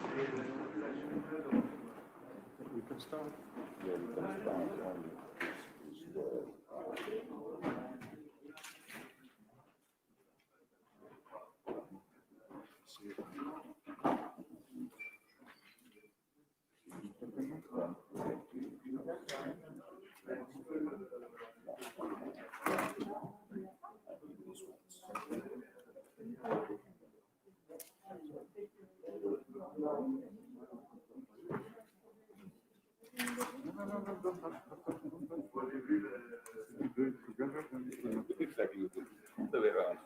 We can start. Yeah, we can start only. Exactly. The way around.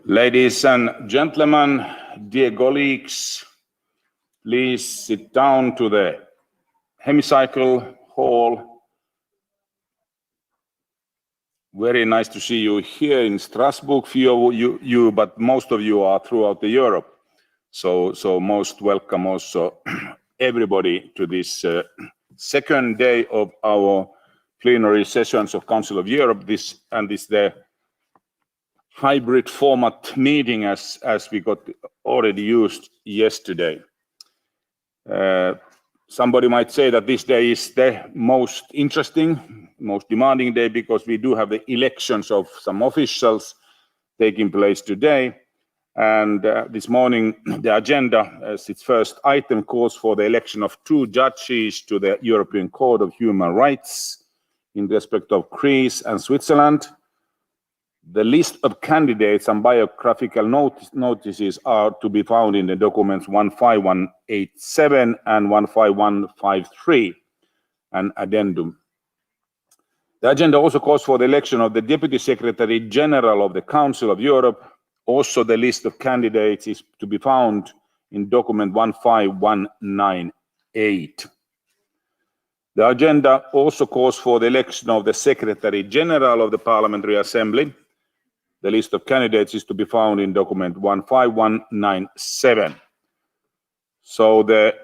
Ladies and gentlemen, dear colleagues, please sit down to the hemicycle hall. Very nice to see you here in Strasbourg, few of you, but most of you are throughout Europe. So most welcome also everybody to this second day of our plenary sessions of Council of Europe. This the hybrid format meeting as we got already used yesterday. Somebody might say that this day is the most interesting, most demanding day because we do have the elections of some officials taking place today. And this morning, the agenda, as its first item, calls for the election of 2 judges to the European Court of Human Rights in respect of Greece and Switzerland. The list of candidates and biographical notices are to be found in the documents 15187 and 15153, an addendum. The agenda also calls for the election of the Deputy Secretary General of the Council of Europe. Also, the list of candidates is to be found in document 15198. The agenda also calls for the election of the Secretary General of the Parliamentary Assembly. The list of candidates is to be found in document 15197. So the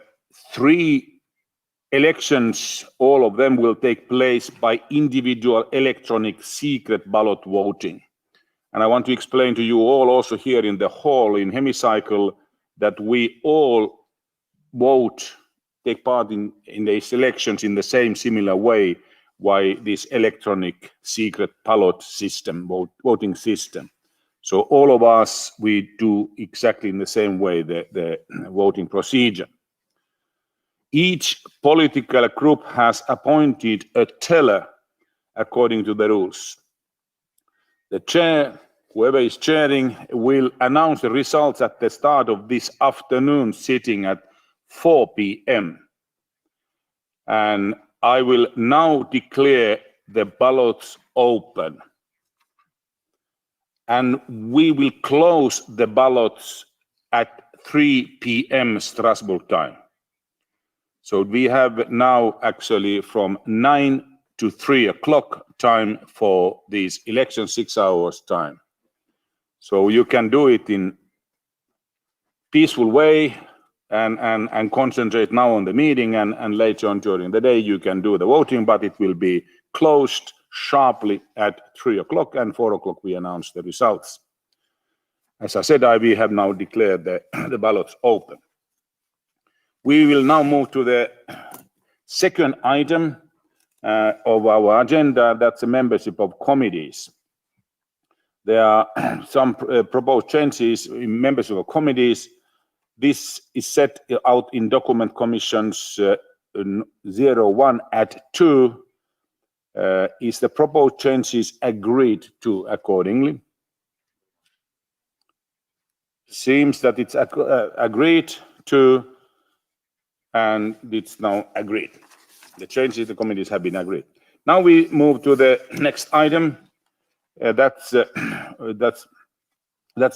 3 elections, all of them will take place by individual electronic secret ballot voting. And I want to explain to you all also here in the hall in hemicycle that we all take part in these elections in the same similar way. Why this electronic secret ballot system, voting system. So all of us, we do exactly in the same way the voting procedure. Each political group has appointed a teller according to the rules. The chair, whoever is chairing, will announce the results at the start of this afternoon sitting at 4 p.m. And I will now declare the ballots open. And we will close the ballots at 3 p.m. Strasbourg time. So we have now actually from 9 to 3 o'clock time for these elections, 6 hours time. So you can do it in peaceful way and concentrate now on the meeting, and later on during the day you can do the voting, but it will be closed sharply at 3 o'clock, and 4 o'clock we announce the results. As I said, we have now declared the ballots open. We will now move to the second item of our agenda, that's the membership of committees. There are some proposed changes in membership of committees. This is set out in document commissions 01 at 2. Is the proposed changes agreed to accordingly? Seems that it's agreed to, and it's now agreed. The changes the committees have been agreed. Now we move to the next item. That's a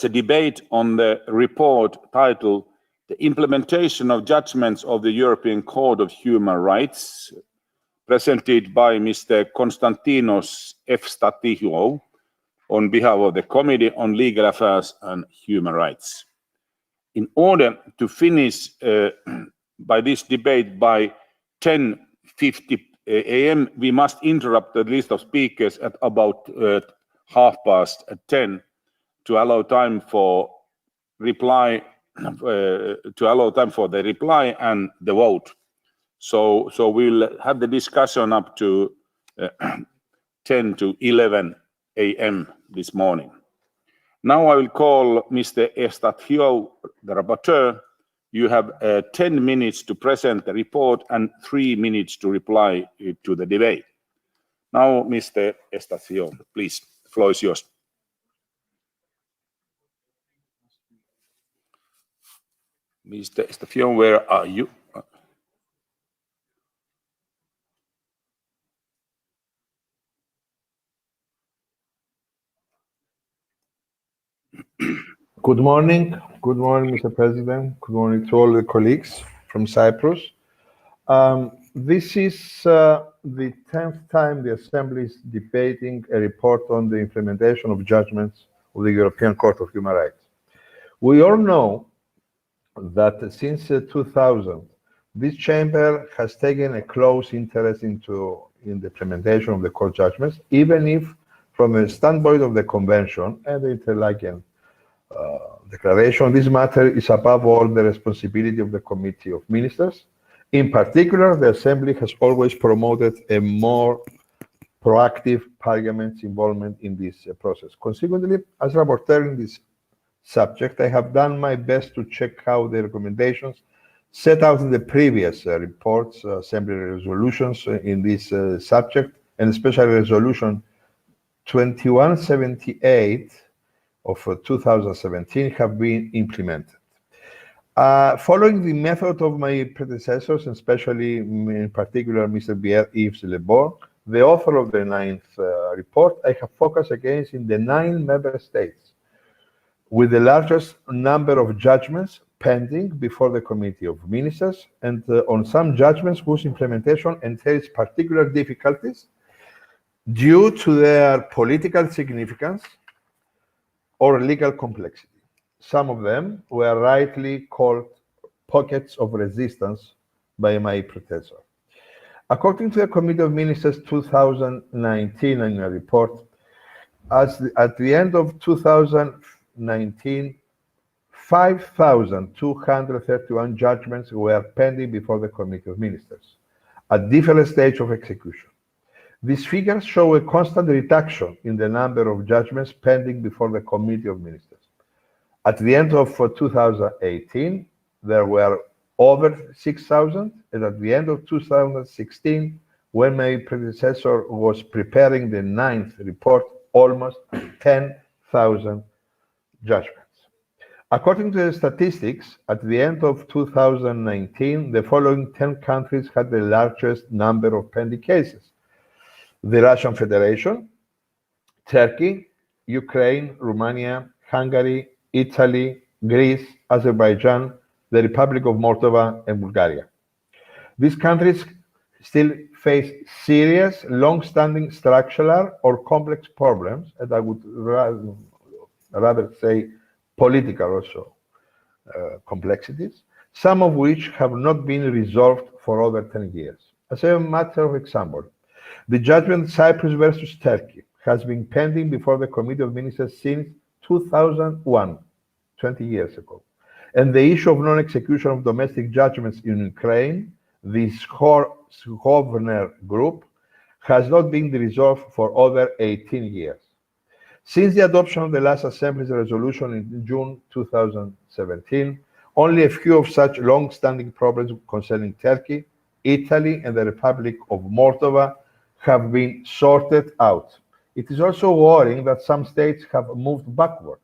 debate on the report titled "The Implementation of Judgments of the European Court of Human Rights," presented by Mr. Konstantinos Efstathiou on behalf of the Committee on Legal Affairs and Human Rights. In order to finish by this debate by 10:50 a.m., we must interrupt the list of speakers at about 10:30 to allow time for reply, the reply and the vote. So we'll have the discussion up to 10 to 11 a.m. this morning. Now I will call Mr. Efstathiou, the rapporteur. You have 10 minutes to present the report and 3 minutes to reply to the debate. Now, Mr. Efstathiou, please, the floor is yours. Mr. Efstathiou, where are you? Good morning, Mr. President. Good morning to all the colleagues from Cyprus. This is the 10th time the Assembly is debating a report on the implementation of judgments of the European Court of Human Rights. We all know that since 2000, this chamber has taken a close interest in the implementation of the court judgments, even if from the standpoint of the Convention and the Interlaken Declaration, this matter is above all the responsibility of the Committee of Ministers. In particular, the Assembly has always promoted a more proactive Parliament's involvement in this process. Consequently, as rapporteur in this subject, I have done my best to check how the recommendations set out in the previous reports, Assembly resolutions in this subject, and especially Resolution 2178 of 2017 have been implemented. Following the method of my predecessors, and especially in particular Mr. Yves Le Bon, the author of the 9th report, I have focused against in the 9 member states with the largest number of judgments pending before the Committee of Ministers, and on some judgments whose implementation entails particular difficulties due to their political significance or legal complexity. Some of them were rightly called pockets of resistance by my predecessor. According to the Committee of Ministers 2019 annual report, at the end of 2019, 5,231 judgments were pending before the Committee of Ministers at different stages of execution. These figures show a constant reduction in the number of judgments pending before the Committee of Ministers. At the end of 2018, there were over 6,000, and at the end of 2016, when my predecessor was preparing the 9th report, almost 10,000 judgments. According to the statistics, at the end of 2019, the following 10 countries had the largest number of pending cases: the Russian Federation, Turkey, Ukraine, Romania, Hungary, Italy, Greece, Azerbaijan, the Republic of Moldova, and Bulgaria. These countries still face serious, long-standing structural or complex problems, and I would rather say political also complexities, some of which have not been resolved for over 10 years. As a matter of example, the judgment Cyprus versus Turkey has been pending before the Committee of Ministers since 2001, 20 years ago. And the issue of non-execution of domestic judgments in Ukraine, the Skovner group, has not been resolved for over 18 years. Since the adoption of the last Assembly's resolution in June 2017, only a few of such long-standing problems concerning Turkey, Italy, and the Republic of Moldova have been sorted out. It is also worrying that some states have moved backward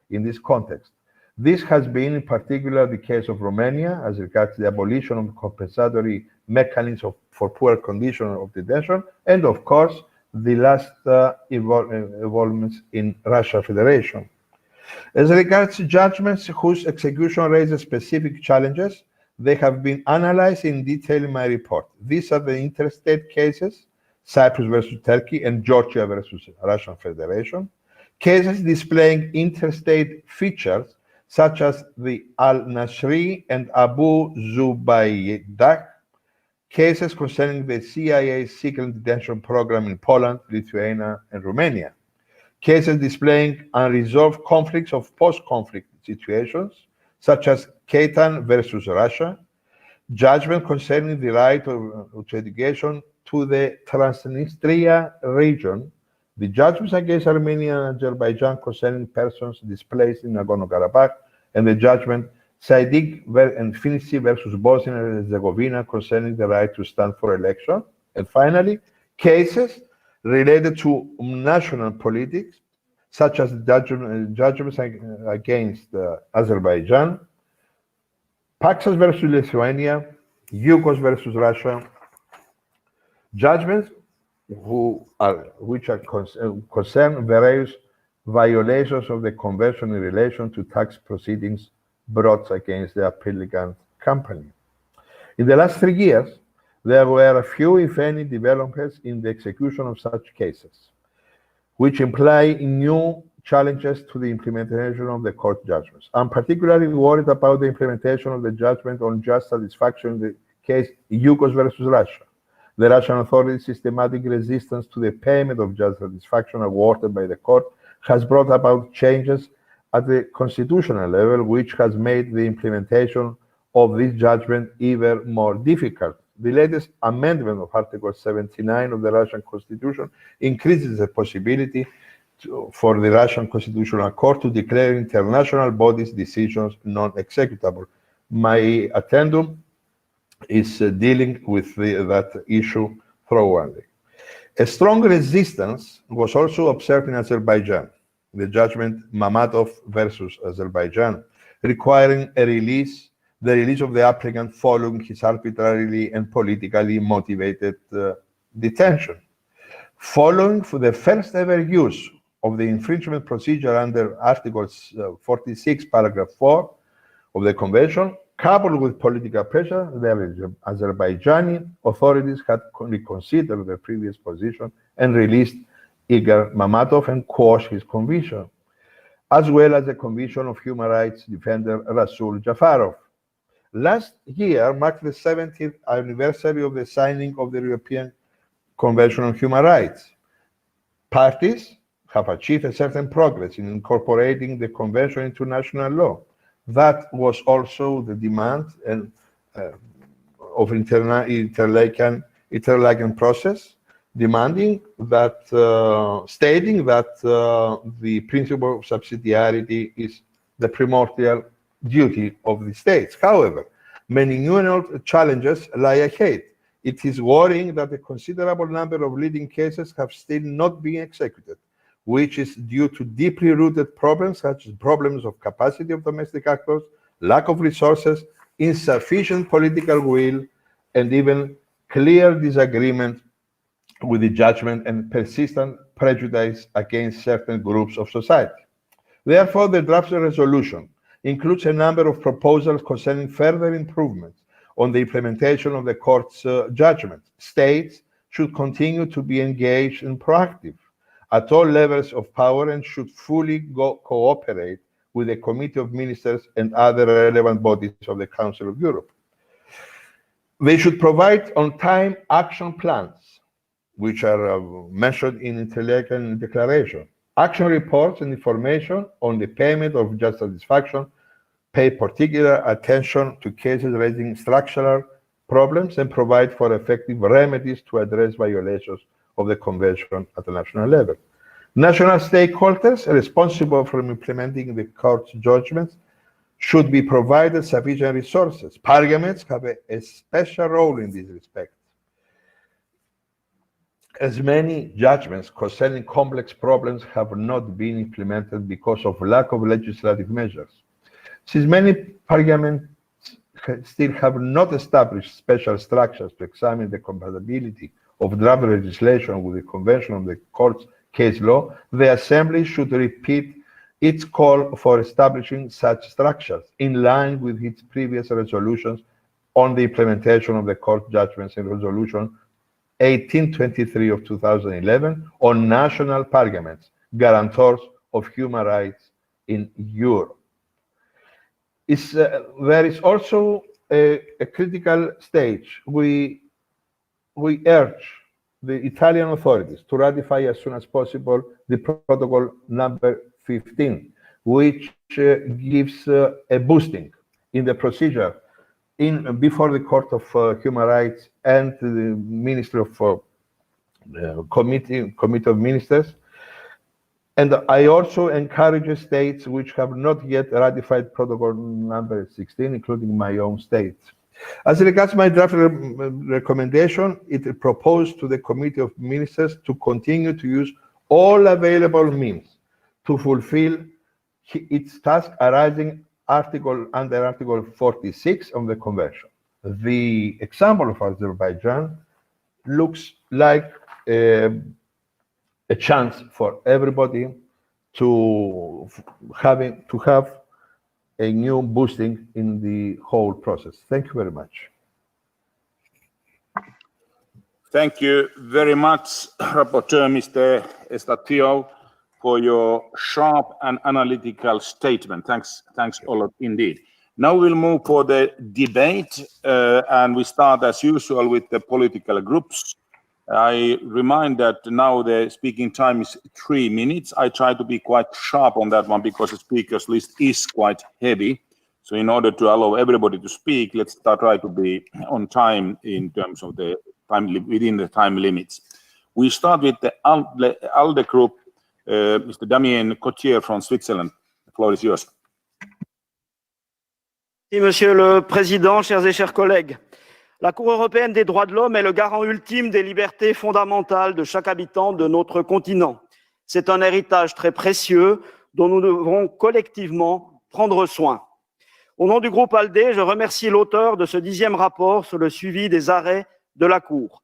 in this context. This has been in particular the case of Romania as regards the abolition of compensatory mechanism for poor condition of detention, and of course, the last involvements in Russia Federation. As regards judgments whose execution raises specific challenges, They have been analyzed in detail in my report. These are the interstate cases, Cyprus versus Turkey and Georgia versus Russian Federation, cases displaying interstate features such as the Al-Nasri and Abu Zubaydah, cases concerning the CIA secret detention program in Poland, Lithuania, and Romania, cases displaying unresolved conflicts of post-conflict situations, such as Katan versus Russia, judgment concerning the right to education to the Transnistria region, the judgments against Armenia and Azerbaijan concerning persons displaced in Nagorno-Karabakh, and the judgment Saidik and Finisi versus Bosnia and Herzegovina concerning the right to stand for election. And finally, cases related to national politics, such as judgments against Azerbaijan, Paxos versus Lithuania, Yugos versus Russia, judgments which concern various violations of the Convention in relation to tax proceedings brought against the applicant company. In the last 3 years, there were a few, if any, developments in the execution of such cases, which imply new challenges to the implementation of the court judgments. I'm particularly worried about the implementation of the judgment on just satisfaction in the case Yugos versus Russia. The Russian authorities' systematic resistance to the payment of just satisfaction awarded by the court has brought about changes at the constitutional level, which has made the implementation of this judgment even more difficult. The latest amendment of Article 79 of the Russian Constitution increases the possibility for the Russian Constitutional Court to declare international bodies' decisions non-executable. My addendum is dealing with that issue thoroughly. A strong resistance was also observed in Azerbaijan. The judgment Mamatov versus Azerbaijan, requiring the release of the applicant following his arbitrarily and politically motivated detention. Following for the first ever use of the infringement procedure under Article 46, paragraph 4 of the Convention, coupled with political pressure, the Azerbaijani authorities had reconsidered their previous position and released Igor Mamatov and quashed his conviction, as well as the conviction of human rights defender Rasul Jafarov. Last year marked the 70th anniversary of the signing of the European Convention on Human Rights. Parties have achieved a certain progress in incorporating the Convention into national law. That was also the demand of interlaken process, demanding that, stating that the principle of subsidiarity is the primordial duty of the states. However, many new and old challenges lie ahead. It is worrying that a considerable number of leading cases have still not been executed, which is due to deeply rooted problems such as problems of capacity of domestic actors, lack of resources, insufficient political will, and even clear disagreement with the judgment and persistent prejudice against certain groups of society. Therefore, the draft resolution includes a number of proposals concerning further improvements on the implementation of the court's judgment. States should continue to be engaged and proactive at all levels of power and should fully cooperate with the Committee of Ministers and other relevant bodies of the Council of Europe. They should provide on-time action plans, which are mentioned in interlaken declaration. Action reports and information on the payment of just satisfaction pay particular attention to cases raising structural problems and provide for effective remedies to address violations of the Convention at the national level. National stakeholders responsible for implementing the court's judgments should be provided sufficient resources. Parliaments have a special role in this respect, as many judgments concerning complex problems have not been implemented because of lack of legislative measures. Since many parliaments still have not established special structures to examine the compatibility of draft legislation with the Convention of the Court's case law, the Assembly should repeat its call for establishing such structures in line with its previous resolutions on the implementation of the court judgments in Resolution 1823 of 2011 on national parliaments, guarantors of human rights in Europe. There is also a critical stage. We urge the Italian authorities to ratify as soon as possible the protocol number 15, which gives a boosting in the procedure before the Court of Human Rights and the Ministry of Committee of Ministers. And I also encourage states which have not yet ratified protocol number 16, including my own state. As regards my draft recommendation, it proposed to the Committee of Ministers to continue to use all available means to fulfill its task arising under Article 46 of the Convention. The example of Azerbaijan looks like a chance for everybody to have a new boosting in the whole process. Thank you very much. Thank you very much, Rapporteur Mr. Estacio, for your sharp and analytical statement. Thanks a lot indeed. Now we'll move for the debate, and we start as usual with the political groups. I remind that now the speaking time is 3 minutes. I try to be quite sharp on that one because the speakers list is quite heavy. So in order to allow everybody to speak, let's try to be on time in terms of the time within the time limits. We start with the ALDE group, Mr. Damien Cotier from Switzerland. The floor is yours. Merci, Monsieur le Président, chers et chers collègues. La Cour européenne des droits de l'homme est le garant ultime des libertés fondamentales de chaque habitant de notre continent. C'est un héritage très précieux dont nous devrons collectivement prendre soin. Au nom du groupe ALDE, je remercie l'auteur de ce 10e rapport sur le suivi des arrêts de la Cour.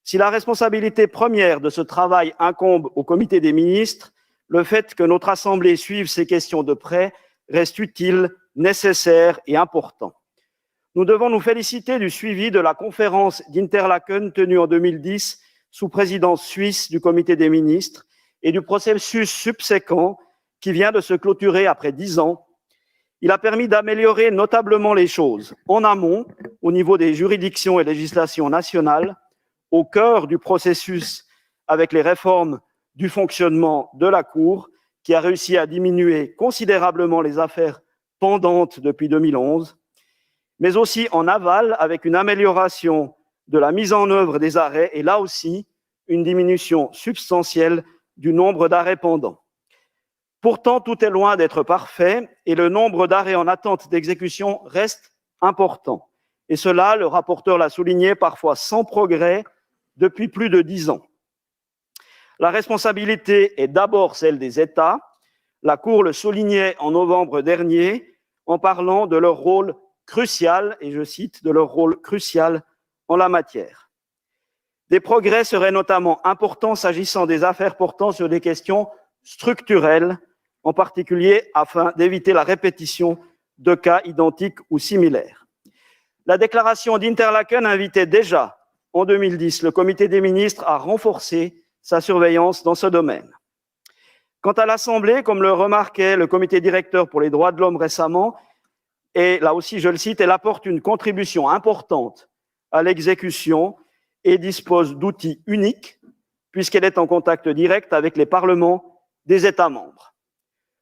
Si la responsabilité première de ce travail incombe au Comité des ministres, le fait que notre Assemblée suive ces questions de près reste utile, nécessaire et important. Nous devons nous féliciter du suivi de la conférence d'Interlaken tenue en 2010 sous présidence suisse du Comité des ministres et du processus subséquent qui vient de se clôturer après 10 ans. Il a permis d'améliorer notablement les choses en amont, au niveau des juridictions et législations nationales, au cœur du processus avec les réformes du fonctionnement de la Cour, qui a réussi à diminuer considérablement les affaires pendantes depuis 2011, mais aussi en aval avec une amélioration de la mise en œuvre des arrêts et là aussi une diminution substantielle du nombre d'arrêts pendants. Pourtant, tout est loin d'être parfait et le nombre d'arrêts en attente d'exécution reste important. Et cela, le rapporteur l'a souligné, parfois sans progrès depuis plus de 10 ans. La responsabilité est d'abord celle des États. La Cour le soulignait en novembre dernier en parlant de leur rôle crucial, et je cite, de leur rôle crucial en la matière. Des progrès seraient notamment importants s'agissant des affaires portant sur des questions structurelles, en particulier afin d'éviter la répétition de cas identiques ou similaires. La déclaration d'Interlaken invitait déjà, en 2010, le Comité des ministres à renforcer sa surveillance dans ce domaine. Quant à l'Assemblée, comme le remarquait le Comité directeur pour les droits de l'homme récemment, et là aussi, je le cite, elle apporte une contribution importante à l'exécution et dispose d'outils uniques puisqu'elle est en contact direct avec les parlements des États membres.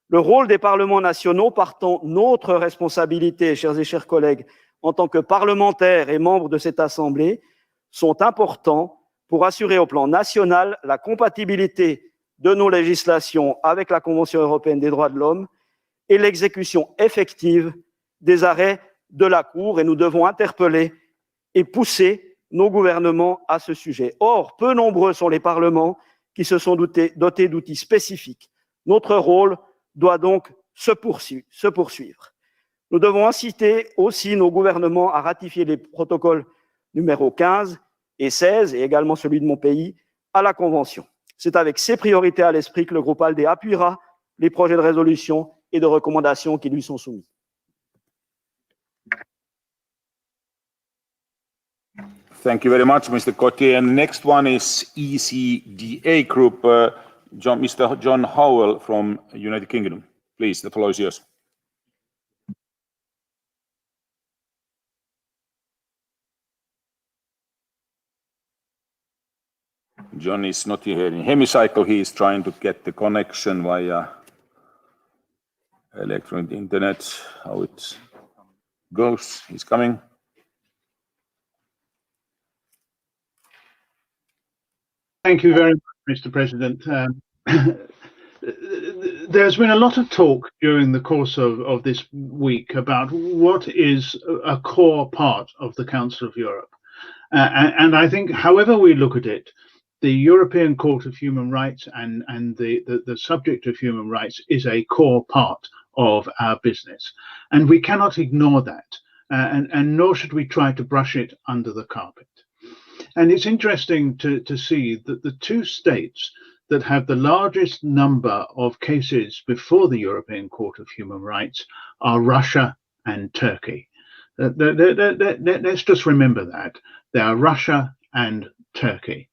Le rôle des parlements nationaux, partant notre responsabilité, chers et chers collègues, en tant que parlementaires et membres de cette Assemblée, sont importants pour assurer au plan national la compatibilité de nos législations avec la Convention européenne des droits de l'homme et l'exécution effective des arrêts de la Cour, et nous devons interpeller et pousser nos gouvernements à ce sujet. Or, peu nombreux sont les parlements qui se sont dotés d'outils spécifiques. Notre rôle doit donc se poursuivre. Nous devons inciter aussi nos gouvernements à ratifier les protocoles numéro 15 et 16, et également celui de mon pays, à la Convention. C'est avec ces priorités à l'esprit que le groupe ALDE appuiera les projets de résolution et de recommandations qui lui sont soumis. Thank you very much, Mr. Cotier. And next one is ECDA Group, Mr. John Howell from United Kingdom. Please, the floor is yours. John is not here in hemicycle. He is trying to get the connection via electronic internet. How it goes. He's coming. Thank you very much, Mr. President. There's been a lot of talk during the course of this week about what is a core part of the Council of Europe. And I think, however we look at it, the European Court of Human Rights and the subject of human rights is a core part of our business. And we cannot ignore that, and nor should we try to brush it under the carpet. And it's interesting to see that the two states that have the largest number of cases before the European Court of Human Rights are Russia and Turkey. Let's just remember that. They are Russia and Turkey.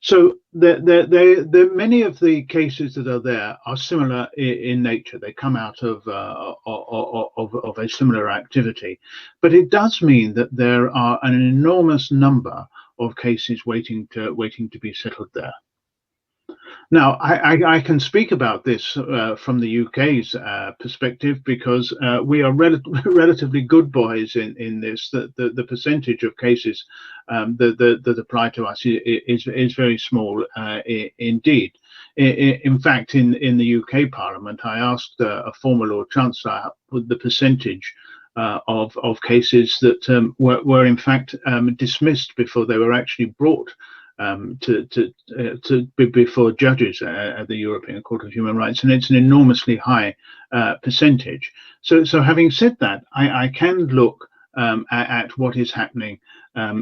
So many of the cases that are there are similar in nature. They come out of a similar activity. But it does mean that there are an enormous number of cases waiting to be settled there. Now, I can speak about this from the UK's perspective, because we are relatively good boys in this. The percentage of cases that apply to us is very small indeed. In fact, in the UK Parliament, I asked a former Lord Chancellor what the percentage of cases that were in fact dismissed before they were actually brought before judges at the European Court of Human Rights, and it's an enormously high percentage. So having said that, I can look at what is happening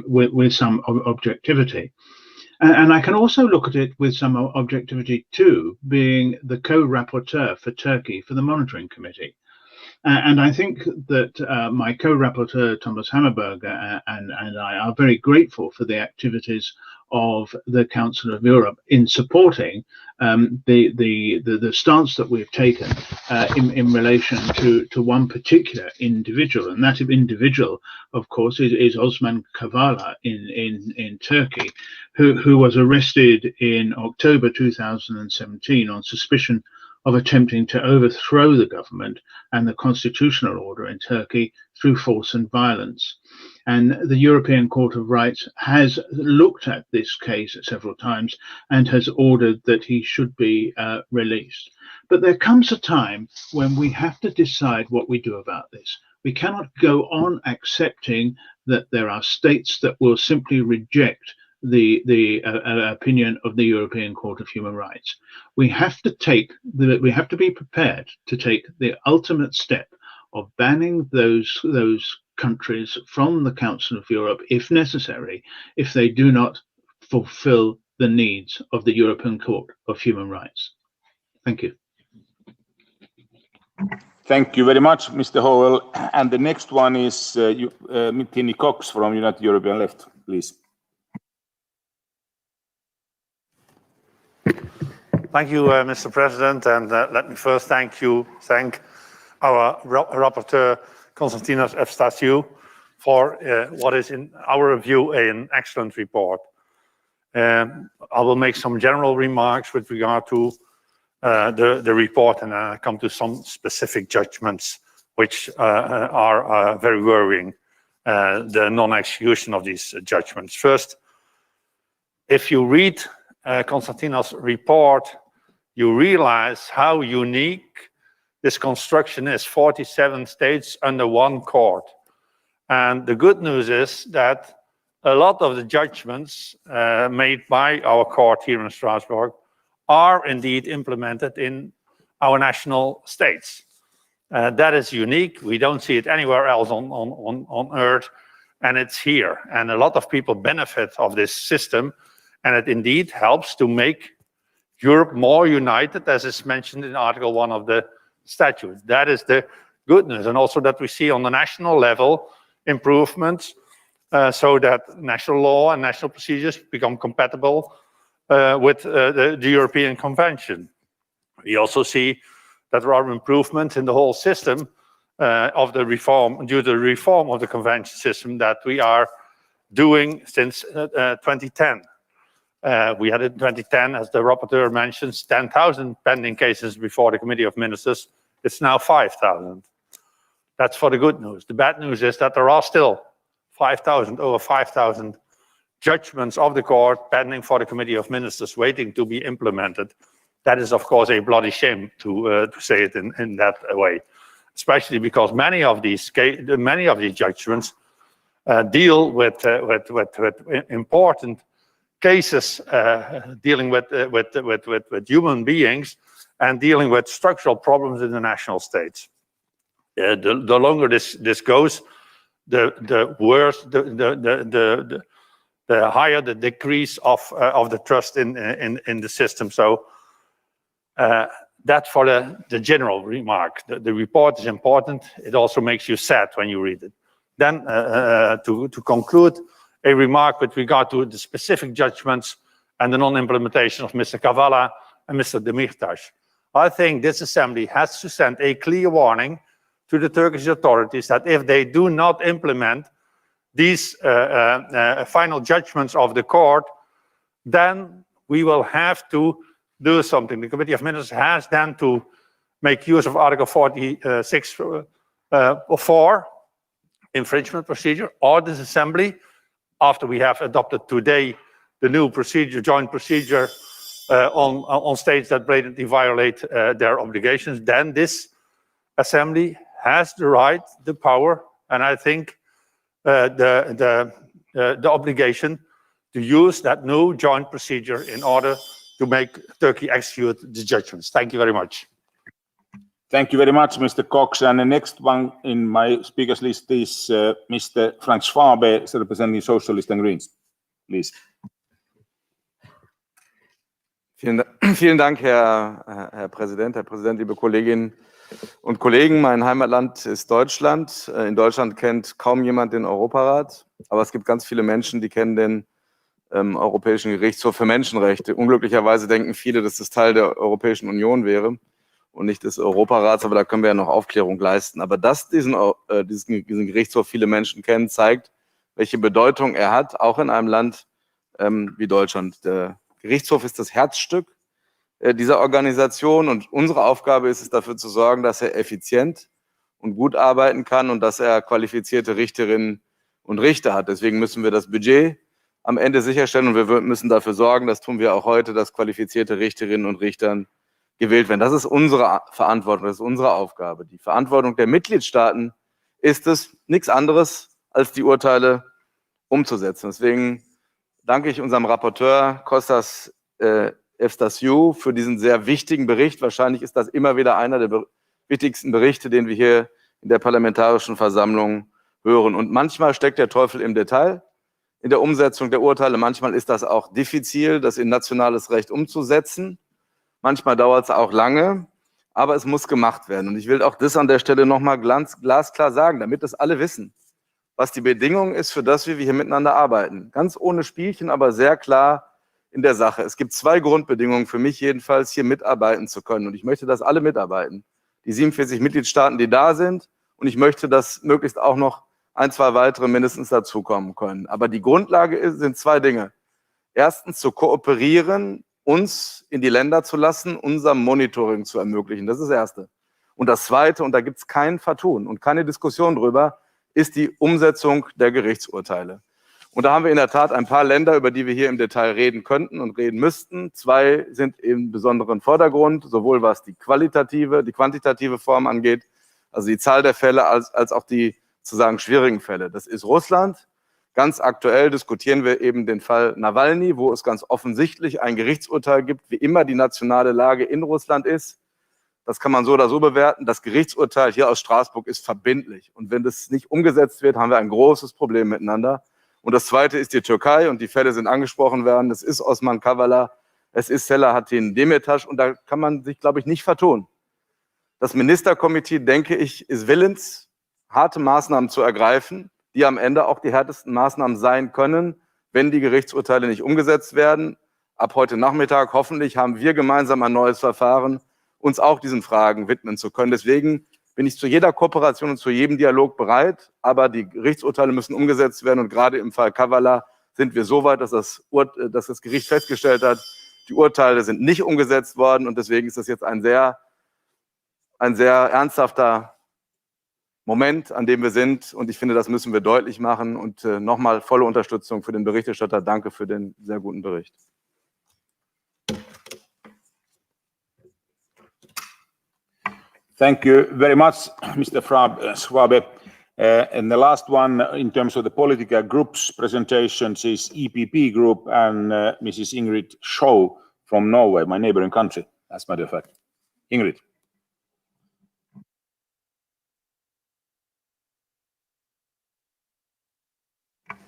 with some objectivity. And I can also look at it with some objectivity too, being the co-rapporteur for Turkey for the Monitoring Committee. And I think that my co-rapporteur, Thomas Hammerberg, and I are very grateful for the activities of the Council of Europe in supporting the stance that we've taken in relation to one particular individual. And that individual, of course, is Osman Kavala in Turkey, who was arrested in October 2017 on suspicion of attempting to overthrow the government and the constitutional order in Turkey through force and violence. And the European Court of Rights has looked at this case several times and has ordered that he should be released. But there comes a time when we have to decide what we do about this. We cannot go on accepting that there are states that will simply reject the opinion of the European Court of Human Rights. We have to be prepared to take the ultimate step of banning those countries from the Council of Europe, if necessary, if they do not fulfill the needs of the European Court of Human Rights. Thank you. Thank you very much, Mr. Howell. And the next one is Tinny Cox from United European Left, please. Thank you, Mr. President, and let me first thank our rapporteur, Konstantinos Efstasiou, for what is, in our view, an excellent report. I will make some general remarks with regard to the report, and I come to some specific judgments which are very worrying, the non-execution of these judgments. First, if you read Konstantinos' report, you realize how unique this construction is, 47 states under one court. And the good news is that a lot of the judgments made by our court here in Strasbourg are indeed implemented in our national states. That is unique. We don't see it anywhere else on earth, and it's here. And a lot of people benefit of this system, and it indeed helps to make Europe more united, as is mentioned in Article 1 of the statute. That is the good news. And also that we see on the national level improvements so that national law and national procedures become compatible with the European Convention. We also see that there are improvements in the whole system of the reform, due to the reform of the convention system that we are doing since 2010. We had in 2010, as the rapporteur mentions, 10,000 pending cases before the Committee of Ministers. It's now 5,000. That's for the good news. The bad news is that there are still over 5,000 judgments of the court pending for the Committee of Ministers, waiting to be implemented. That is, of course, a bloody shame to say it in that way, especially because many of these judgments deal with important cases dealing with human beings and dealing with structural problems in the national states. The longer this goes, the worse, the higher the decrease of the trust in the system. So that for the general remark. The report is important. It also makes you sad when you read it. Then to conclude, a remark with regard to the specific judgments and the non-implementation of Mr. Kavala and Mr. Demirtas. I think this assembly has to send a clear warning to the Turkish authorities that if they do not implement these final judgments of the court, then we will have to do something. The Committee of Ministers has then to make use of Article 46 for infringement procedure, or this assembly, after we have adopted today the new procedure, joint procedure on states that blatantly violate their obligations, then this assembly has the right, the power, and I think the obligation to use that new joint procedure in order to make Turkey execute the judgments. Thank you very much. Thank you very much, Mr. Cox. And the next one in my speakers list is Mr. Frank Schwabe, representing Socialists and Greens. Please. Vielen Dank, Herr Präsident. Herr Präsident, liebe Kolleginnen und Kollegen. Mein Heimatland ist Deutschland. In Deutschland kennt kaum jemand den Europarat, aber es gibt ganz viele Menschen, die kennen den Europäischen Gerichtshof für Menschenrechte. Unglücklicherweise denken viele, dass das Teil der Europäischen Union wäre und nicht des Europarats, aber da können wir ja noch Aufklärung leisten. Aber dass diesen Gerichtshof viele Menschen kennen, zeigt, welche Bedeutung er hat, auch in einem Land wie Deutschland. Der Gerichtshof ist das Herzstück dieser Organisation und unsere Aufgabe ist es, dafür zu sorgen, dass er effizient und gut arbeiten kann und dass er qualifizierte Richterinnen und Richter hat. Deswegen müssen wir das Budget am Ende sicherstellen und wir müssen dafür sorgen, das tun wir auch heute, dass qualifizierte Richterinnen und Richter gewählt werden. Das ist unsere Verantwortung, das ist unsere Aufgabe. Die Verantwortung der Mitgliedstaaten ist es, nichts anderes als die Urteile umzusetzen. Deswegen danke ich unserem Rapporteur Kostas Efstasiou für diesen sehr wichtigen Bericht. Wahrscheinlich ist das immer wieder einer der wichtigsten Berichte, den wir hier in der Parlamentarischen Versammlung hören. Und manchmal steckt der Teufel im Detail in der Umsetzung der Urteile. Manchmal ist das auch diffizil, das in nationales Recht umzusetzen. Manchmal dauert es auch lange, aber es muss gemacht werden. Und ich will auch das an der Stelle nochmal glasklar sagen, damit das alle wissen, was die Bedingung ist, für das wir hier miteinander arbeiten. Ganz ohne Spielchen, aber sehr klar in der Sache. Es gibt zwei Grundbedingungen für mich jedenfalls, hier mitarbeiten zu können. Und ich möchte, dass alle mitarbeiten. Die 47 Mitgliedstaaten, die da sind. Und ich möchte, dass möglichst auch noch 1, 2 weitere mindestens dazukommen können. Aber die Grundlage sind zwei Dinge. Erstens zu kooperieren, uns in die Länder zu lassen, unser Monitoring zu ermöglichen. Das ist das Erste. Und das Zweite, und da gibt es kein Vertun und keine Diskussion drüber, ist die Umsetzung der Gerichtsurteile. Und da haben wir in der Tat ein paar Länder, über die wir hier im Detail reden könnten und reden müssten. Zwei sind im besonderen Vordergrund, sowohl was die quantitative Form angeht, also die Zahl der Fälle, als auch die zu sagen schwierigen Fälle. Das ist Russland. Ganz aktuell diskutieren wir eben den Fall Nawalny, wo es ganz offensichtlich ein Gerichtsurteil gibt, wie immer die nationale Lage in Russland ist. Das kann man so oder so bewerten. Das Gerichtsurteil hier aus Straßburg ist verbindlich. Und wenn das nicht umgesetzt wird, haben wir ein großes Problem miteinander. Und das Zweite ist die Türkei. Und die Fälle sind angesprochen worden. Das ist Osman Kavala, es ist Selahattin Demirtas. Und da kann man sich, glaube ich, nicht vertun. Das Ministerkomitee, denke ich, ist willens, harte Maßnahmen zu ergreifen. die am Ende auch die härtesten Maßnahmen sein können, wenn die Gerichtsurteile nicht umgesetzt werden. Ab heute Nachmittag hoffentlich haben wir gemeinsam ein neues Verfahren, uns auch diesen Fragen widmen zu können. Deswegen bin ich zu jeder Kooperation und zu jedem Dialog bereit, aber die Gerichtsurteile müssen umgesetzt werden und gerade im Fall Kavala sind wir so weit, dass das Gericht festgestellt hat, die Urteile sind nicht umgesetzt worden und deswegen ist das jetzt ein sehr ernsthafter Moment, an dem wir sind und ich finde, das müssen wir deutlich machen und nochmal volle Unterstützung für den Berichterstatter. Danke für den sehr guten Bericht. Thank you very much, Mr. Schwabe. And the last one, in terms of the political groups' presentations, is EPP Group and Mrs. Ingrid Schou from Norway, my neighboring country, as a matter of fact. Ingrid.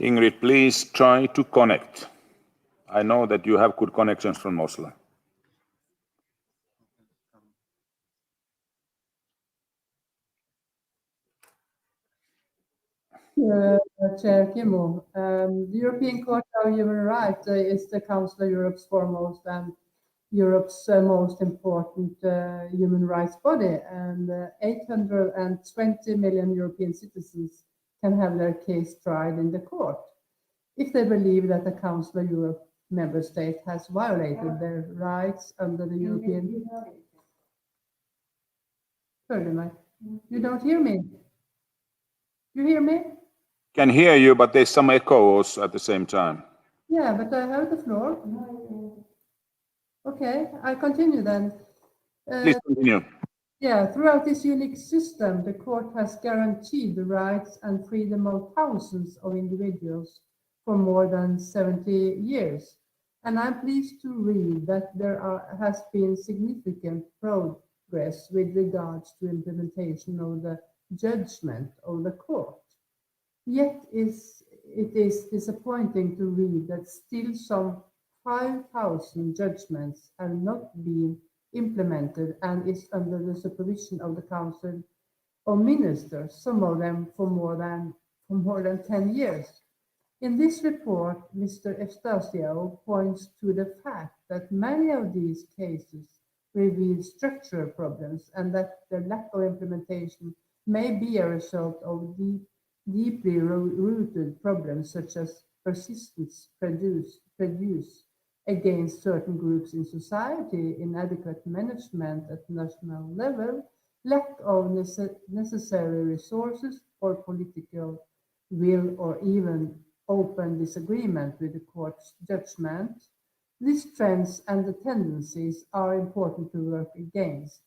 Ingrid, please try to connect. I know that you have good connections from Oslo. Chair Kimmo. The European Court of Human Rights is the Council of Europe's foremost and Europe's most important human rights body, and 820 million European citizens can have their case tried in the court if they believe that the Council of Europe member state has violated their rights under the European... You don't hear me? You hear me? Can hear you, but there's some echoes at the same time. Yeah, but I have the floor. Okay, I continue then. Please continue. Yeah, throughout this unique system, the court has guaranteed the rights and freedom of thousands of individuals for more than 70 years. And I'm pleased to read that there has been significant progress with regards to implementation of the judgment of the court. Yet it is disappointing to read that still some 5,000 judgments have not been implemented and is under the supervision of the Council of Ministers, some of them for more than 10 years. In this report, Mr. Efstasio points to the fact that many of these cases reveal structural problems and that the lack of implementation may be a result of the deeply rooted problems such as persistence produced against certain groups in society, inadequate management at national level, lack of necessary resources or political will, or even open disagreement with the court's judgment. These trends and the tendencies are important to work against.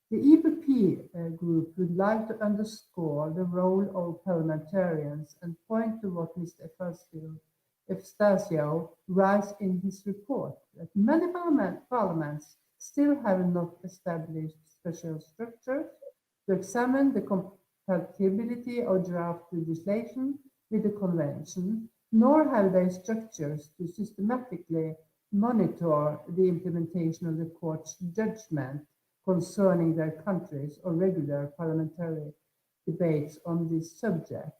The EPP group would like to underscore the role of parliamentarians and point to what Mr. Efstasio writes in his report, that many parliaments still have not established special structures to examine the compatibility of draft legislation with the Convention, nor have they structures to systematically monitor the implementation of the court's judgment concerning their countries or regular parliamentary debates on this subject.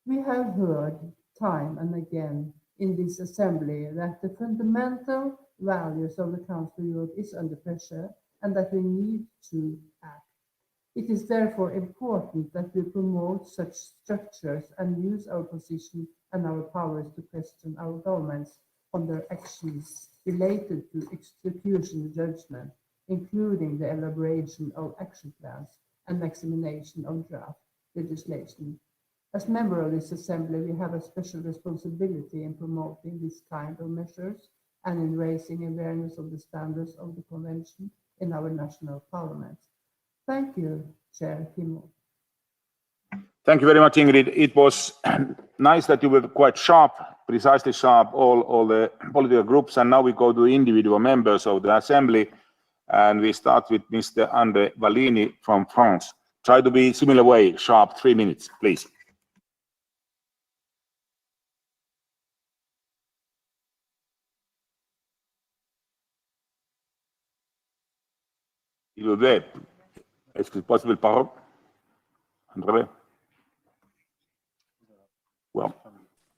We have heard time and again in this assembly that the fundamental values of the Council of Europe is under pressure and that we need to act. It is therefore important that we promote such structures and use our position and our powers to question our governments on their actions related to execution judgment, including the elaboration of action plans and examination of draft legislation. As member of this assembly, we have a special responsibility in promoting this kind of measures and in raising awareness of the standards of the Convention in our national parliaments. Thank you, Chair Kimmo. Thank you very much, Ingrid. It was nice that you were quite sharp, precisely sharp, all the political groups, and now we go to individual members of the assembly, and we start with Mr. Andre Vallini from France. Try to be similar way, sharp, 3 minutes, please. S'il vous plaît, est-ce que c'est possible parole? André?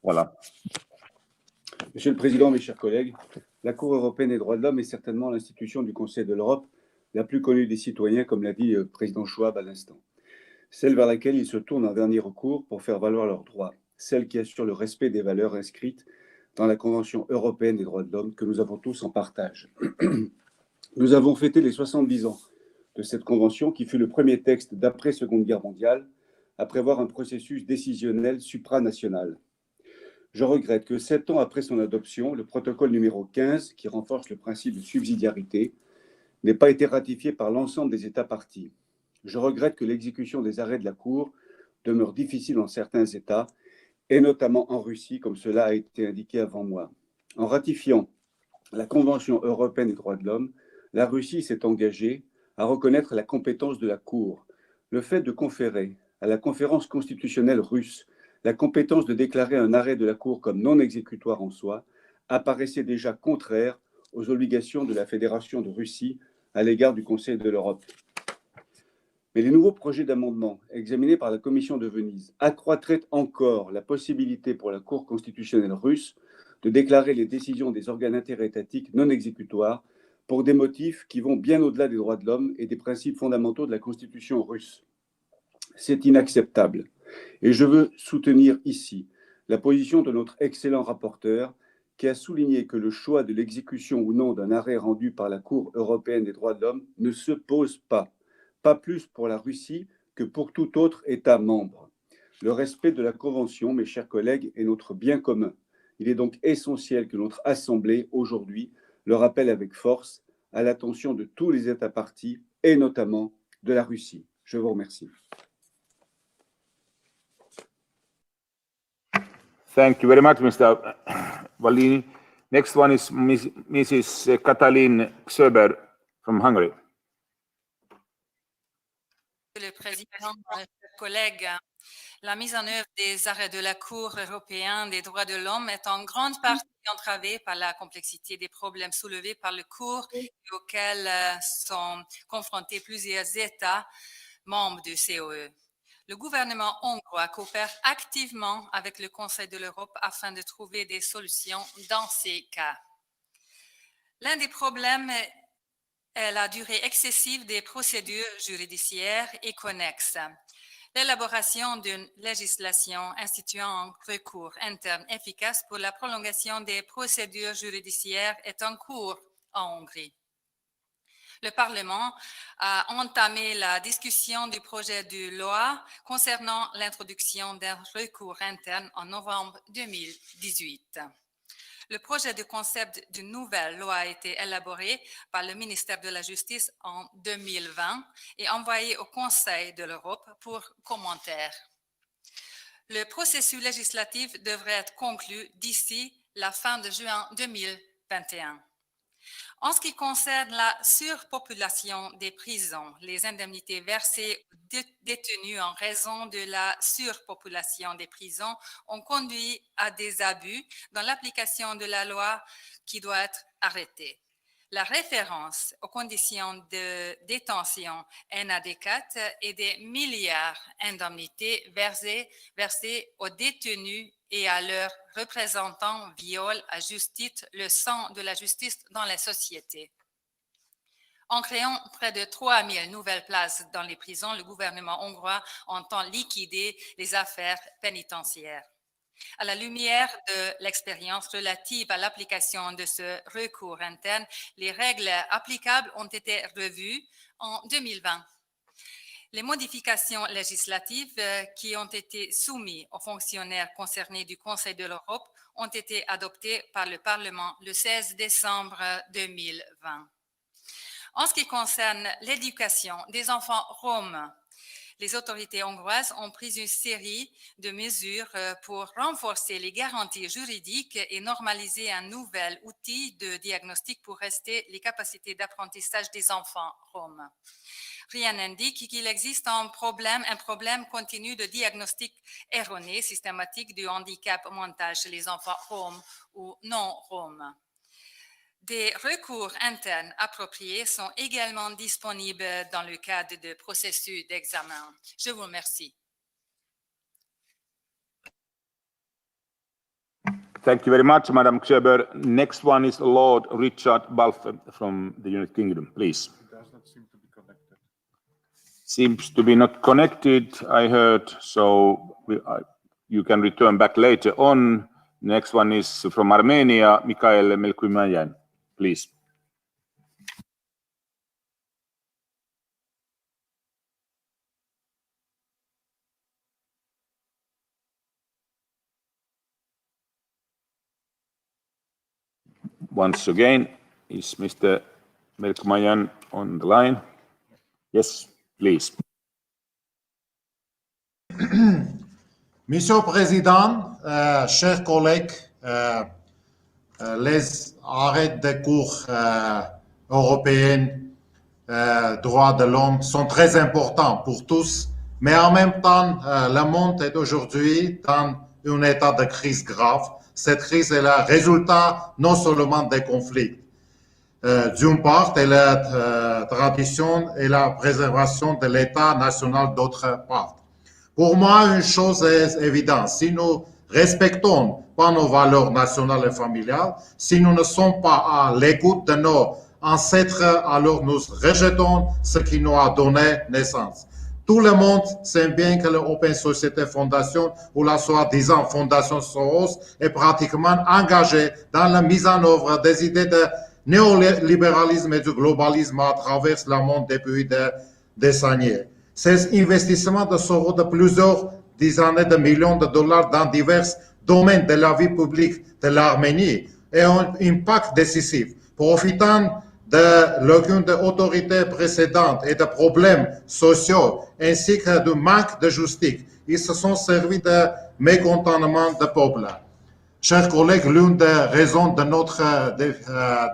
Voilà. Monsieur le Président, mes chers collègues, la Cour européenne des droits de l'homme est certainement l'institution du Conseil de l'Europe la plus connue des citoyens, comme l'a dit le président Schwab à l'instant. Celle vers laquelle ils se tournent en dernier recours pour faire valoir leurs droits, celle qui assure le respect des valeurs inscrites dans la Convention européenne des droits de l'homme que nous avons tous en partage. Nous avons fêté les 70 ans de cette convention qui fut le premier texte d'après-Seconde Guerre mondiale à prévoir un processus décisionnel supranational. Je regrette que 7 ans après son adoption, le protocole numéro 15, qui renforce le principe de subsidiarité, n'ait pas été ratifié par l'ensemble des États parties. Je regrette que l'exécution des arrêts de la Cour demeure difficile dans certains États, et notamment en Russie, comme cela a été indiqué avant moi. En ratifiant la Convention européenne des droits de l'homme, la Russie s'est engagée à reconnaître la compétence de la Cour. Le fait de conférer à la conférence constitutionnelle russe la compétence de déclarer un arrêt de la Cour comme non exécutoire en soi apparaissait déjà contraire aux obligations de la Fédération de Russie à l'égard du Conseil de l'Europe. Mais les nouveaux projets d'amendement examinés par la Commission de Venise accroîtraient encore la possibilité pour la Cour constitutionnelle russe de déclarer les décisions des organes interétatiques non exécutoires pour des motifs qui vont bien au-delà des droits de l'homme et des principes fondamentaux de la Constitution russe. C'est inacceptable. Et je veux soutenir ici la position de notre excellent rapporteur qui a souligné que le choix de l'exécution ou non d'un arrêt rendu par la Cour européenne des droits de l'homme ne se pose pas plus pour la Russie que pour tout autre État membre. Le respect de la Convention, mes chers collègues, est notre bien commun. Il est donc essentiel que notre Assemblée, aujourd'hui, le rappelle avec force à l'attention de tous les États parties et notamment de la Russie. Je vous remercie. Thank you very much, Mr. Vallini. Next one is Mrs. Katalin Söber from Hungary. Monsieur le Président, chers collègues, la mise en œuvre des arrêts de la Cour européenne des droits de l'homme est en grande partie entravée par la complexité des problèmes soulevés par la Cour et auxquels sont confrontés plusieurs États membres du COE. Le gouvernement hongrois coopère activement avec le Conseil de l'Europe afin de trouver des solutions dans ces cas. L'un des problèmes est la durée excessive des procédures judiciaires et connexes. L'élaboration d'une législation instituant un recours interne efficace pour la prolongation des procédures judiciaires est en cours en Hongrie. Le Parlement a entamé la discussion du projet de loi concernant l'introduction d'un recours interne en novembre 2018. Le projet de concept d'une nouvelle loi a été élaboré par le ministère de la Justice en 2020 et envoyé au Conseil de l'Europe pour commentaire. Le processus législatif devrait être conclu d'ici la fin de juin 2021. En ce qui concerne la surpopulation des prisons, les indemnités versées aux détenus en raison de la surpopulation des prisons ont conduit à des abus dans l'application de la loi qui doit être arrêtée. La référence aux conditions de détention inadéquates et des milliards d'indemnités versées aux détenus et à leurs représentants violent à juste titre le sens de la justice dans la société. En créant près de 3000 nouvelles places dans les prisons, le gouvernement hongrois entend liquider les affaires pénitentiaires. À la lumière de l'expérience relative à l'application de ce recours interne, les règles applicables ont été revues en 2020. Les modifications législatives qui ont été soumises aux fonctionnaires concernés du Conseil de l'Europe ont été adoptées par le Parlement le 16 décembre 2020. En ce qui concerne l'éducation des enfants roms, les autorités hongroises ont pris une série de mesures pour renforcer les garanties juridiques et normaliser un nouvel outil de diagnostic pour rester les capacités d'apprentissage des enfants roms. Rien n'indique qu'il existe un problème continu de diagnostic erroné systématique du handicap mental chez les enfants roms ou non roms. Des recours internes appropriés sont également disponibles dans le cadre de processus d'examen. Je vous remercie. Thank you very much, Madam Chair. Next one is Lord Richard Balfour from the United Kingdom, please. It does not seem to be connected. Seems to be not connected, I heard, so you can return back later on. Next one is from Armenia, Mikhail Melkumayan, please. Once again, is Mr. Melkumayan on the line? Yes, please. Monsieur le Président, chers collègues, les arrêts de cour européennes, droits de l'homme sont très importants pour tous, mais en même temps, le monde est aujourd'hui dans un état de crise grave. Cette crise est le résultat non seulement des conflits, d'une part, et la tradition et la préservation de l'État national d'autre part. Pour moi, une chose est évidente, si nous respectons pas nos valeurs nationales et familiales, si nous ne sommes pas à l'écoute de nos ancêtres, alors nous rejetons ce qui nous a donné naissance. Tout le monde sait bien que l'Open Society Foundation ou la soi-disant Fondation Soros est pratiquement engagée dans la mise en œuvre des idées de néolibéralisme et du globalisme à travers le monde depuis des années. Ces investissements de Soros de plusieurs dizaines de millions de dollars dans divers domaines de la vie publique de l'Arménie ont un impact décisif, profitant de l'aucune des autorités précédentes et de problèmes sociaux ainsi que du manque de justice. Ils se sont servis de mécontentement du peuple. Chers collègues, l'une des raisons de notre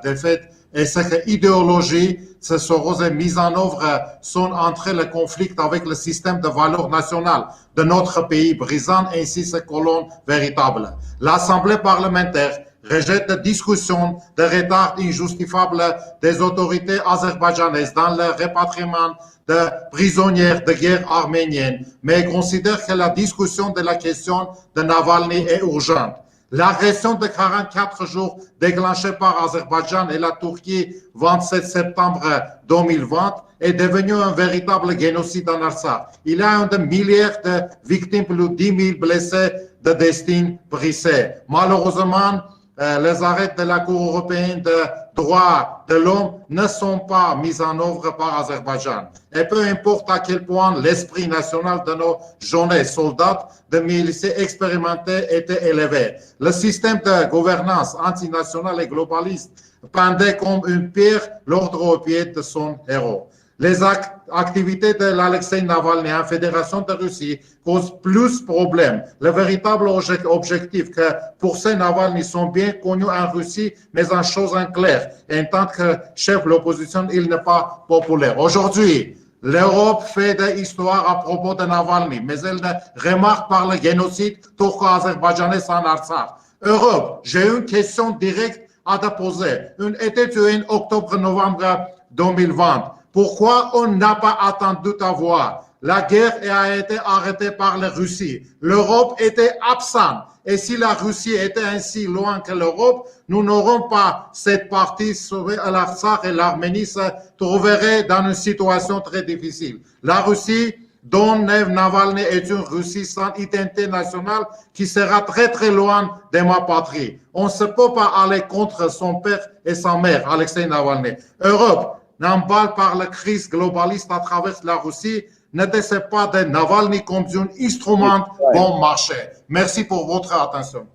défaite est ce que l'idéologie de Soros est mise en œuvre sont entre le conflit avec le système de valeurs nationales de notre pays, brisant ainsi ses colonnes véritables. L'Assemblée parlementaire rejette la discussion de retard injustifiable des autorités azerbaïdjanaises dans le rapatriement de prisonniers de guerre arméniennes, mais considère que la discussion de la question de Navalny est urgente. L'agression de 44 jours déclenchée par Azerbaïdjan et la Turquie 27 septembre 2020 est devenue un véritable génocide en Artsakh. Il y a un millier de victimes, plus de 10 000 blessés, de destin brisés. Malheureusement, les arrêts de la Cour européenne des droits de l'homme ne sont pas mis en œuvre par Azerbaïdjan. Et peu importe à quel point l'esprit national de nos jeunes soldats de miliciens expérimentés était élevé, le système de gouvernance antinationale et globaliste pendait comme une pierre l'ordre au pied de son héros. Les activités de l'Alexei Navalny en Fédération de Russie posent plus de problèmes. Le véritable objectif que pour ces Navalny sont bien connus en Russie, mais en chose en clair. En tant que chef de l'opposition, il n'est pas populaire. Aujourd'hui, l'Europe fait de l'histoire à propos de Navalny, mais elle ne remarque pas le génocide turco-azerbaïdjanais en Artsakh. Europe, j'ai une question directe à te poser. Une été tué en octobre-novembre 2020. Pourquoi on n'a pas attendu ta voix? La guerre a été arrêtée par la Russie. L'Europe était absente. Et si la Russie était ainsi loin que l'Europe, nous n'aurons pas cette partie sauvée à l'Artsakh et l'Arménie se trouverait dans une situation très difficile. La Russie, dont Navalny est une Russie sans identité nationale qui sera très très loin de ma patrie. On ne se peut pas aller contre son père et sa mère, Alexei Navalny. Europe, n'emballe par la crise globaliste à travers la Russie, ne décède pas de Navalny comme un instrument bon marché. Merci pour votre attention.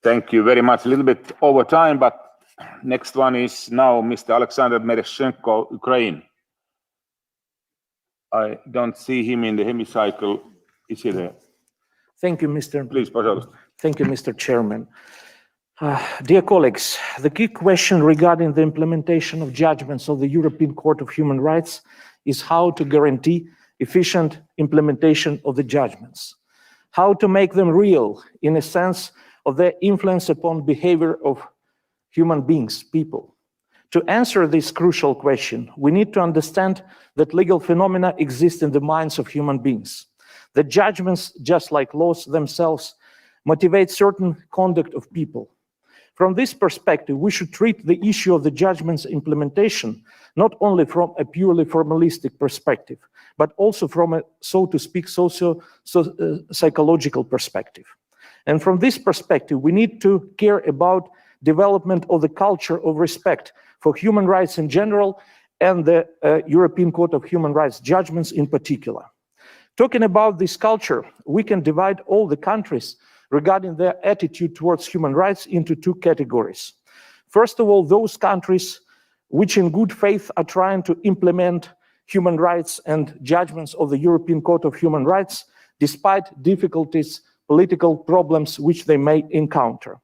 Thank you very much. A little bit over time, but next one is now Mr. Alexander Mereshenko, Ukraine. I don't see him in the hemicycle. Is he there? Thank you, Mr. Please, пожалуйста. Thank you, Mr. Chairman. Dear colleagues, the key question regarding the implementation of judgments of the European Court of Human Rights is how to guarantee efficient implementation of the judgments, how to make them real in a sense of their influence upon behavior of human beings, people. To answer this crucial question, we need to understand that legal phenomena exist in the minds of human beings. The judgments, just like laws themselves, motivate certain conduct of people. From this perspective, we should treat the issue of the judgment's implementation not only from a purely formalistic perspective, but also from a, so to speak, psychological perspective. And from this perspective, we need to care about development of the culture of respect for human rights in general and the European Court of Human Rights judgments in particular. Talking about this culture, we can divide all the countries regarding their attitude towards human rights into two categories. First of all, those countries which in good faith are trying to implement human rights and judgments of the European Court of Human Rights, despite difficulties, political problems which they may encounter.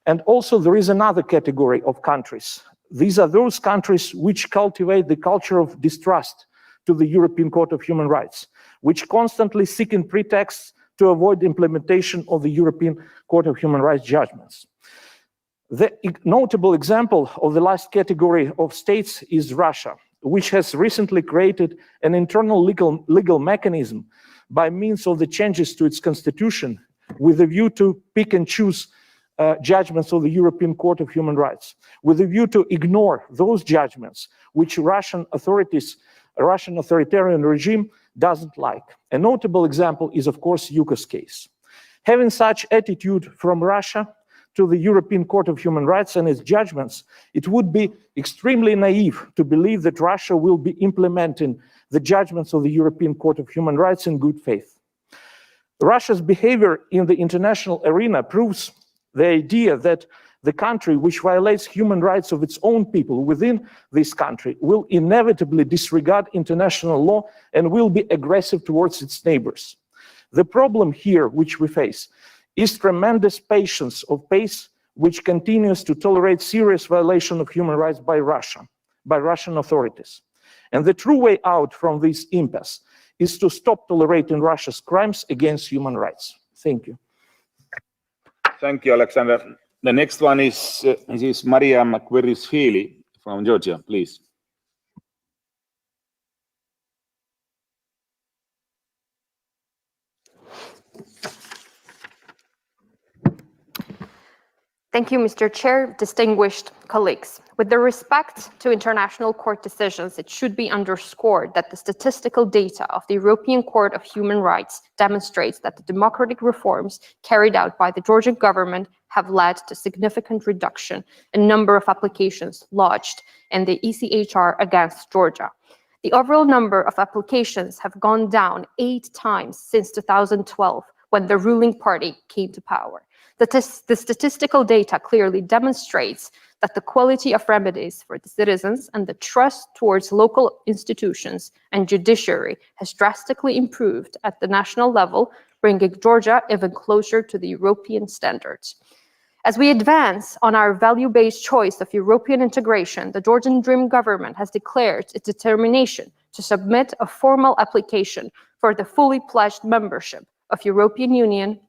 And also there is another category of countries. These are those countries which cultivate the culture of distrust to the European Court of Human Rights, which constantly seek in pretexts to avoid implementation of the European Court of Human Rights judgments. The notable example of the last category of states is Russia, which has recently created an internal legal mechanism by means of the changes to its constitution with a view to pick and choose judgments of the European Court of Human Rights, with a view to ignore those judgments which Russian authorities, a Russian authoritarian regime doesn't like. A notable example is, of course, Yuka's case. Having such attitude from Russia to the European Court of Human Rights and its judgments, it would be extremely naive to believe that Russia will be implementing the judgments of the European Court of Human Rights in good faith. Russia's behavior in the international arena proves the idea that the country which violates human rights of its own people within this country will inevitably disregard international law and will be aggressive towards its neighbors. The problem here which we face is tremendous patience of pace which continues to tolerate serious violation of human rights by Russia, by Russian authorities. And the true way out from this impasse is to stop tolerating Russia's crimes against human rights. Thank you. Thank you, Alexander. The next one is Maria Makwerisvili from Georgia, please. Thank you, Mr. Chair, distinguished colleagues. With the respect to international court decisions, it should be underscored that the statistical data of the European Court of Human Rights demonstrates that the democratic reforms carried out by the Georgian government have led to significant reduction in number of applications lodged in the ECHR against Georgia. The overall number of applications have gone down 8 times since 2012, when the ruling party came to power. The statistical data clearly demonstrates that the quality of remedies for the citizens and the trust towards local institutions and judiciary has drastically improved at the national level, bringing Georgia even closer to the European standards. As we advance on our value-based choice of European integration, the Georgian Dream government has declared its determination to submit a formal application for the fully pledged membership of European Union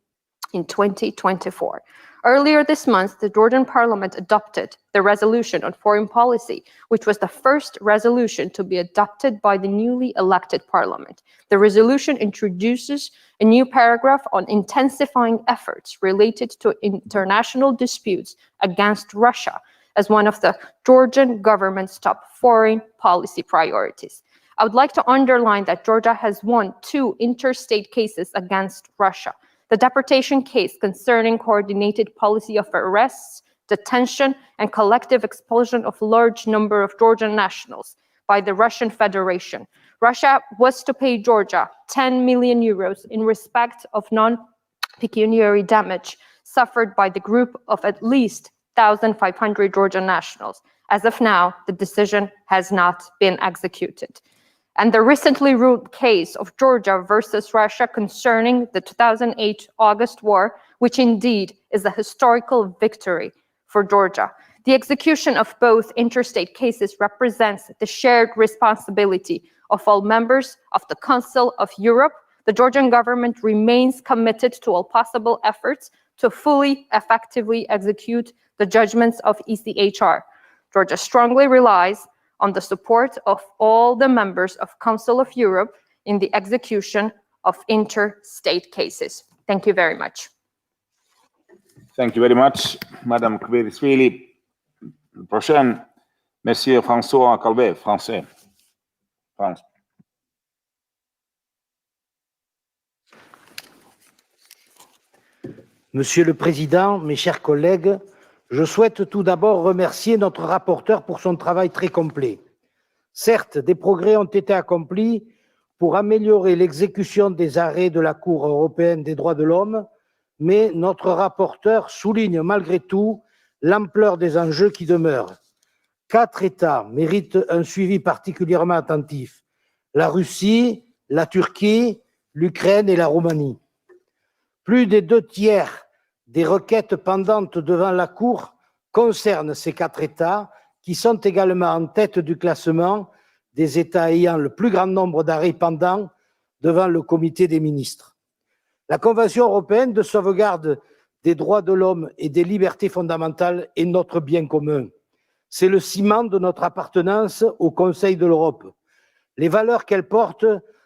in 2024. Earlier this month, the Georgian parliament adopted the resolution on foreign policy, which was the first resolution to be adopted by the newly elected parliament. The resolution introduces a new paragraph on intensifying efforts related to international disputes against Russia as one of the Georgian government's top foreign policy priorities. I would like to underline that Georgia has won 2 interstate cases against Russia. The deportation case concerning coordinated policy of arrests, detention, and collective expulsion of a large number of Georgian nationals by the Russian Federation. Russia was to pay Georgia 10 million euros in respect of non-pecuniary damage suffered by the group of at least 1,500 Georgian nationals. As of now, the decision has not been executed. And the recently ruled case of Georgia versus Russia concerning the 2008 August war, which indeed is a historical victory for Georgia. The execution of both interstate cases represents the shared responsibility of all members of the Council of Europe. The Georgian government remains committed to all possible efforts to fully, effectively execute the judgments of ECHR. Georgia strongly relies on the support of all the members of Council of Europe in the execution of interstate cases. Thank you very much. Thank you very much, Madame Kvirishvili. Prochain, Monsieur François Calvet, français. France. Monsieur le Président, mes chers collègues, je souhaite tout d'abord remercier notre rapporteur pour son travail très complet. Certes, des progrès ont été accomplis pour améliorer l'exécution des arrêts de la Cour européenne des droits de l'homme, mais notre rapporteur souligne malgré tout l'ampleur des enjeux qui demeurent. 4 États méritent un suivi particulièrement attentif: la Russie, la Turquie, l'Ukraine et la Roumanie. Plus des 2/3 des requêtes pendantes devant la Cour concernent ces 4 États, qui sont également en tête du classement des États ayant le plus grand nombre d'arrêts pendants devant le comité des ministres. La Convention européenne de sauvegarde des droits de l'homme et des libertés fondamentales est notre bien commun. C'est le ciment de notre appartenance au Conseil de l'Europe. Les valeurs qu'elle porte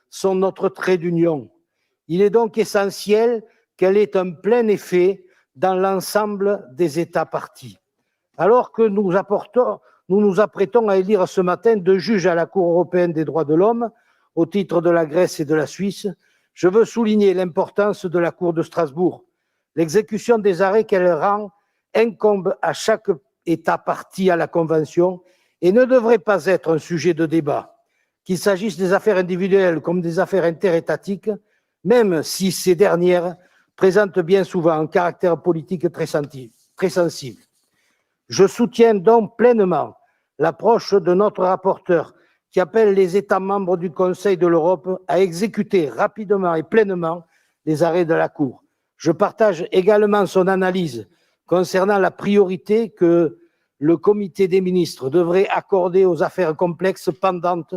sont notre trait d'union. Il est donc essentiel qu'elle ait un plein effet dans l'ensemble des États parties. Alors que nous nous apprêtons à élire ce matin 2 juges à la Cour européenne des droits de l'homme, au titre de la Grèce et de la Suisse, je veux souligner l'importance de la Cour de Strasbourg. L'exécution des arrêts qu'elle rend incombe à chaque État partie à la Convention et ne devrait pas être un sujet de débat, qu'il s'agisse des affaires individuelles comme des affaires interétatiques, même si ces dernières présentent bien souvent un caractère politique très sensible. Je soutiens donc pleinement l'approche de notre rapporteur qui appelle les États membres du Conseil de l'Europe à exécuter rapidement et pleinement les arrêts de la Cour. Je partage également son analyse concernant la priorité que le comité des ministres devrait accorder aux affaires complexes pendantes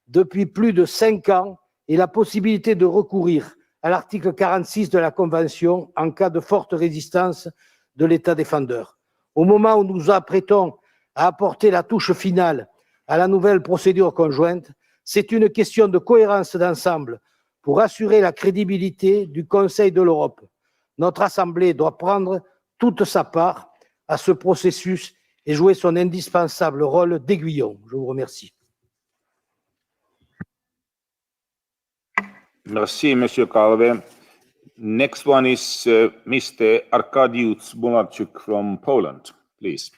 depuis plus de 5 ans et la possibilité de recourir à l'article 46 de la Convention en cas de forte résistance de l'État défendeur. Au moment où nous nous apprêtons à apporter la touche finale à la nouvelle procédure conjointe, c'est une question de cohérence d'ensemble pour assurer la crédibilité du Conseil de l'Europe. Notre Assemblée doit prendre toute sa part à ce processus et jouer son indispensable rôle d'aiguillon. Je vous remercie. Merci, Monsieur Calvet. Next one is Mr. Arkadiusz Mularczyk from Poland, please.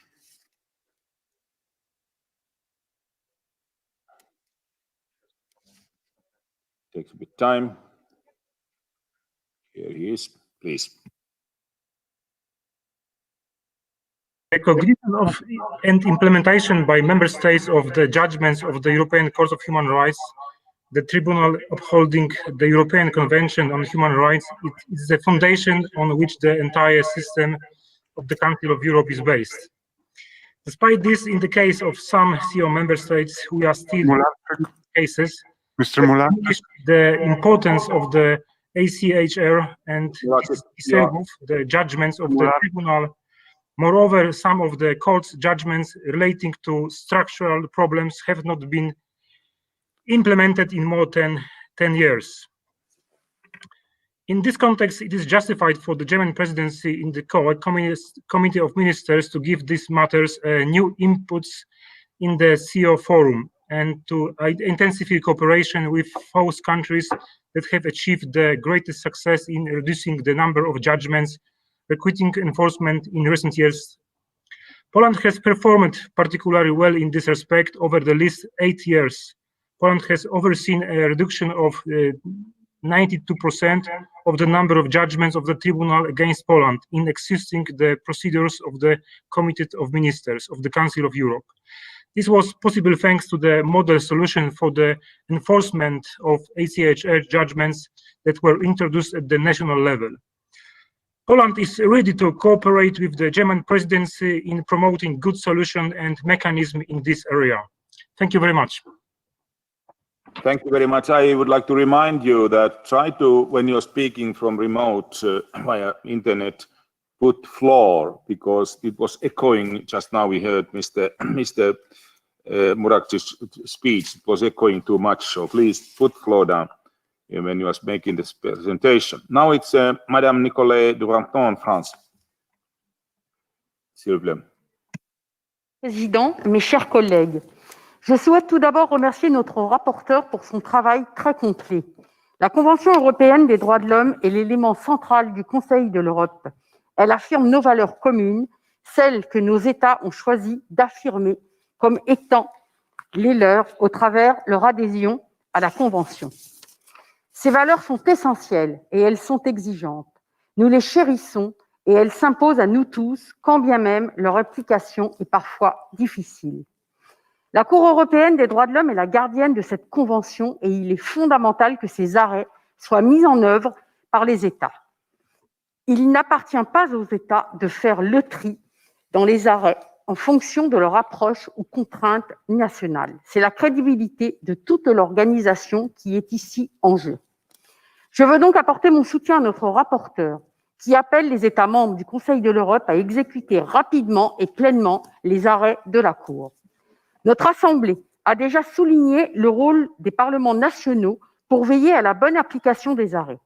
Takes a bit time. Here he is, please. Recognition of and implementation by member states of the judgments of the European Court of Human Rights, the tribunal upholding the European Convention on Human Rights, it is the foundation on which the entire system of the Council of Europe is based. Despite this, in the case of some CO member states, we are still in cases the importance of the ACHR and disable the judgments of the tribunal. Moreover, some of the court's judgments relating to structural problems have not been implemented in more than 10 years. In this context, it is justified for the German presidency in the Committee of Ministers to give these matters new inputs in the CO forum and to intensify cooperation with those countries that have achieved the greatest success in reducing the number of judgments requiring enforcement in recent years. Poland has performed particularly well in this respect over the last 8 years. Poland has overseen a reduction of 92% of the number of judgments of the Tribunal against Poland in existing the procedures of the Committee of Ministers of the Council of Europe. This was possible thanks to the model solution for the enforcement of ACHR judgments that were introduced at the national level. Poland is ready to cooperate with the German presidency in promoting good solution and mechanism in this area. Thank you very much. Thank you very much. I would like to remind you that try to, when you're speaking from remote via internet, put floor, because it was echoing just now. We heard Mr. Murakci's speech. It was echoing too much, so please put floor down when you are making this presentation. Now it's Madame Nicolai Duranton, France. s'il vous plaît. Président, mes chers collègues, je souhaite tout d'abord remercier notre rapporteur pour son travail très complet. La Convention européenne des droits de l'homme est l'élément central du Conseil de l'Europe. Elle affirme nos valeurs communes, celles que nos États ont choisi d'affirmer comme étant les leurs au travers leur adhésion à la Convention. Ces valeurs sont essentielles et elles sont exigeantes. Nous les chérissons et elles s'imposent à nous tous, quand bien même leur application est parfois difficile. La Cour européenne des droits de l'homme est la gardienne de cette convention et il est fondamental que ces arrêts soient mis en œuvre par les États. Il n'appartient pas aux États de faire le tri dans les arrêts en fonction de leur approche ou contraintes nationales. C'est la crédibilité de toute l'organisation qui est ici en jeu. Je veux donc apporter mon soutien à notre rapporteur qui appelle les États membres du Conseil de l'Europe à exécuter rapidement et pleinement les arrêts de la Cour. Notre Assemblée a déjà souligné le rôle des parlements nationaux pour veiller à la bonne application des arrêts.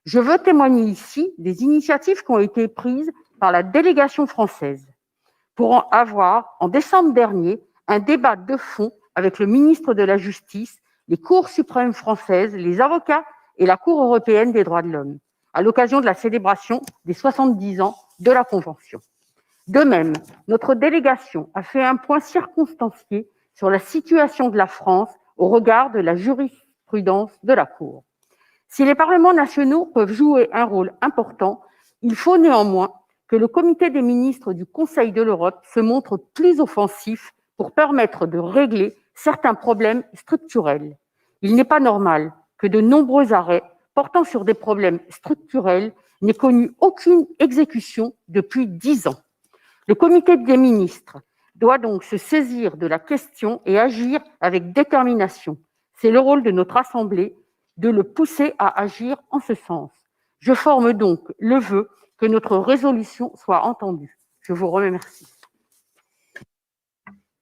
Je veux témoigner ici des initiatives qui ont été prises par la délégation française pour avoir, en décembre dernier, un débat de fond avec le ministre de la Justice, les cours suprêmes françaises, les avocats et la Cour européenne des droits de l'homme, à l'occasion de la célébration des 70 ans de la Convention. De même, notre délégation a fait un point circonstancié sur la situation de la France au regard de la jurisprudence de la Cour. Si les parlements nationaux peuvent jouer un rôle important, il faut néanmoins que le comité des ministres du Conseil de l'Europe se montre plus offensif pour permettre de régler certains problèmes structurels. Il n'est pas normal que de nombreux arrêts portant sur des problèmes structurels n'aient connu aucune exécution depuis 10 ans. Le comité des ministres doit donc se saisir de la question et agir avec détermination. C'est le rôle de notre Assemblée de le pousser à agir en ce sens. Je forme donc le vœu que notre résolution soit entendue. Je vous remercie.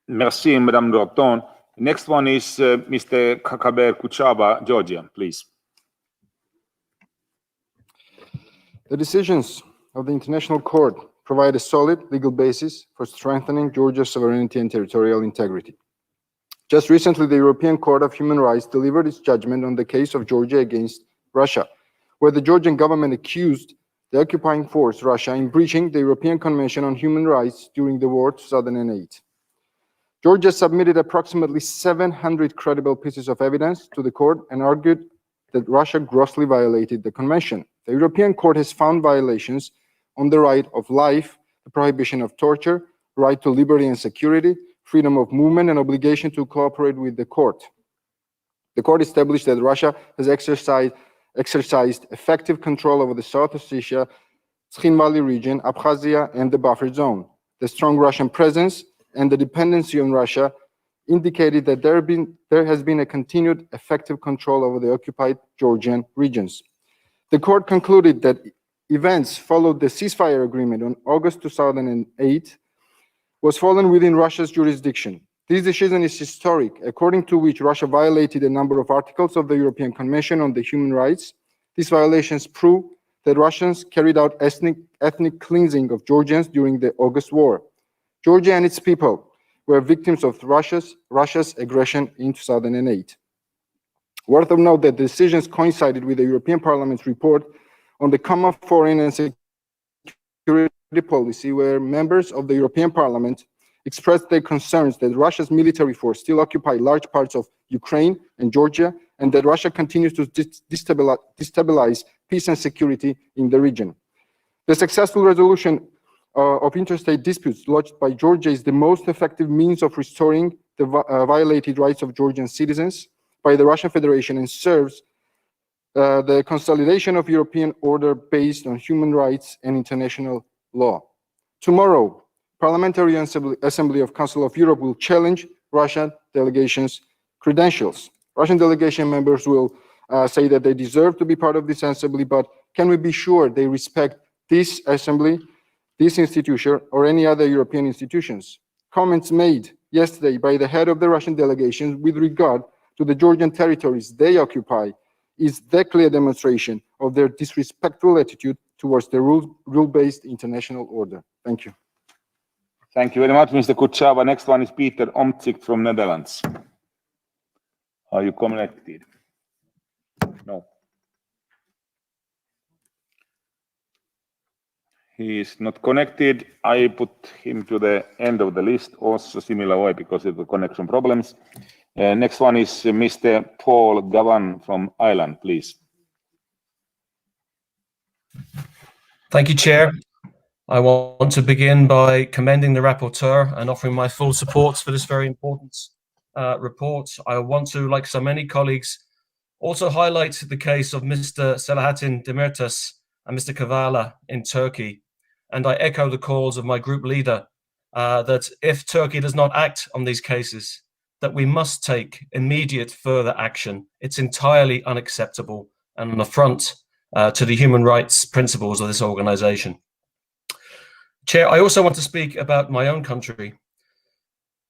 Merci, Madame Dorton. Next one is Mr. Kakaber Kuchaba, Georgia, please. The decisions of the International Court provide a solid legal basis for strengthening Georgia's sovereignty and territorial integrity. Just recently, the European Court of Human Rights delivered its judgment on the case of Georgia against Russia, where the Georgian government accused the occupying force, Russia, in breaching the European Convention on Human Rights during the war 2008. Georgia submitted approximately 700 credible pieces of evidence to the court and argued that Russia grossly violated the convention. The European Court has found violations on the right of life, the prohibition of torture, right to liberty and security, freedom of movement, and obligation to cooperate with the court. The court established that Russia has exercised effective control over the South Ossetia, Skhin Valley region, Abkhazia, and the buffer zone. The strong Russian presence and the dependency on Russia indicated that there has been a continued effective control over the occupied Georgian regions. The court concluded that events followed the ceasefire agreement on August 2008 was fallen within Russia's jurisdiction. This decision is historic, according to which Russia violated a number of articles of the European Convention on the Human Rights. These violations prove that Russians carried out ethnic cleansing of Georgians during the August War. Georgia and its people were victims of Russia's aggression in 2008. Worth of note that the decisions coincided with the European Parliament's report on the common foreign and security policy, where members of the European Parliament expressed their concerns that Russia's military force still occupy large parts of Ukraine and Georgia, and that Russia continues to destabilize peace and security in the region. The successful resolution of interstate disputes lodged by Georgia is the most effective means of restoring the violated rights of Georgian citizens by the Russian Federation and serves the consolidation of European order based on human rights and international law. Tomorrow, Parliamentary Assembly of Council of Europe will challenge Russian delegation's credentials. Russian delegation members will say that they deserve to be part of this assembly, but can we be sure they respect this assembly, this institution, or any other European institutions? Comments made yesterday by the head of the Russian delegation with regard to the Georgian territories they occupy is the clear demonstration of their disrespectful attitude towards the rule-based international order. Thank you. Thank you very much, Mr. Kuchava. Next one is Peter Omtzigt from Netherlands. Are you connected? No. He is not connected. I put him to the end of the list, also similar way because of the connection problems. Next one is Mr. Paul Gavan from Ireland, please. Thank you, Chair. I want to begin by commending the rapporteur and offering my full support for this very important report. I want to, like so many colleagues, also highlight the case of Mr. Selahattin Demirtas and Mr. Kavala in Turkey. And I echo the calls of my group leader that if Turkey does not act on these cases, that we must take immediate further action. It's entirely unacceptable and an affront to the human rights principles of this organization. Chair, I also want to speak about my own country.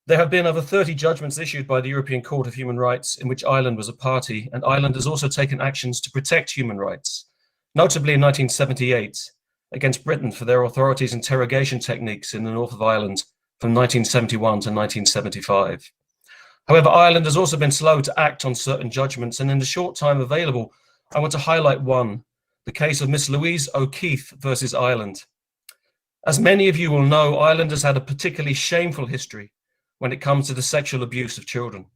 There have been over 30 judgments issued by the European Court of Human Rights in which Ireland was a party, and Ireland has also taken actions to protect human rights, notably in 1978 against Britain for their authorities' interrogation techniques in the north of Ireland from 1971 to 1975. However, Ireland has also been slow to act on certain judgments, and in the short time available, I want to highlight one, the case of Miss Louise O'Keefe versus Ireland. As many of you will know, Ireland has had a particularly shameful history when it comes to the sexual abuse of children.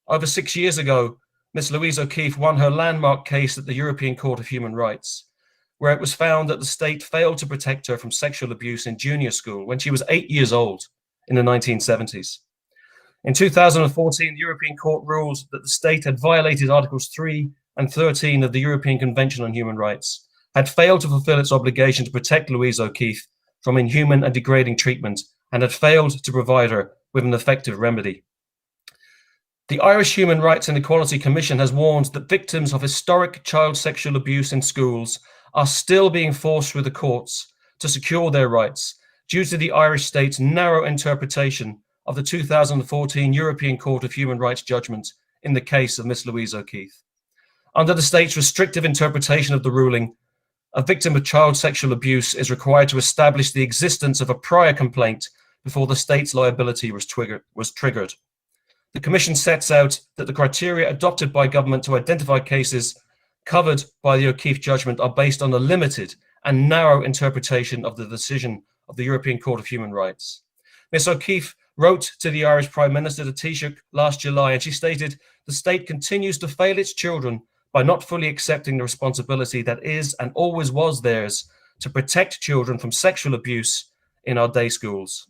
Over 6 years ago, Miss Louise O'Keefe won her landmark case at the European Court of Human Rights, where it was found that the state failed to protect her from sexual abuse in junior school when she was 8 years old in the 1970s. In 2014, the European Court ruled that the state had violated Articles 3 and 13 of the European Convention on Human Rights, had failed to fulfill its obligation to protect Louise O'Keefe from inhuman and degrading treatment, and had failed to provide her with an effective remedy. The Irish Human Rights and Equality Commission has warned that victims of historic child sexual abuse in schools are still being forced through the courts to secure their rights due to the Irish state's narrow interpretation of the 2014 European Court of Human Rights judgment in the case of Miss Louise O'Keefe. Under the state's restrictive interpretation of the ruling, a victim of child sexual abuse is required to establish the existence of a prior complaint before the state's liability was triggered. The Commission sets out that the criteria adopted by government to identify cases covered by the O'Keefe judgment are based on a limited and narrow interpretation of the decision of the European Court of Human Rights. Ms. O'Keefe wrote to the Irish Prime Minister, the Taoiseach, last July, and she stated, "The state continues to fail its children by not fully accepting the responsibility that is and always was theirs to protect children from sexual abuse in our day schools."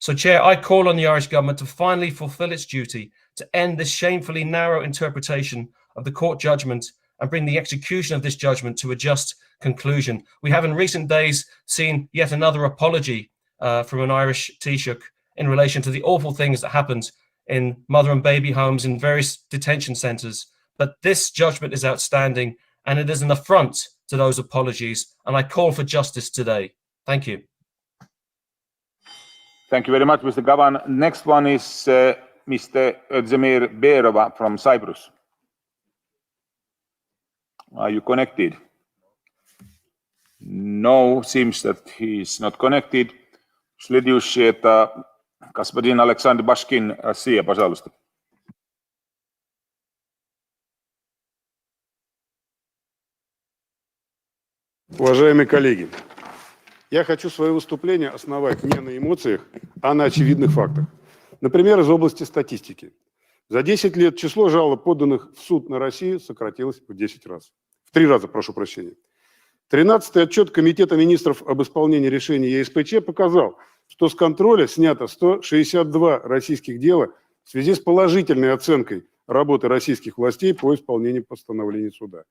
So, Chair, I call on the Irish government to finally fulfill its duty to end this shamefully narrow interpretation of the court judgment and bring the execution of this judgment to a just conclusion. We have in recent days seen yet another apology from an Irish Taoiseach in relation to the awful things that happened in mother and baby homes in various detention centres. But this judgment is outstanding, and it is an affront to those apologies, and I call for justice today. Thank you. Thank you very much, Mr. Gavan. Next one is Mr. Özdemir Berova from Cyprus. Are you connected? No, seems that he is not connected. Следующий господин Александр Башкин, Россия, пожалуйста. Уважаемые коллеги, я хочу свое выступление основать не на эмоциях, а на очевидных фактах. Например, из области статистики. За 10 лет число жалоб, поданных в суд на Россию, сократилось в 10 раз. В 3 раза, прошу прощения. 13-й отчет Комитета министров об исполнении решений ЕСПЧ показал, что с контроля снято 162 российских дела в связи с положительной оценкой работы российских властей по исполнению постановлений суда.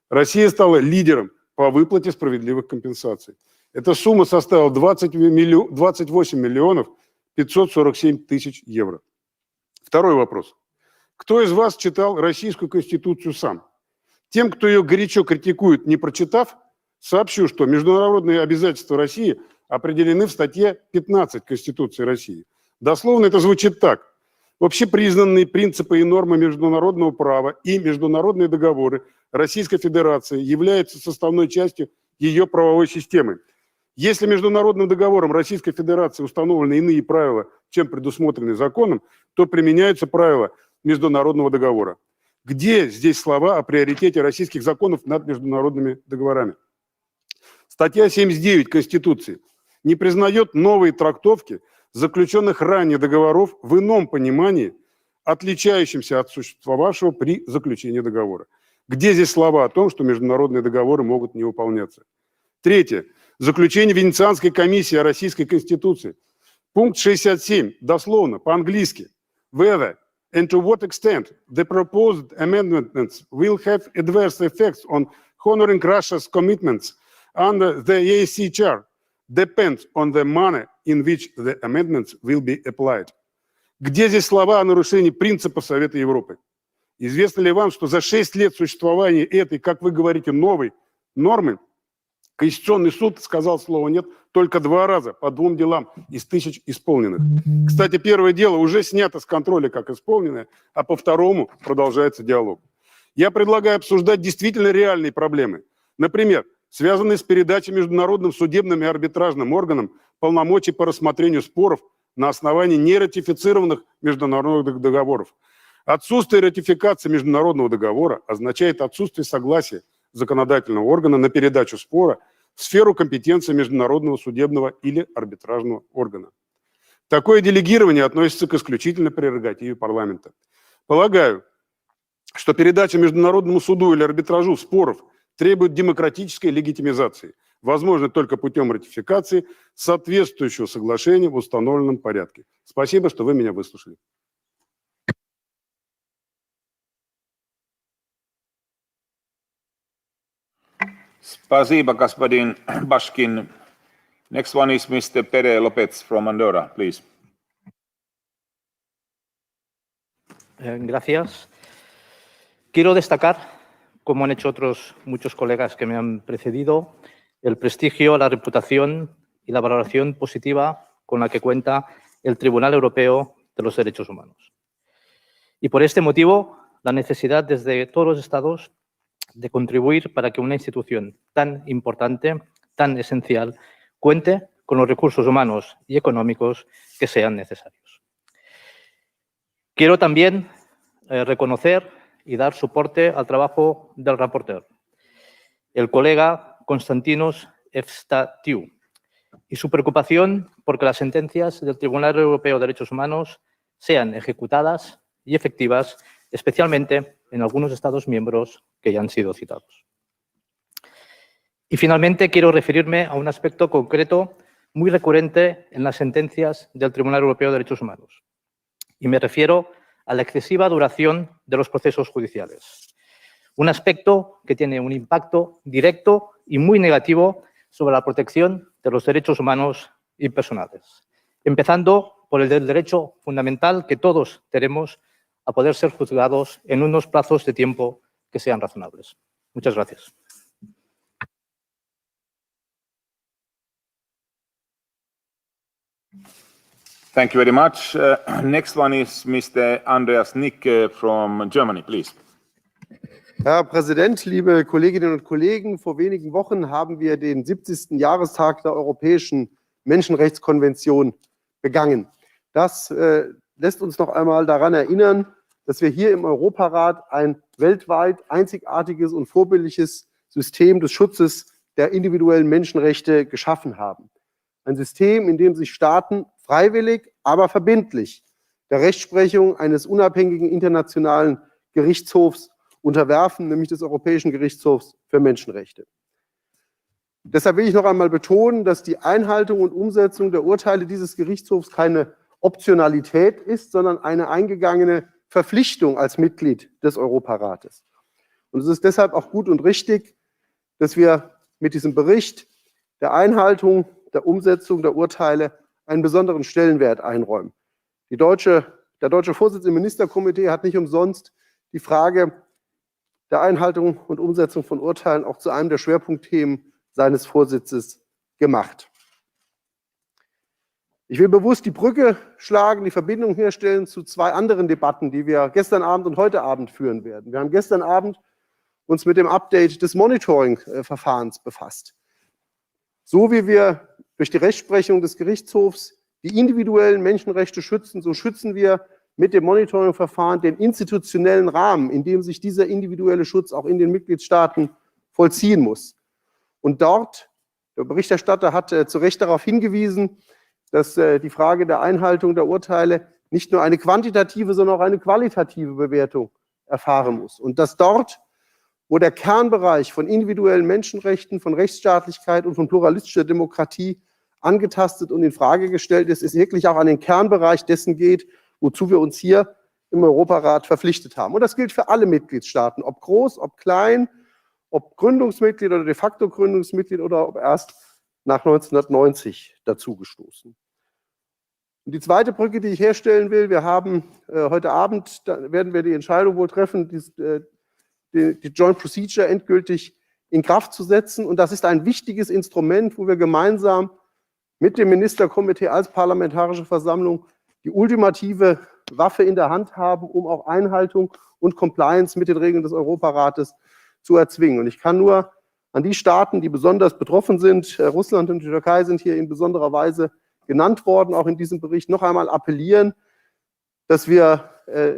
Россия стала лидером по выплате справедливых компенсаций. Эта сумма составила 28 миллионов 547 тысяч евро. Второй вопрос. Кто из вас читал Российскую Конституцию сам? Тем, кто ее горячо критикует, не прочитав, сообщу, что международные обязательства России определены в статье 15 Конституции России. Дословно это звучит так. Общепризнанные принципы и нормы международного права и международные договоры Российской Федерации являются составной частью ее правовой системы. Если международным договором Российской Федерации установлены иные правила, чем предусмотрены законом, то применяются правила международного договора. Где здесь слова о приоритете российских законов над международными договорами? Статья 79 Конституции не признает новые трактовки заключенных ранее договоров в ином понимании, отличающимся от существовавшего при заключении договора. Где здесь слова о том, что международные договоры могут не выполняться? Третье. Заключение Венецианской комиссии о Российской Конституции. Пункт 67, дословно, по-английски. Whether and to what extent the proposed amendments will have adverse effects on honoring Russia's commitments under the EAC Charter depends on the manner in which the amendments will be applied. Где здесь слова о нарушении принципа Совета Европы? Известно ли вам, что за 6 лет существования этой, как вы говорите, новой нормы, Конституционный суд сказал слово «нет» только 2 раза по 2 делам из 1000 исполненных. Кстати, первое дело уже снято с контроля как исполненное, а по второму продолжается диалог. Я предлагаю обсуждать действительно реальные проблемы. Например, связанные с передачей международным судебным и арбитражным органам полномочий по рассмотрению споров на основании нератифицированных международных договоров. Отсутствие ратификации международного договора означает отсутствие согласия законодательного органа на передачу спора в сферу компетенции международного судебного или арбитражного органа. Такое делегирование относится к исключительной прерогативе парламента. Полагаю, что передача международному суду или арбитражу споров требует демократической легитимизации, возможно только путем ратификации соответствующего соглашения в установленном порядке. Спасибо, что вы меня выслушали. Spasiba, господин Bashkin. Next one is Mr. Pere Lopez from Andorra, please. Gracias. Quiero destacar, como han hecho otros muchos colegas que me han precedido, el prestigio, la reputación y la valoración positiva con la que cuenta el Tribunal Europeo de los Derechos Humanos. Y por este motivo, la necesidad desde todos los Estados de contribuir para que una institución tan importante, tan esencial, cuente con los recursos humanos y económicos que sean necesarios. Quiero también reconocer y dar soporte al trabajo del reporter, el colega Konstantinos Evstatiou, y su preocupación por que las sentencias del Tribunal Europeo de Derechos Humanos sean ejecutadas y efectivas, especialmente en algunos Estados miembros que ya han sido citados. Y finalmente quiero referirme a un aspecto concreto muy recurrente en las sentencias del Tribunal Europeo de Derechos Humanos. Y me refiero a la excesiva duración de los procesos judiciales. Un aspecto que tiene un impacto directo y muy negativo sobre la protección de los derechos humanos y personales. Empezando por el del derecho fundamental que todos tenemos a poder ser juzgados en unos plazos de tiempo que sean razonables. Muchas gracias. Thank you very much. Next one is Mr. Andreas Nick from Germany, please. Herr Präsident, liebe Kolleginnen und Kollegen! Vor wenigen Wochen haben wir den 70. Jahrestag der Europäischen Menschenrechtskonvention begangen. Das lässt uns noch einmal daran erinnern, dass wir hier im Europarat ein weltweit einzigartiges und vorbildliches System des Schutzes der individuellen Menschenrechte geschaffen haben. Ein System, in dem sich Staaten freiwillig, aber verbindlich der Rechtsprechung eines unabhängigen internationalen Gerichtshofs unterwerfen, nämlich des Europäischen Gerichtshofs für Menschenrechte. Deshalb will ich noch einmal betonen, dass die Einhaltung und Umsetzung der Urteile dieses Gerichtshofs keine Optionalität ist, sondern eine eingegangene Verpflichtung als Mitglied des Europarates. Und es ist deshalb auch gut und richtig, dass wir mit diesem Bericht der Einhaltung, der Umsetzung der Urteile einen besonderen Stellenwert einräumen. Der deutsche Vorsitz im Ministerkomitee hat nicht umsonst die Frage der Einhaltung und Umsetzung von Urteilen auch zu einem der Schwerpunktthemen seines Vorsitzes gemacht. Ich will bewusst die Brücke schlagen, die Verbindung herstellen zu 2 anderen Debatten, die wir gestern Abend und heute Abend führen werden. Wir haben gestern Abend uns mit dem Update des Monitoring-Verfahrens befasst. So wie wir durch die Rechtsprechung des Gerichtshofs die individuellen Menschenrechte schützen, so schützen wir mit dem Monitoringverfahren den institutionellen Rahmen, in dem sich dieser individuelle Schutz auch in den Mitgliedstaaten vollziehen muss. Und dort, der Berichterstatter hat zu Recht darauf hingewiesen, dass die Frage der Einhaltung der Urteile nicht nur eine quantitative, sondern auch eine qualitative Bewertung erfahren muss. Und dass dort, wo der Kernbereich von individuellen Menschenrechten, von Rechtsstaatlichkeit und von pluralistischer Demokratie angetastet und in Frage gestellt ist, es wirklich auch an den Kernbereich dessen geht, wozu wir uns hier im Europarat verpflichtet haben. Und das gilt für alle Mitgliedstaaten, ob groß, ob klein, ob Gründungsmitglied oder de facto Gründungsmitglied oder ob erst nach 1990 dazugestoßen. Und die zweite Brücke, die ich herstellen will, wir haben heute Abend, da werden wir die Entscheidung wohl treffen, die Joint Procedure endgültig in Kraft zu setzen. Und das ist ein wichtiges Instrument, wo wir gemeinsam mit dem Ministerkomitee als Parlamentarische Versammlung die ultimative Waffe in der Hand haben, um auch Einhaltung und Compliance mit den Regeln des Europarates zu erzwingen. Und ich kann nur an die Staaten, die besonders betroffen sind, Russland und die Türkei sind hier in besonderer Weise genannt worden, auch in diesem Bericht, noch einmal appellieren, dass wir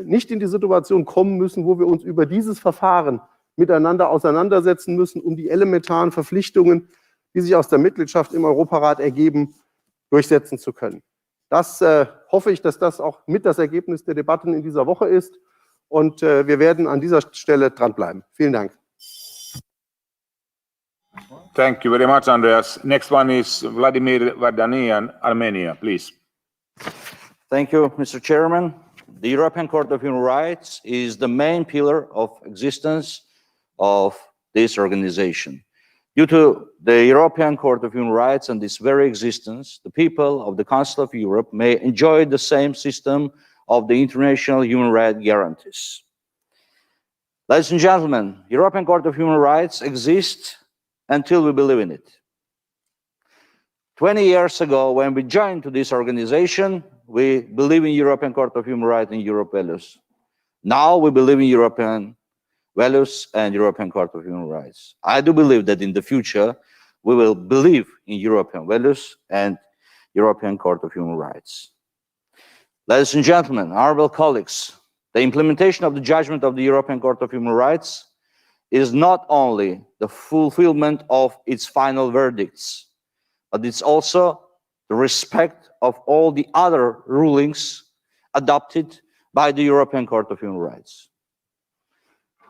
nicht in die Situation kommen müssen, wo wir uns über dieses Verfahren miteinander auseinandersetzen müssen, um die elementaren Verpflichtungen, die sich aus der Mitgliedschaft im Europarat ergeben, durchsetzen zu können. Das hoffe ich, dass das auch mit das Ergebnis der Debatten in dieser Woche ist. Und wir werden an dieser Stelle dranbleiben. Vielen Dank. Thank you very much, Andreas. Next one is Vladimir Vardanian, Armenia, please. Thank you, Mr. Chairman. The European Court of Human Rights is the main pillar of existence of this organization. Due to the European Court of Human Rights and its very existence, the people of the Council of Europe may enjoy the same system of the international human rights guarantees. Ladies and gentlemen, the European Court of Human Rights exists until we believe in it. 20 years ago, when we joined to this organization, we believe in European Court of Human Rights and Europe values. Now we believe in European values and European Court of Human Rights. I do believe that in the future, we will believe in European values and European Court of Human Rights. Ladies and gentlemen, honorable colleagues, the implementation of the judgment of the European Court of Human Rights is not only the fulfillment of its final verdicts, but it's also the respect of all the other rulings adopted by the European Court of Human Rights.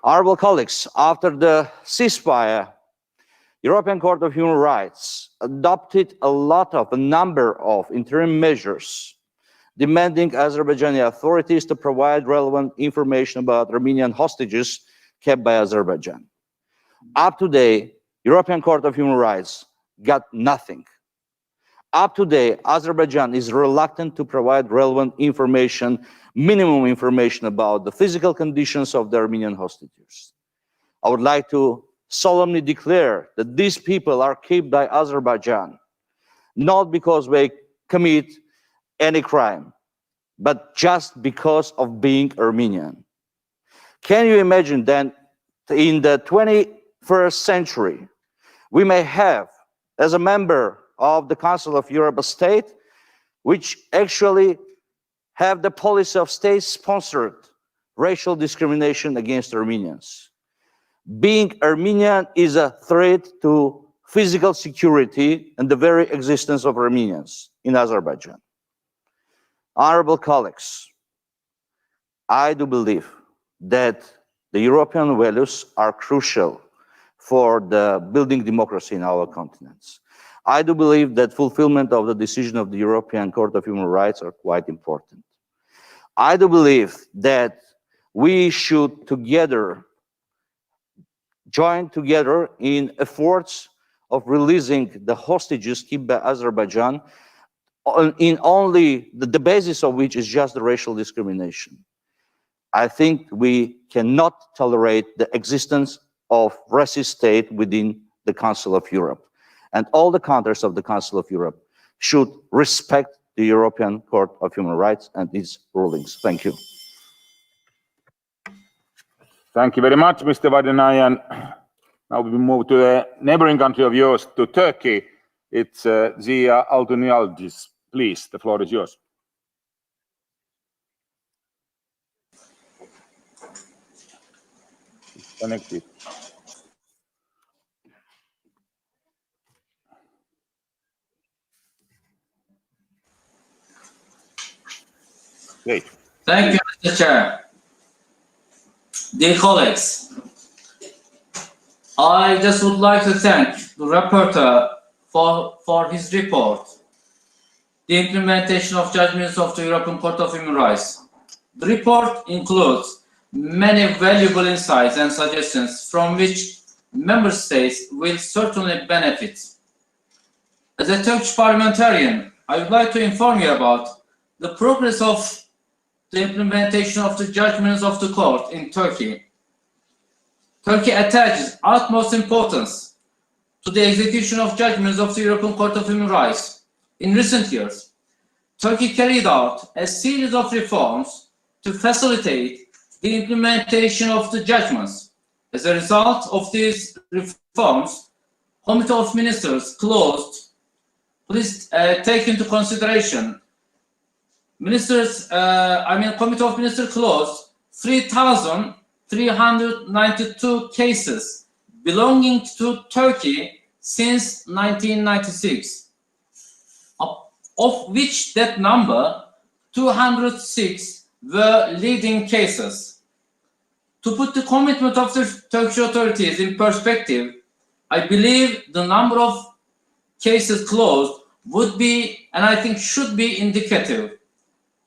Honorable colleagues, after the ceasefire, European Court of Human Rights adopted a number of interim measures demanding Azerbaijani authorities to provide relevant information about Armenian hostages kept by Azerbaijan. Up to date, European Court of Human Rights got nothing. Up to date, Azerbaijan is reluctant to provide relevant information, minimum information about the physical conditions of the Armenian hostages. I would like to solemnly declare that these people are kept by Azerbaijan, not because they commit any crime, but just because of being Armenian. Can you imagine that in the 21st century, we may have, as a member of the Council of Europe, a state which actually have the policy of state-sponsored racial discrimination against Armenians? Being Armenian is a threat to physical security and the very existence of Armenians in Azerbaijan. Honorable colleagues, I do believe that the European values are crucial for the building democracy in our continents. I do believe that fulfillment of the decision of the European Court of Human Rights are quite important. I do believe that we should join together in efforts of releasing the hostages kept by Azerbaijan, in only the basis of which is just the racial discrimination. I think we cannot tolerate the existence of racist state within the Council of Europe. And all the countries of the Council of Europe should respect the European Court of Human Rights and its rulings. Thank you. Thank you very much, Mr. Vardanian. Now we move to the neighboring country of yours, to Turkey. It's Zia Altunialgis. Please, the floor is yours. Connected. Great. Thank you, Mr. Chair. Dear colleagues, I just would like to thank the rapporteur for his report, the implementation of judgments of the European Court of Human Rights. The report includes many valuable insights and suggestions from which member states will certainly benefit. As a Turkish parliamentarian, I would like to inform you about the progress of the implementation of the judgments of the court in Turkey. Turkey attaches utmost importance to the execution of judgments of the European Court of Human Rights. In recent years, Turkey carried out a series of reforms to facilitate the implementation of the judgments. As a result of these reforms, Committee of Ministers closed. Please take into consideration. Committee of Ministers closed 3,392 cases belonging to Turkey since 1996, of which that number 206 were leading cases. To put the commitment of the Turkish authorities in perspective, I believe the number of cases closed would be, and I think should be, indicative.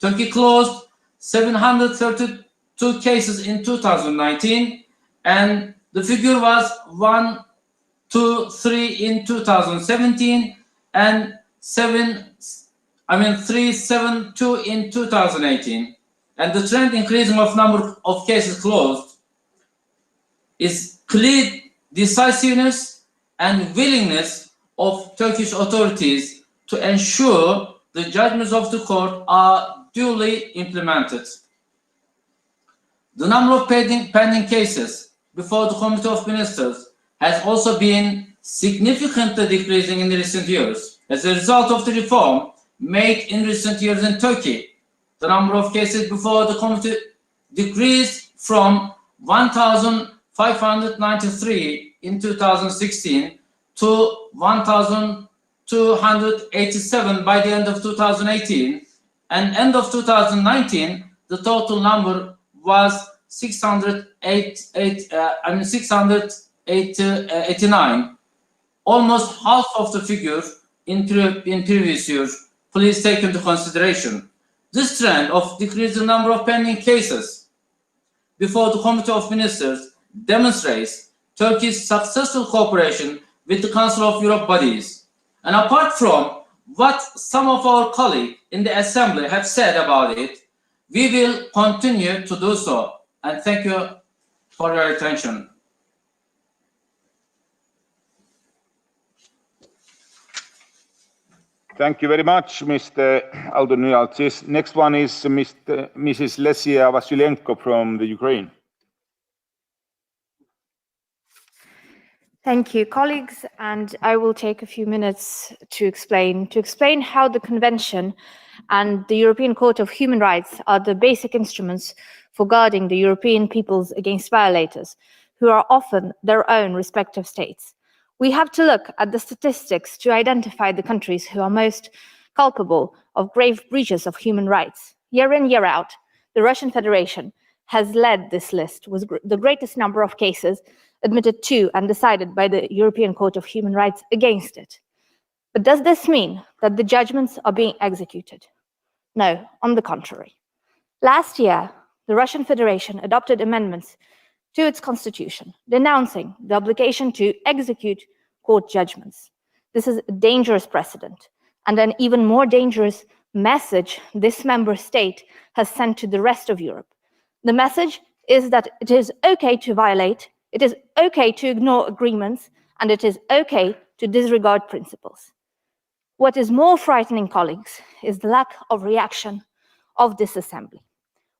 Turkey closed 732 cases in 2019, and the figure was 123 in 2017, and 372 in 2018. And the trend increasing of number of cases closed is clear decisiveness and willingness of Turkish authorities to ensure the judgments of the court are duly implemented. The number of pending cases before the Committee of Ministers has also been significantly decreasing in recent years. As a result of the reform made in recent years in Turkey, the number of cases before the committee decreased from 1,593 in 2016 to 1,287 by the end of 2018, and end of 2019, the total number was 689, almost half of the figure in previous years. Please take into consideration. This trend of decreasing number of pending cases before the Committee of Ministers demonstrates Turkey's successful cooperation with the Council of Europe bodies. And apart from what some of our colleagues in the Assembly have said about it, we will continue to do so. And thank you for your attention. Thank you very much, Mr. Aldonialtsis. Next one is Mrs. Lesia Vasilenko from the Ukraine. Thank you, colleagues, and I will take a few minutes to explain how the Convention and the European Court of Human Rights are the basic instruments for guarding the European peoples against violators, who are often their own respective states. We have to look at the statistics to identify the countries who are most culpable of grave breaches of human rights. Year in, year out, the Russian Federation has led this list with the greatest number of cases admitted to and decided by the European Court of Human Rights against it. But does this mean that the judgments are being executed? No, on the contrary. Last year, the Russian Federation adopted amendments to its constitution, denouncing the obligation to execute court judgments. This is a dangerous precedent and an even more dangerous message this member state has sent to the rest of Europe. The message is that it is okay to violate, it is okay to ignore agreements, and it is okay to disregard principles. What is more frightening, colleagues, is the lack of reaction of this assembly,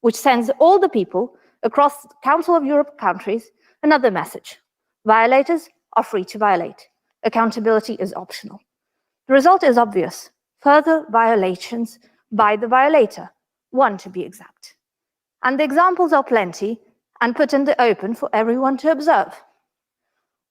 which sends all the people across the Council of Europe countries another message. Violators are free to violate. Accountability is optional. The result is obvious: further violations by the violator, one to be exact. And the examples are plenty and put in the open for everyone to observe.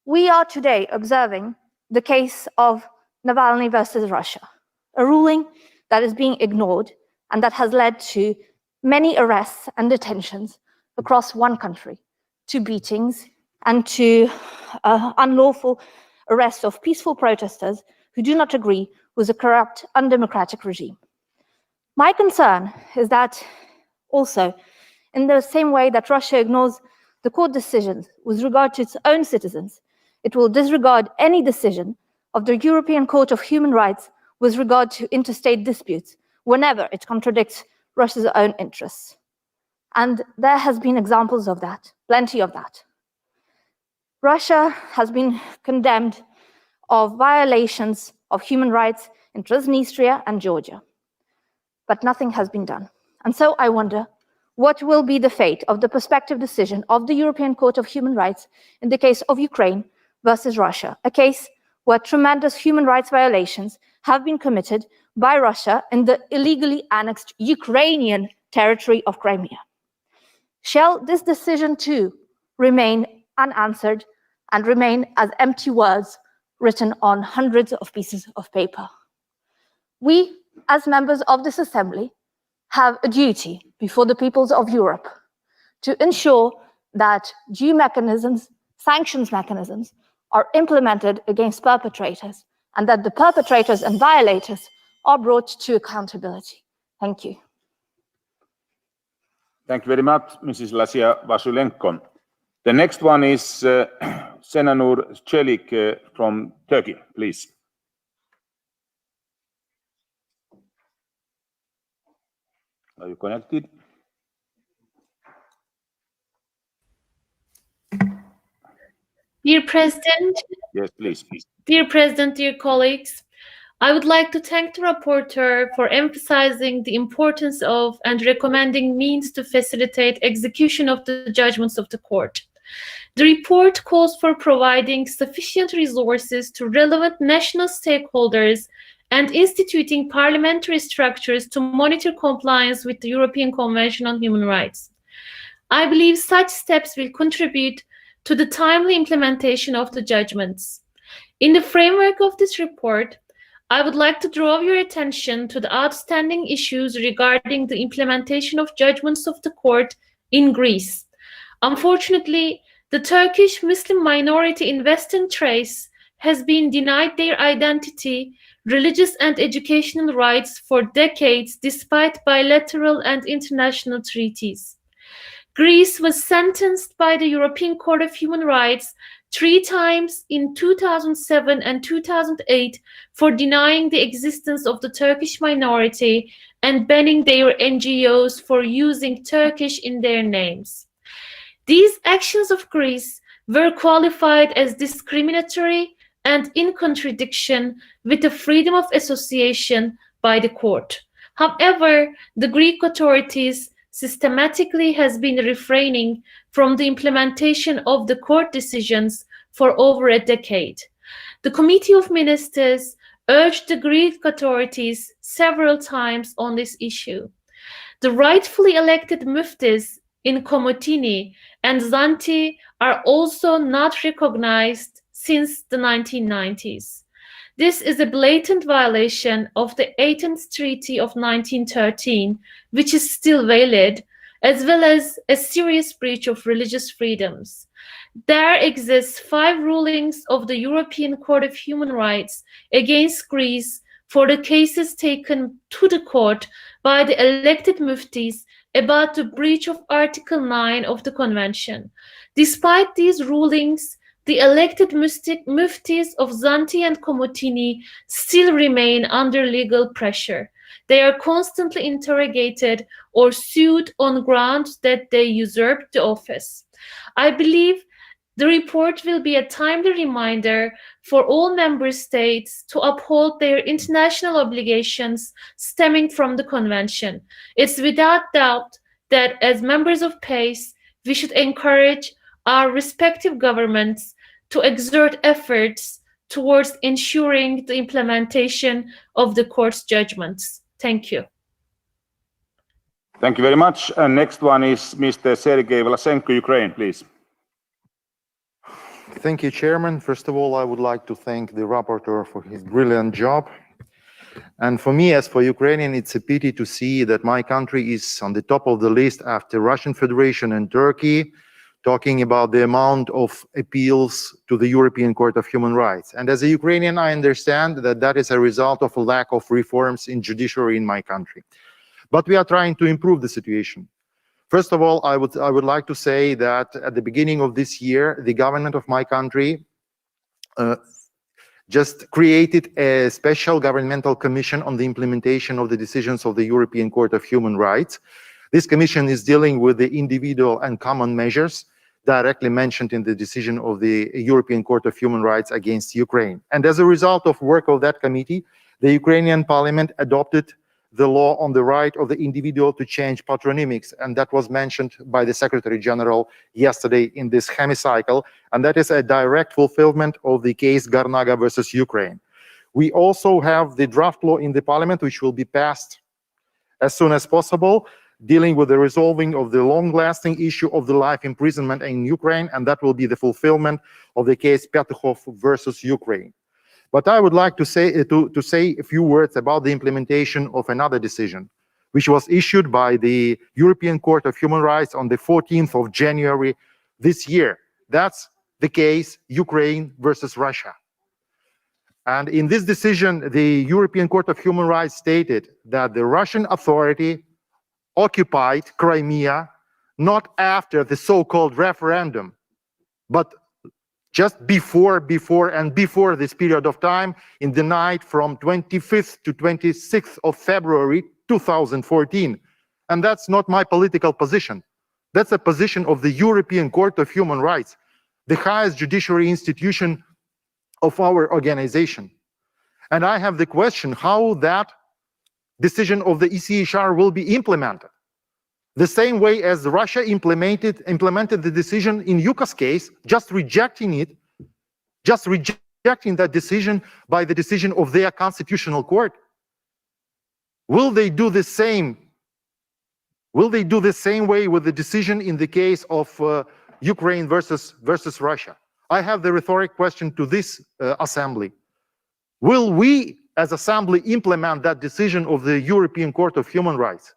We are today observing the case of Navalny versus Russia, a ruling that is being ignored and that has led to many arrests and detentions across one country, to beatings and to unlawful arrest of peaceful protesters who do not agree with a corrupt, undemocratic regime. My concern is that also, in the same way that Russia ignores the court decisions with regard to its own citizens, it will disregard any decision of the European Court of Human Rights with regard to interstate disputes whenever it contradicts Russia's own interests. And there has been examples of that, plenty of that. Russia has been condemned of violations of human rights in Transnistria and Georgia, but nothing has been done. And so I wonder, what will be the fate of the prospective decision of the European Court of Human Rights in the case of Ukraine versus Russia, a case where tremendous human rights violations have been committed by Russia in the illegally annexed Ukrainian territory of Crimea? Shall this decision too remain unanswered and remain as empty words written on hundreds of pieces of paper? We, as members of this assembly, have a duty before the peoples of Europe to ensure that due mechanisms, sanctions mechanisms, are implemented against perpetrators, and that the perpetrators and violators are brought to accountability. Thank you. Thank you very much, Mrs. Lasia Vasulenko. The next one is Senanur Çelik from Turkey, please. Are you connected? Dear President. Yes, please. Dear President, dear colleagues, I would like to thank the rapporteur for emphasizing the importance of and recommending means to facilitate execution of the judgments of the court. The report calls for providing sufficient resources to relevant national stakeholders and instituting parliamentary structures to monitor compliance with the European Convention on Human Rights. I believe such steps will contribute to the timely implementation of the judgments. In the framework of this report, I would like to draw your attention to the outstanding issues regarding the implementation of judgments of the court in Greece. Unfortunately, the Turkish Muslim minority in Western Thrace has been denied their identity, religious and educational rights for decades despite bilateral and international treaties. Greece was sentenced by the European Court of Human Rights 3 times in 2007 and 2008 for denying the existence of the Turkish minority and banning their NGOs for using Turkish in their names. These actions of Greece were qualified as discriminatory and in contradiction with the freedom of association by the court. However, the Greek authorities systematically has been refraining from the implementation of the court decisions for over a decade. The Committee of Ministers urged the Greek authorities several times on this issue. The rightfully elected muftis in Komotini and Zanti are also not recognized since the 1990s. This is a blatant violation of the Athens Treaty of 1913, which is still valid, as well as a serious breach of religious freedoms. There exist 5 rulings of the European Court of Human Rights against Greece for the cases taken to the court by the elected muftis about the breach of Article 9 of the Convention. Despite these rulings, the elected muftis of Zanti and Komotini still remain under legal pressure. They are constantly interrogated or sued on grounds that they usurped the office. I believe the report will be a timely reminder for all member states to uphold their international obligations stemming from the Convention. It's without doubt that as members of PACE, we should encourage our respective governments to exert efforts towards ensuring the implementation of the court's judgments. Thank you. Thank you very much. And next one is Mr. Sergei Vlasenko, Ukraine, please. Thank you, Chairman. First of all, I would like to thank the rapporteur for his brilliant job. And for me, as for Ukrainian, it's a pity to see that my country is on the top of the list after Russian Federation and Turkey, talking about the amount of appeals to the European Court of Human Rights. And as a Ukrainian, I understand that that is a result of a lack of reforms in judiciary in my country. But we are trying to improve the situation. First of all, I would like to say that at the beginning of this year, the government of my country just created a special governmental commission on the implementation of the decisions of the European Court of Human Rights. This commission is dealing with the individual and common measures directly mentioned in the decision of the European Court of Human Rights against Ukraine. And as a result of work of that committee, the Ukrainian parliament adopted the law on the right of the individual to change patronymics, and that was mentioned by the Secretary General yesterday in this hemicycle, and that is a direct fulfillment of the case Garnaga versus Ukraine. We also have the draft law in the parliament, which will be passed as soon as possible, dealing with the resolving of the long-lasting issue of the life imprisonment in Ukraine, and that will be the fulfillment of the case Petukhov versus Ukraine. But I would like to say a few words about the implementation of another decision, which was issued by the European Court of Human Rights on the 14th of January this year. That's the case Ukraine versus Russia. And in this decision, the European Court of Human Rights stated that the Russian authority occupied Crimea not after the so-called referendum, but just before this period of time, in the night from 25th to 26th of February 2014. And that's not my political position. That's a position of the European Court of Human Rights, the highest judiciary institution of our organization. And I have the question how that decision of the ECHR will be implemented. The same way as Russia implemented the decision in Yuka's case, just rejecting that decision by the decision of their constitutional court. Will they do the same? Will they do the same way with the decision in the case of Ukraine versus Russia? I have the rhetoric question to this assembly. Will we as assembly implement that decision of the European Court of Human Rights?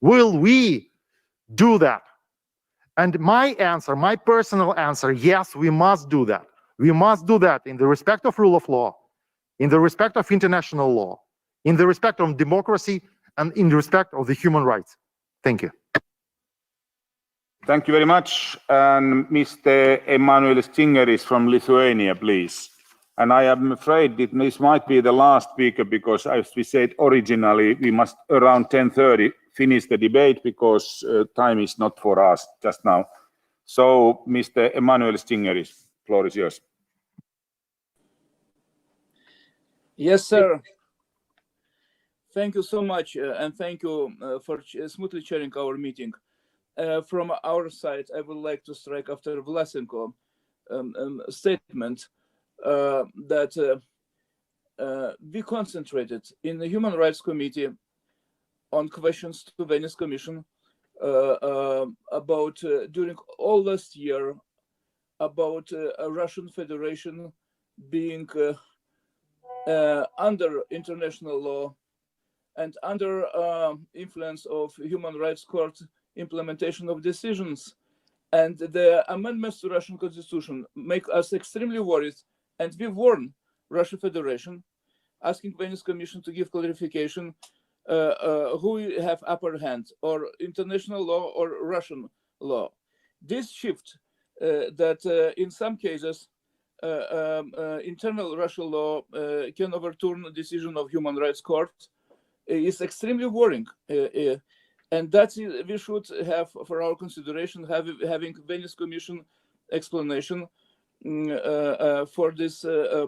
Will we do that? And my answer, my personal answer, yes, we must do that. We must do that in the respect of rule of law, in the respect of international law, in the respect of democracy, and in the respect of the human rights. Thank you. Thank you very much. And Mr. Emanuel Stingeris from Lithuania, please. And I am afraid that this might be the last speaker because, as we said originally, we must around 10:30 finish the debate because time is not for us just now. So, Mr. Emanuel Stingeris, floor is yours. Yes, sir. Thank you so much, and thank you for smoothly chairing our meeting. From our side, I would like to strike after Vlasenko statement that we concentrated in the Human Rights Committee on questions to Venice Commission about during all last year about Russian Federation being under international law and under influence of Human Rights Court implementation of decisions. And the amendments to Russian Constitution make us extremely worried, and we warn Russian Federation, asking Venice Commission to give clarification who have upper hand, or international law or Russian law. This shift that in some cases internal Russian law can overturn the decision of Human Rights Court is extremely worrying. And that we should have for our consideration, having Venice Commission explanation for this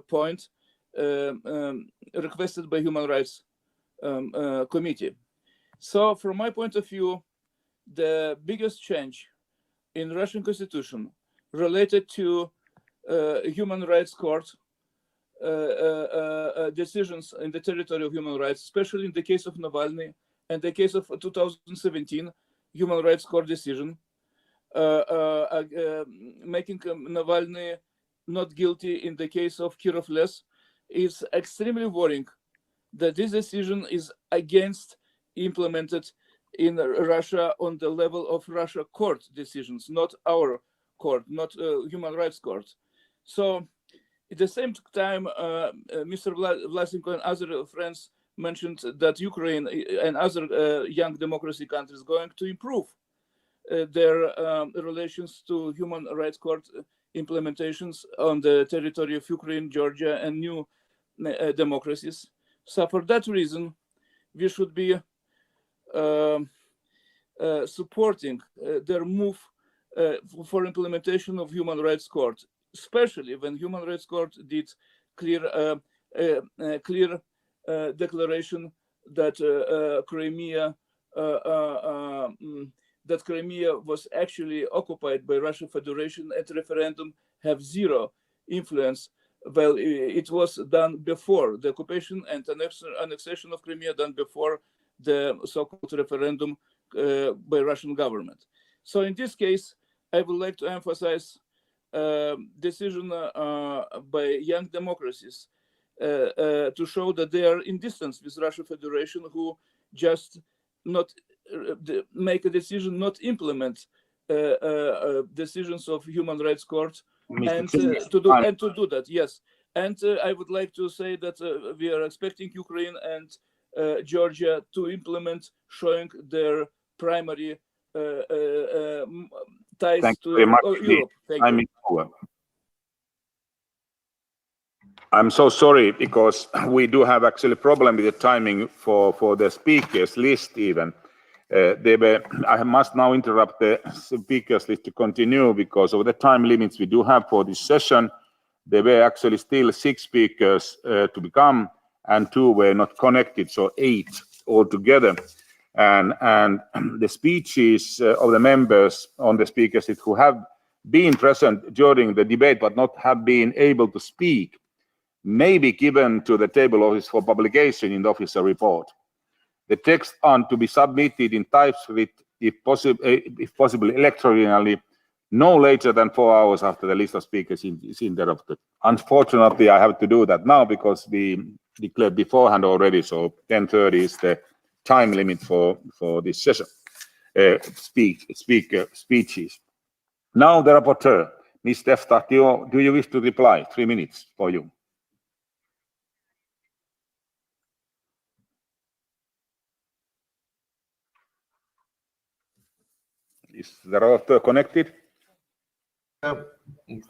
point requested by Human Rights Committee. So from my point of view, the biggest change in Russian Constitution related to Human Rights Court decisions in the territory of human rights, especially in the case of Navalny and the case of 2017 Human Rights Court decision, making Navalny not guilty in the case of Kirov-Les, is extremely worrying that this decision is against implemented in Russia on the level of Russia court decisions, not our court, not human rights court. So at the same time, Mr. Vlasenko and other friends mentioned that Ukraine and other young democracy countries going to improve their relations to human rights court implementations on the territory of Ukraine, Georgia, and new democracies. So for that reason, we should be supporting their move for implementation of human rights court, especially when human rights court did clear declaration that Crimea was actually occupied by Russian Federation and referendum have zero influence. Well, it was done before the occupation and annexation of Crimea, done before the so-called referendum by Russian government. So in this case, I would like to emphasize decision by young democracies to show that they are in distance with Russian Federation, who just not make a decision, not implement decisions of human rights court, and to do that. Yes, and I would like to say that we are expecting Ukraine and Georgia to implement, showing their primary ties to Europe. Thank you. I'm so sorry, because we do have actually a problem with the timing for the speakers list even. I must now interrupt the speakers list to continue because of the time limits we do have for this session. There were actually still 6 speakers to become, and 2 were not connected, so 8 altogether. And the speeches of the members on the speakers list who have been present during the debate but not have been able to speak may be given to the table office for publication in the official report. The text are to be submitted in typescript, if possible electronically, no later than 4 hours after the list of speakers is interrupted. Unfortunately, I have to do that now because we declared beforehand already, so 10:30 is the time limit for this session, speeches. Now the rapporteur, Ms. Tefta, do you wish to reply? 3 minutes for you. Is the rapporteur connected?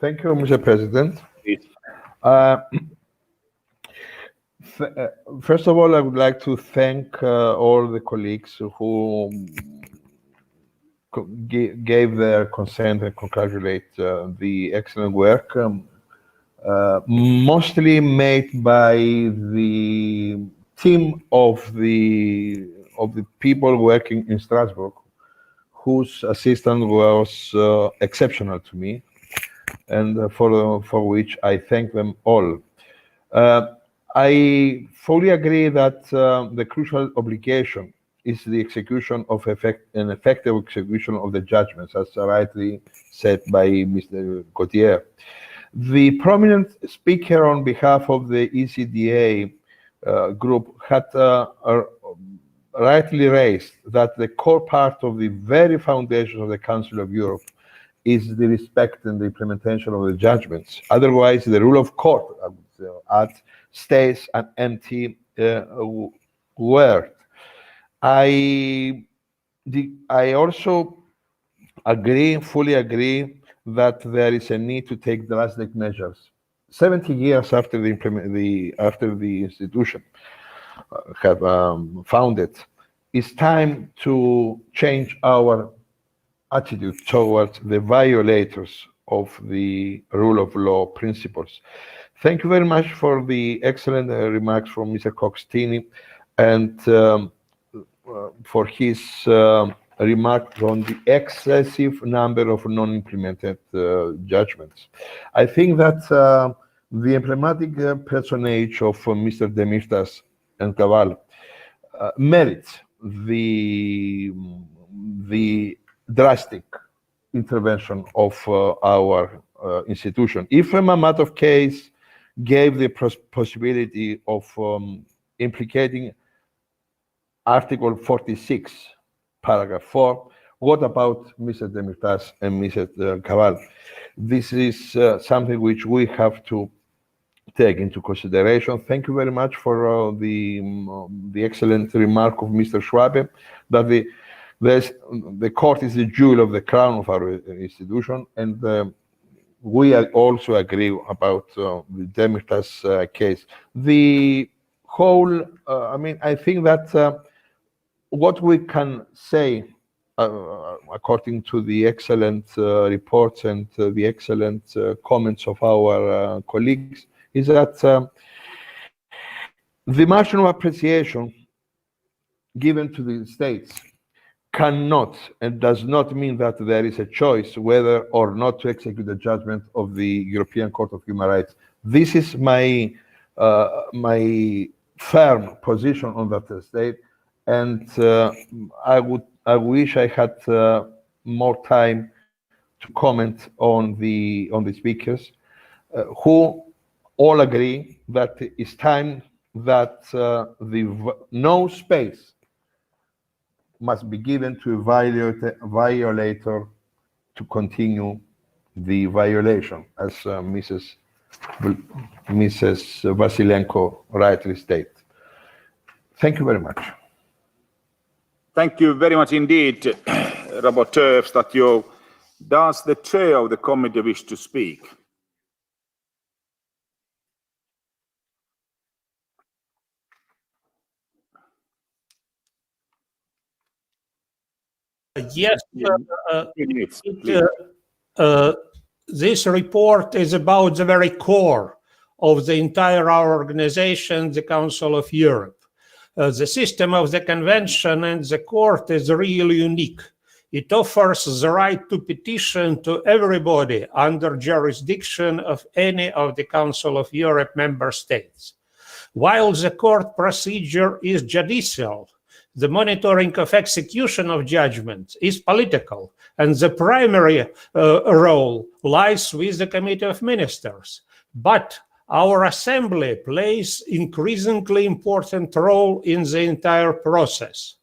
Thank you, Mr. President. First of all, I would like to thank all the colleagues who gave their consent and congratulate the excellent work, mostly made by the team of the people working in Strasbourg, whose assistance was exceptional to me, and for which I thank them all. I fully agree that the crucial obligation is the execution of an effective execution of the judgments, as rightly said by Mr. Gautier. The prominent speaker on behalf of the ECDA group had rightly raised that the core part of the very foundation of the Council of Europe is the respect and the implementation of the judgments. Otherwise, the rule of court, I would add, stays an empty word. I also fully agree that there is a need to take drastic measures. 70 years after the institution have founded, it's time to change our attitude towards the violators of the rule of law principles. Thank you very much for the excellent remarks from Mr. Coxtini and for his remark on the excessive number of non-implemented judgments. I think that the emblematic personage of Mr. Demirtas and Caval merits the drastic intervention of our institution. If Mamatov case gave the possibility of implicating Article 46, paragraph 4, what about Mr. Demirtas and Mr. Caval? This is something which we have to take into consideration. Thank you very much for the excellent remark of Mr. Schwabe, that the court is the jewel of the crown of our institution, and we also agree about the Demirtas case. The whole, I think that what we can say, according to the excellent reports and the excellent comments of our colleagues, is that the margin of appreciation given to the states cannot and does not mean that there is a choice whether or not to execute the judgment of the European Court of Human Rights. This is my firm position on that state, and I wish I had more time to comment on the speakers who all agree that it's time that the no space must be given to a violator to continue the violation, as Mrs. Vasilenko rightly stated. Thank you very much. Thank you very much indeed, Rapporteur Statio. Does the chair of the committee wish to speak? Yes, this report is about the very core of the entire our organization, the Council of Europe. The system of the convention and the court is really unique. It offers the right to petition to everybody under jurisdiction of any of the Council of Europe member states. While the court procedure is judicial, the monitoring of execution of judgments is political, and the primary role lies with the Committee of Ministers. But our assembly plays increasingly important role in the entire process.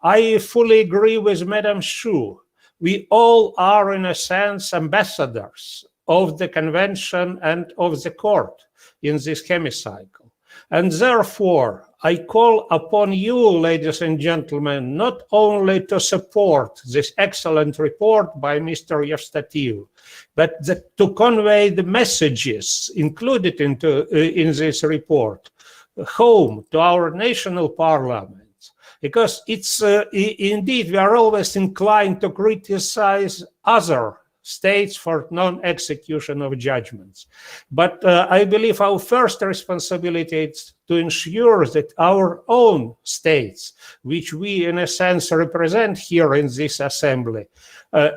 I fully agree with Madam Shu. We all are, in a sense, ambassadors of the convention and of the court in this hemicycle. And therefore, I call upon you, ladies and gentlemen, not only to support this excellent report by Mr. Evstatiu, but to convey the messages included in this report home to our national parliaments. Because it's indeed, we are always inclined to criticize other states for non-execution of judgments. But I believe our first responsibility is to ensure that our own states, which we in a sense represent here in this assembly,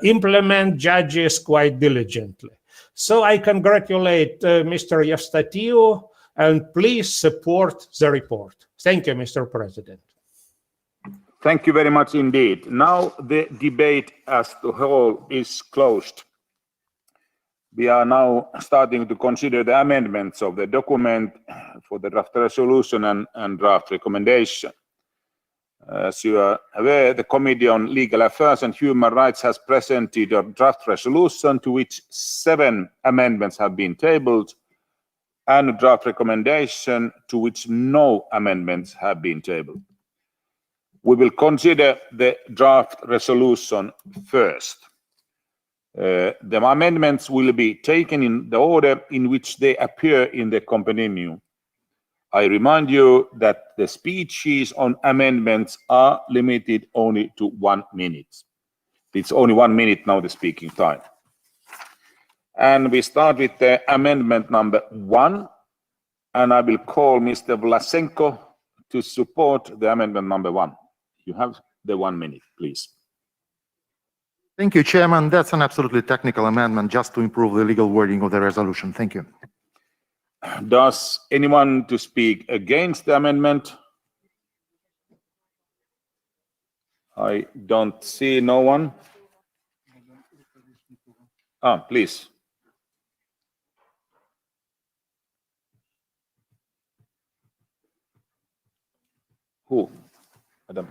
implement judges quite diligently. So I congratulate Mr. Evstatiu, and please support the report. Thank you, Mr. President. Thank you very much indeed. Now the debate as the whole is closed. We are now starting to consider the amendments of the document for the draft resolution and draft recommendation. As you are aware, the Committee on Legal Affairs and Human Rights has presented a draft resolution to which 7 amendments have been tabled, and a draft recommendation to which no amendments have been tabled. We will consider the draft resolution first. The amendments will be taken in the order in which they appear in the compendium. I remind you that the speeches on amendments are limited only to 1 minute. It's only 1 minute now, the speaking time. And we start with the amendment number 1, and I will call Mr. Vlasenko to support the amendment number 1. You have the 1 minute, please. Thank you, Chairman. That's an absolutely technical amendment just to improve the legal wording of the resolution. Thank you. Does anyone to speak against the amendment? I don't see no one. Please. Who? Adam.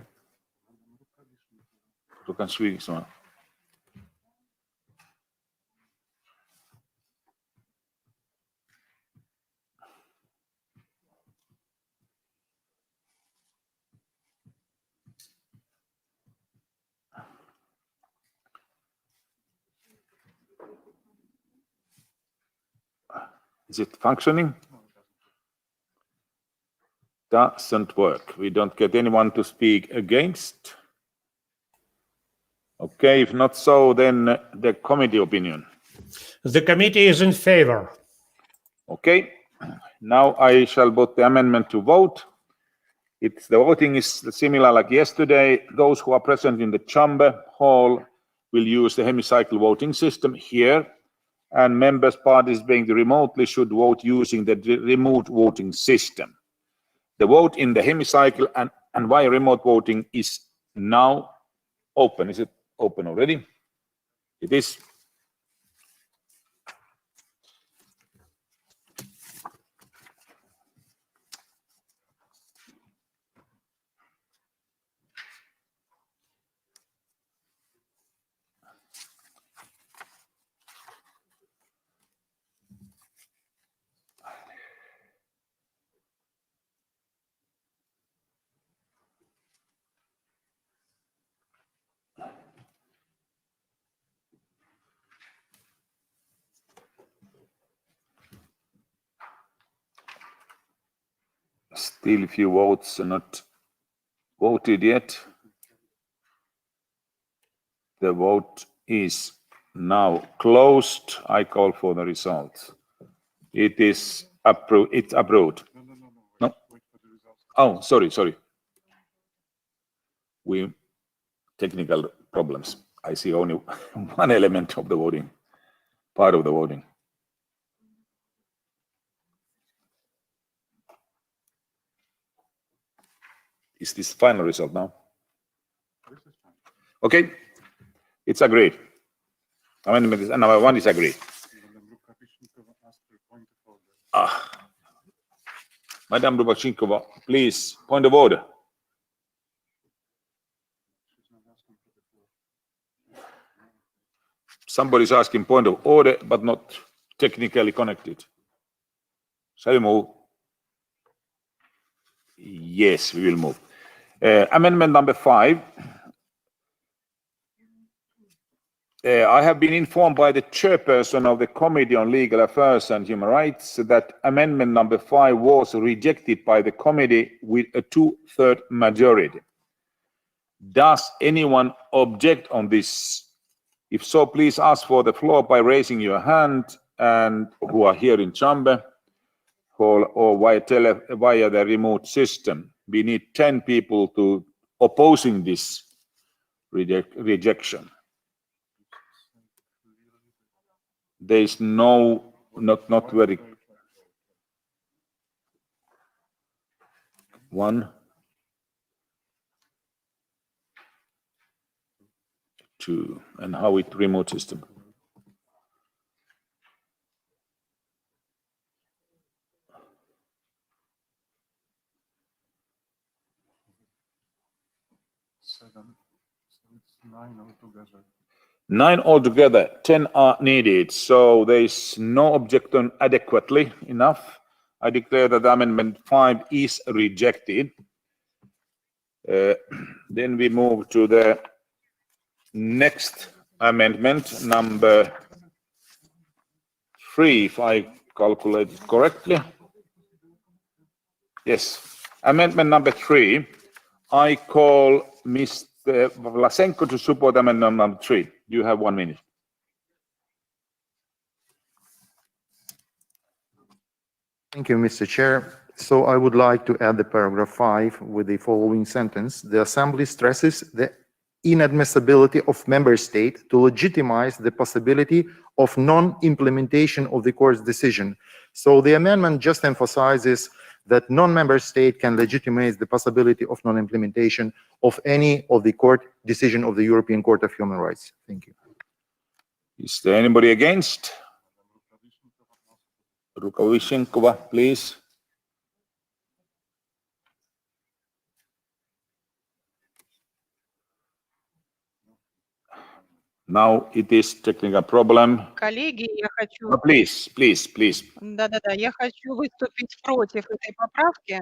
Du kan speak so. Is it functioning? Doesn't work. We don't get anyone to speak against. Okay, if not so, then the committee opinion. The committee is in favor. Okay, now I shall put the amendment to vote. The voting is similar like yesterday. Those who are present in the chamber hall will use the hemicycle voting system here, and members participating remotely should vote using the remote voting system. The vote in the hemicycle and via remote voting is now open. Is it open already? It is. Still a few votes are not voted yet. The vote is now closed. I call for the results. It is approved. It's approved. No. Oh, sorry. We technical problems. I see only one element of the voting, part of the voting. Is this final result now? Okay, it's agreed. Amendment is, number 1 is agreed. Madam Rubachinskova, please, point of order. Somebody's asking point of order, but not technically connected. Shall we move? Yes, we will move. Amendment number 5. I have been informed by the chairperson of the Committee on Legal Affairs and Human Rights that amendment number 5 was rejected by the committee with a 2/3 majority. Does anyone object on this? If so, please ask for the floor by raising your hand, and who are here in chamber or via the remote system. We need 10 people to opposing this rejection. There is no, not very. 1, 2, and how it remote system. So it's 9 altogether. 9 altogether, 10 are needed, so there is no objection adequately enough. I declare that amendment 5 is rejected. Then we move to the next amendment, number 3, if I calculate it correctly. Yes, amendment number 3. I call Mr. Vlasenko to support amendment number 3. You have 1 minute. Thank you, Mr. Chair. So I would like to add the paragraph 5 with the following sentence. The Assembly stresses the inadmissibility of member state to legitimize the possibility of non-implementation of the court's decision. So the amendment just emphasizes that non-member state can legitimize the possibility of non-implementation of any of the court decision of the European Court of Human Rights. Thank you. Is there anybody against? Rukavishenkova, please. Now it is technical problem. Коллеги, я хочу... Please. Да-да-да, я хочу выступить против этой поправки,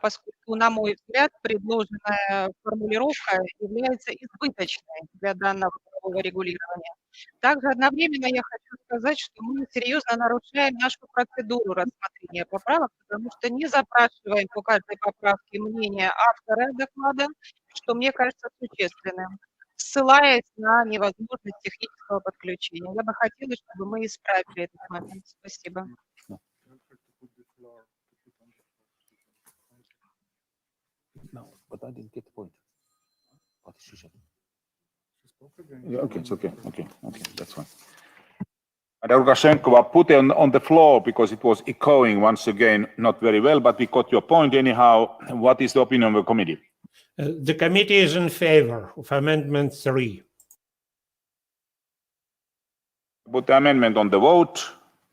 поскольку, на мой взгляд, предложенная формулировка является избыточной для данного правового регулирования. Также одновременно я хочу сказать, что мы серьезно нарушаем нашу процедуру рассмотрения поправок, потому что не запрашиваем по каждой поправке мнение автора доклада, что мне кажется существенным, ссылаясь на невозможность технического подключения. Я бы хотела, чтобы мы исправили этот момент. Спасибо. No, but I didn't get the point. What is she saying? Yeah, okay, it's okay, that's fine. Madam Lukashenkova, put it on the floor because it was echoing once again, not very well, but we got your point anyhow. What is the opinion of the committee? The committee is in favor of Amendment 3. Put the amendment on the vote,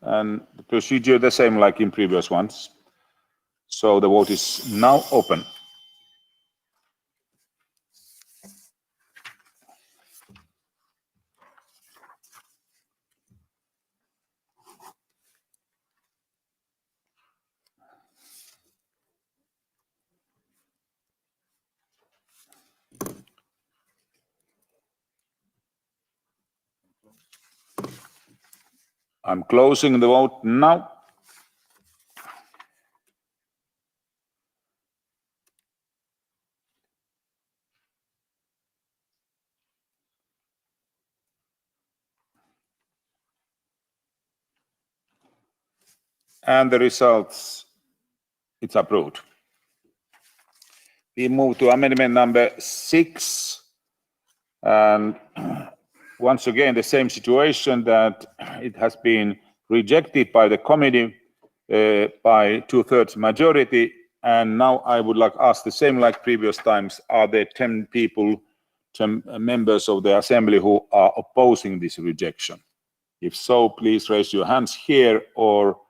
and the procedure the same like in previous ones. So the vote is now open. I'm closing the vote now. And the results, it's approved. We move to amendment number 6. And once again, the same situation that it has been rejected by the committee by 2/3 majority. And now I would like to ask the same like previous times, are there 10 people, 10 members of the assembly who are opposing this rejection? If so, please raise your hands here or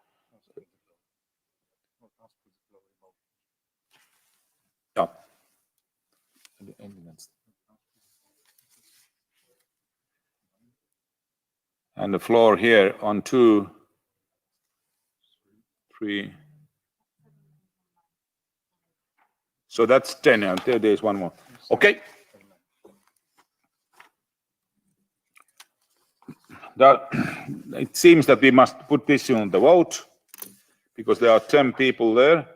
and the floor here on 2, 3. So that's 10, and there is one more. Okay. It seems that we must put this on the vote because there are 10 people there.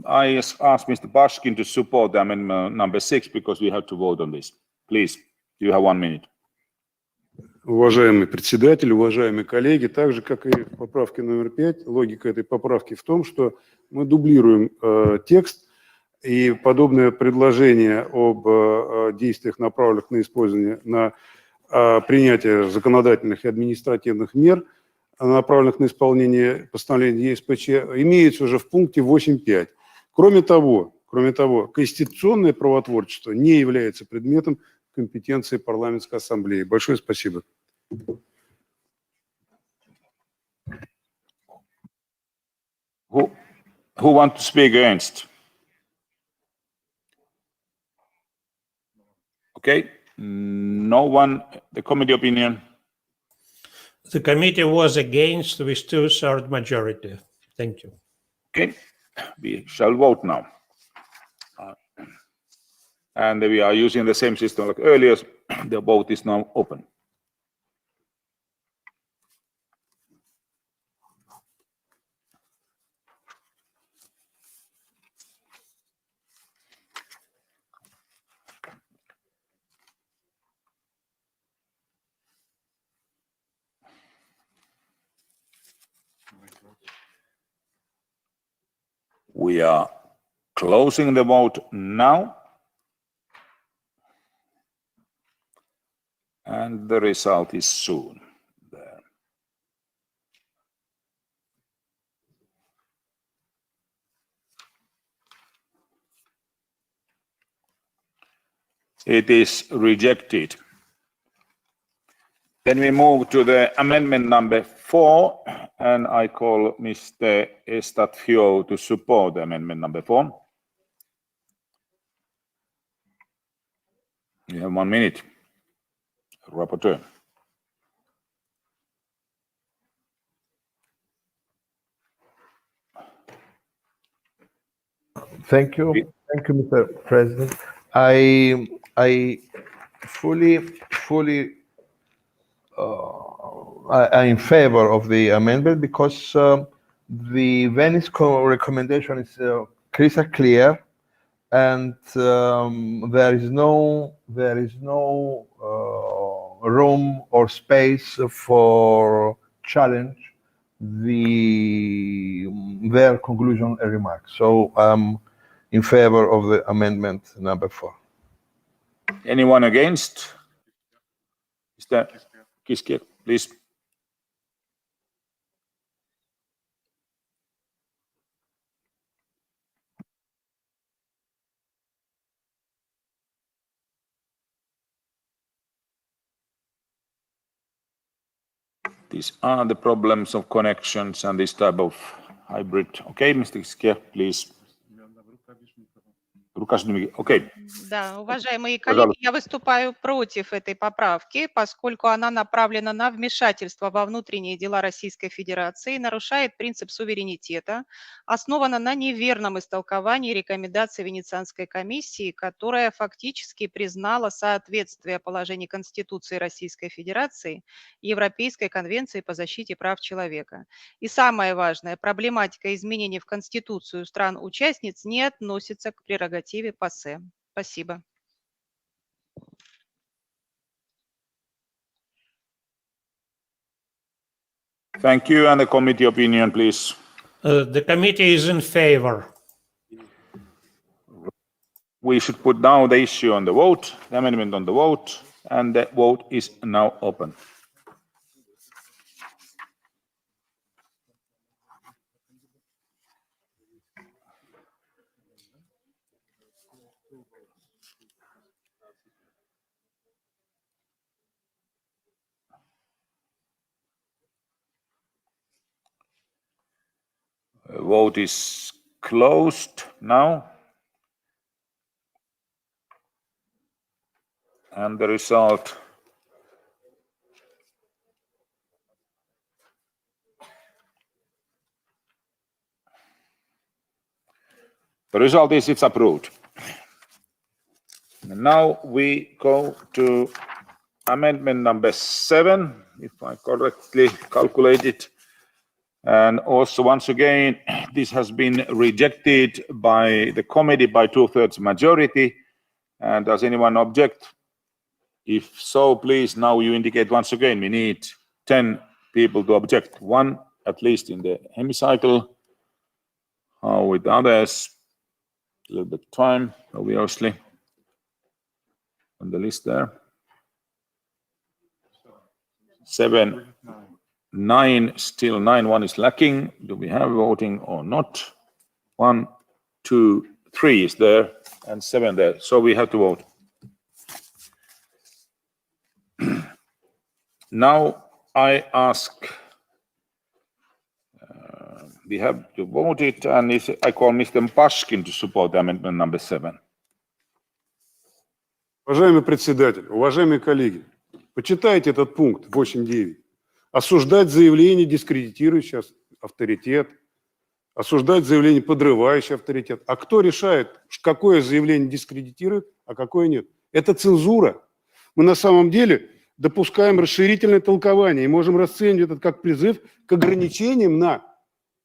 I ask Mr. Bashkin to support the amendment number 6 because we have to vote on this. Please, you have 1 minute. Уважаемый председатель, уважаемые коллеги, так же, как и в поправке номер 5, логика этой поправки в том, что мы дублируем текст, и подобное предложение об действиях, направленных на использование, на принятие законодательных и административных мер, направленных на исполнение постановления ЕСПЧ, имеется уже в пункте 8.5. Кроме того, конституционное правотворчество не является предметом компетенции парламентской ассамблеи. Большое спасибо. Who want to speak against? Okay, no one. The committee opinion. The committee was against with 2/3 majority. Thank you. Okay, we shall vote now. And we are using the same system like earlier. The vote is now open. We are Closing the vote now. And the result is soon there. It is rejected. Then we move to the amendment number 4, and I call Mr. Estafio to support the amendment number 4. You have 1 minute. Rapporteur. Thank you, Mr. President. I fully I'm in favor of the amendment because the Venice recommendation is crystal clear, and there is no room or space for challenge their conclusion and remarks. So I'm in favor of the amendment number 4. Anyone against? Mr. Kiskier, please. These are the problems of connections and this type of hybrid. Okay, Mr. Kiskier, please. Okay. Да, уважаемые коллеги, я выступаю против этой поправки, поскольку она направлена на вмешательство во внутренние дела Российской Федерации, нарушает принцип суверенитета, основана на неверном истолковании рекомендаций Венецианской комиссии, которая фактически признала соответствие положений Конституции Российской Федерации и Европейской конвенции по защите прав человека. И самое важное, проблематика изменений в Конституцию стран-участниц не относится к прерогативе ПАСЕ. Спасибо. Thank you. And the committee opinion, please. The committee is in favor. We should put now the issue on the vote, the amendment on the vote, and the vote is now open. Vote is closed now. And the result is it's approved. And now we go to amendment number 7, if I correctly calculated. And also, once again, this has been rejected by the committee by 2/3 majority. And does anyone object? If so, please, now you indicate once again. We need 10 people to object. 1 at least in the hemicycle. How with others? A little bit of time, obviously, on the list there. 7, 9, still 9, 1 is lacking. Do we have voting or not? 1, 2, 3 is there, and 7 there. So we have to vote. Now I ask, we have to vote it, and I call Mr. Pashkin to support the amendment number 7. Уважаемый председатель, уважаемые коллеги, почитайте этот пункт 8.9. Осуждать заявление, дискредитирующее авторитет, осуждать заявление, подрывающее авторитет. А кто решает, какое заявление дискредитирует, а какое нет? Это цензура. Мы на самом деле допускаем расширительное толкование и можем расценивать это как призыв к ограничениям на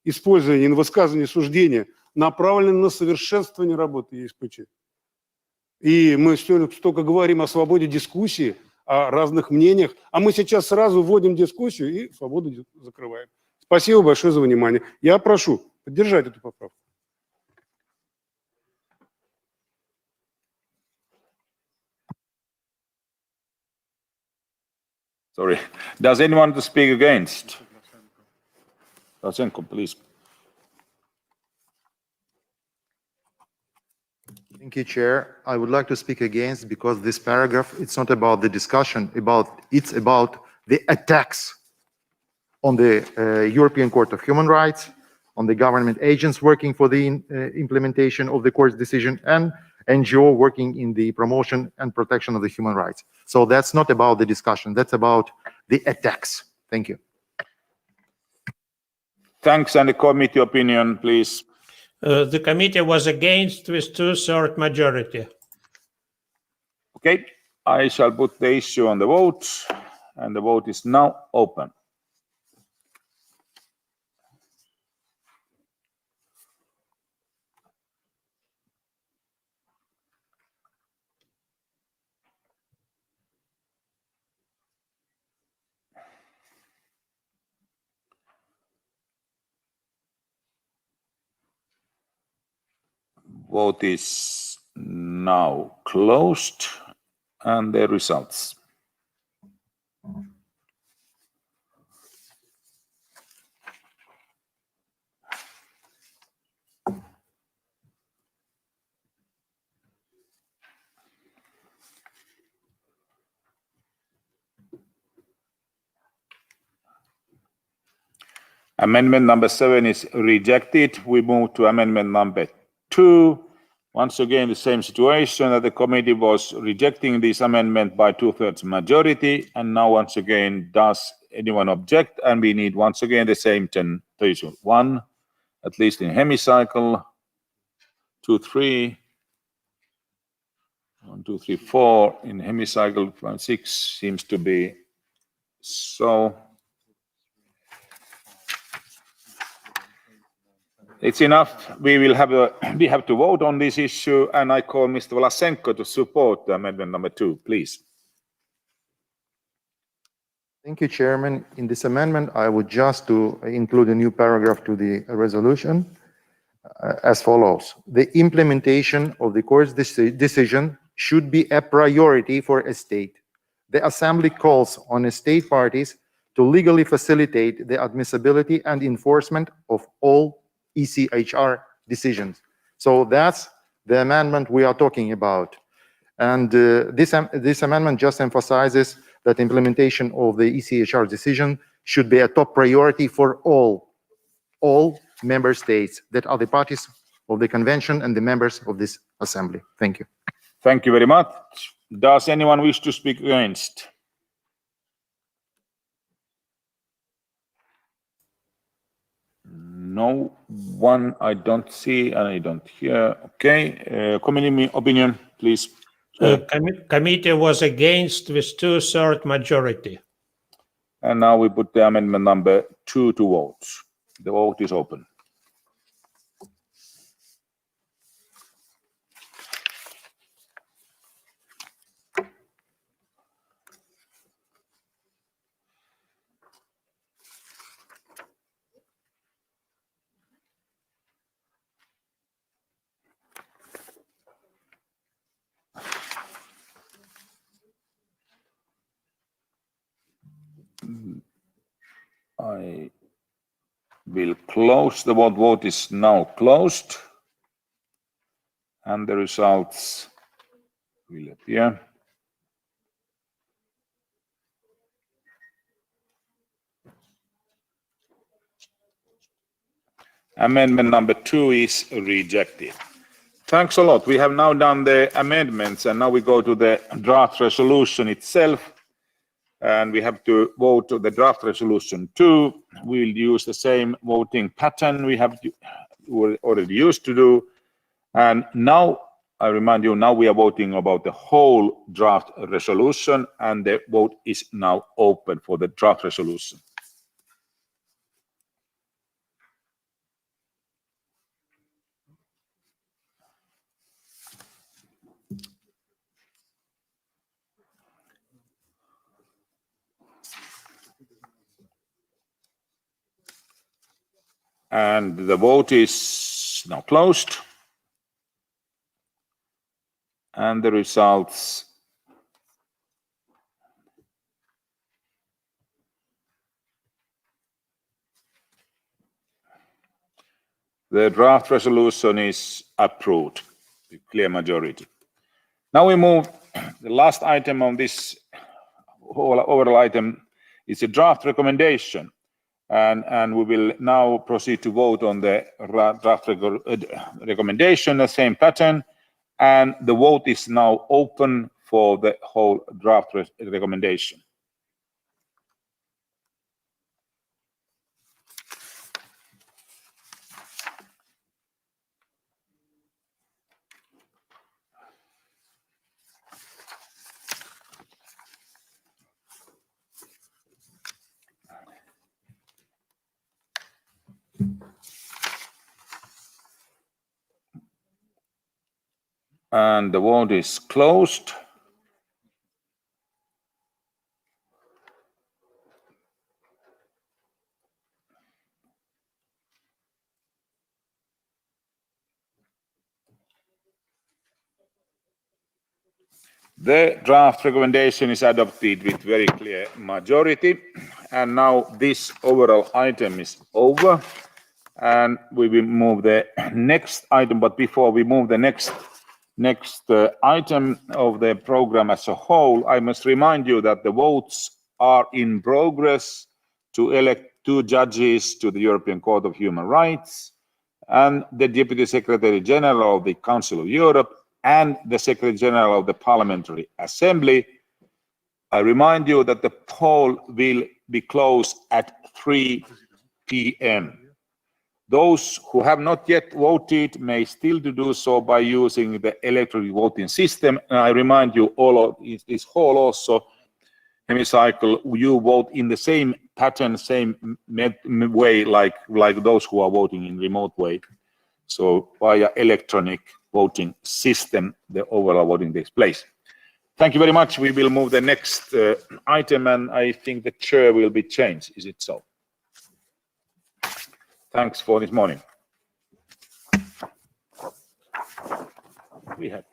использование, на высказывание суждения, направленное на совершенствование работы ЕСПЧ. И мы сегодня столько говорим о свободе дискуссии, о разных мнениях, а мы сейчас сразу вводим дискуссию и свободу закрываем. Спасибо большое за внимание. Я прошу поддержать эту поправку. Sorry. Does anyone want to speak against? Vlasenko, please. Thank you, Chair. I would like to speak against because this paragraph, it's not about the discussion, it's about the attacks on the European Court of Human Rights, on the government agents working for the implementation of the court's decision, and NGO working in the promotion and protection of the human rights. So that's not about the discussion, that's about the attacks. Thank you. Thanks, and the committee opinion, please. The committee was against with 2/3 majority. Okay, I shall put the issue on the vote, and the vote is now open. Vote is now closed, and the results. Amendment number 7 is rejected. We move to amendment number 2. Once again, the same situation that the committee was rejecting this amendment by 2/3 majority. And now once again, does anyone object? And we need once again the same 10 positions. 1, at least in hemicycle. 2, 3. 1, 2, 3, 4 in hemicycle. 5, 6 seems to be so. It's enough. We have to vote on this issue, and I call Mr. Vlasenko to support amendment number 2, please. Thank you, Chairman. In this amendment, I would just to include a new paragraph to the resolution as follows. The implementation of the court's decision should be a priority for a state. The Assembly calls on state parties to legally facilitate the admissibility and enforcement of all ECHR decisions. So that's the amendment we are talking about. And this amendment just emphasizes that implementation of the ECHR decision should be a top priority for all member states that are the parties of the convention and the members of this assembly. Thank you. Thank you very much. Does anyone wish to speak against? No one, I don't see, and I don't hear. Okay, committee opinion, please. Committee was against with 2/3 majority. And now we put the amendment number 2 to vote. The vote is open. I will close the vote. Vote is now closed, and the results will appear. Amendment number 2 is rejected. Thanks a lot. We have now done the amendments, and now we go to the draft resolution itself. And we have to vote the draft resolution 2. We'll use the same voting pattern we have already used to do. And now, I remind you, now we are voting about the whole draft resolution, and the vote is now open for the draft resolution. And the vote is now closed. And the results The draft resolution is approved with clear majority. Now we move, the last item on this whole overall item is a draft recommendation. And we will now proceed to vote on the draft recommendation, the same pattern. And the vote is now open for the whole draft recommendation. And the vote is closed. The draft recommendation is adopted with very clear majority. And now this overall item is over. And we will move the next item. But before we move the next item of the program as a whole, I must remind you that the votes are in progress to elect 2 judges to the European Court of Human Rights and the Deputy Secretary General of the Council of Europe and the Secretary General of the Parliamentary Assembly. I remind you that the poll will be closed at 3 p.m. Those who have not yet voted may still do so by using the electronic voting system. And I remind you, all of this hall also, hemicycle, you vote in the same pattern, same way like those who are voting in remote way. So via electronic voting system, the overall voting takes place. Thank you very much. We will move the next item, and I think the chair will be changed. Is it so? Thanks for this morning. We had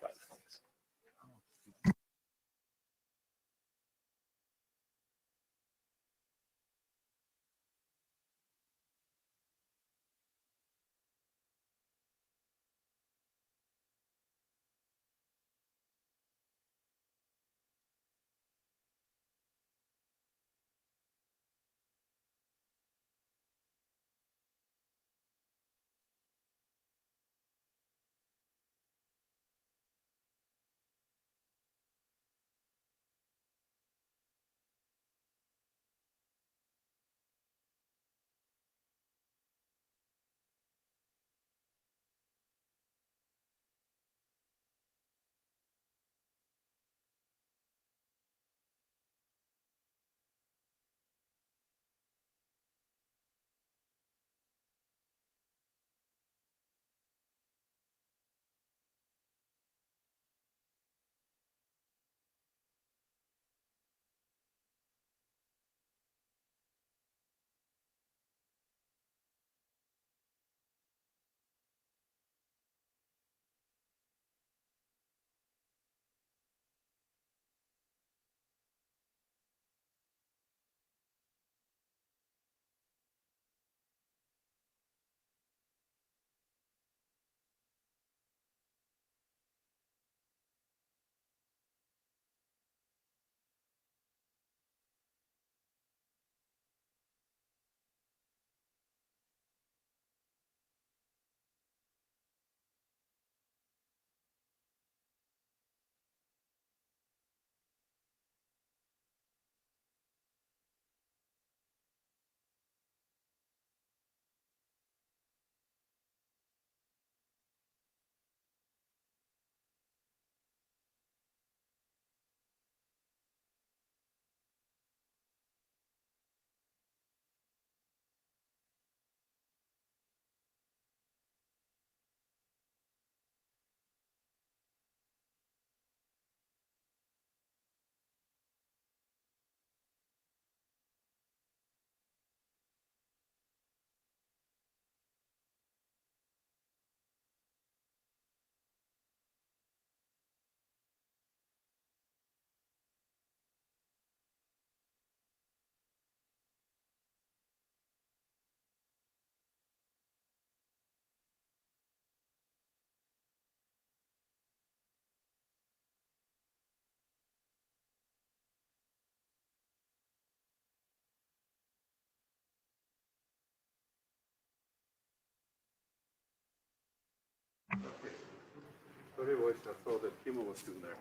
Sorry, voice, I thought that Timo was still there.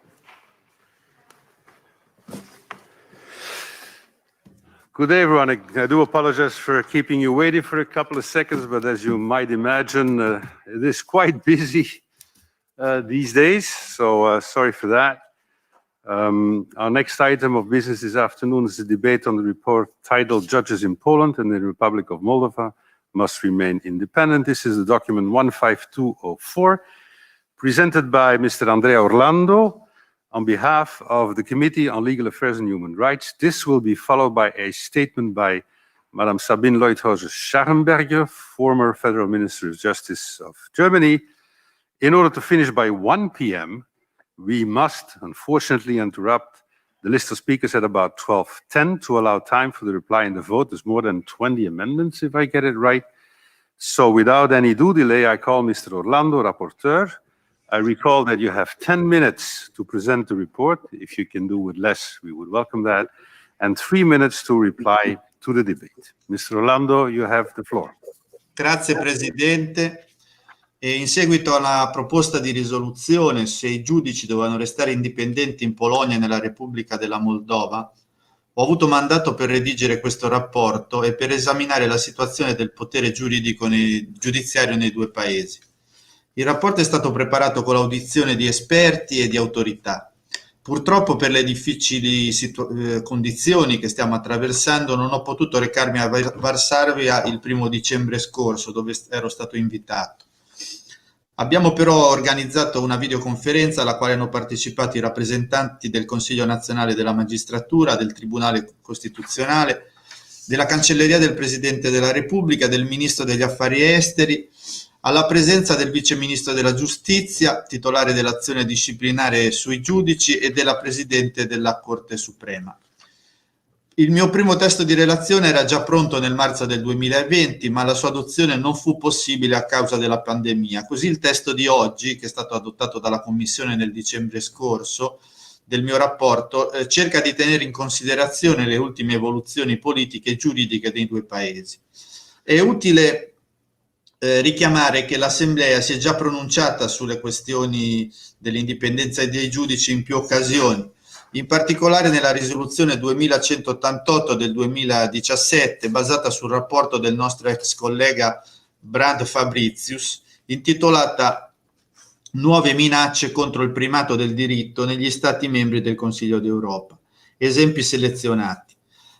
Good day, everyone. I do apologize for keeping you waiting for a couple of seconds, but as you might imagine, it is quite busy these days, so sorry for that. Our next item of business this afternoon is a debate on the report titled Judges in Poland and the Republic of Moldova Must Remain Independent. This is the document 15204, presented by Mr. Andrea Orlando on behalf of the Committee on Legal Affairs and Human Rights. This will be followed by a statement by Madam Sabine Leuthauser-Scharrenberger, former Federal Minister of Justice of Germany. In order to finish by 1 p.m., we must, unfortunately, interrupt the list of speakers at about 12:10 to allow time for the reply and the vote. There's more than 20 amendments, if I get it right. So without any due delay, I call Mr. Orlando, rapporteur. I recall that you have 10 minutes to present the report. If you can do with less, we would welcome that. And 3 minutes to reply to the debate. Mr. Orlando, you have the floor. Grazie Presidente. E in seguito alla proposta di risoluzione se i giudici dovevano restare indipendenti in Polonia e nella Repubblica della Moldova, ho avuto mandato per redigere questo rapporto e per esaminare la situazione del potere giudiziario nei due paesi. Il rapporto è stato preparato con l'audizione di esperti e di autorità. Purtroppo per le difficili condizioni che stiamo attraversando non ho potuto recarmi a Varsavia il 1° dicembre scorso, dove ero stato invitato. Abbiamo però organizzato una videoconferenza alla quale hanno partecipato i rappresentanti del Consiglio nazionale della magistratura, del Tribunale Costituzionale, della Cancelleria del Presidente della Repubblica, del Ministro degli Affari Esteri, alla presenza del Vice Ministro della Giustizia, titolare dell'azione disciplinare sui giudici, e della Presidente della Corte Suprema. Il mio primo testo di relazione era già pronto nel marzo del 2020, ma la sua adozione non fu possibile a causa della pandemia. Così il testo di oggi, che è stato adottato dalla Commissione nel dicembre scorso, del mio rapporto, cerca di tenere in considerazione le ultime evoluzioni politiche e giuridiche dei due paesi. È utile richiamare che l'Assemblea si è già pronunciata sulle questioni dell'indipendenza dei giudici in più occasioni, in particolare nella risoluzione 2188 del 2017, basata sul rapporto del nostro ex collega Brand Fabricius, intitolata Nuove minacce contro il primato del diritto negli Stati membri del Consiglio d'Europa. Esempi selezionati.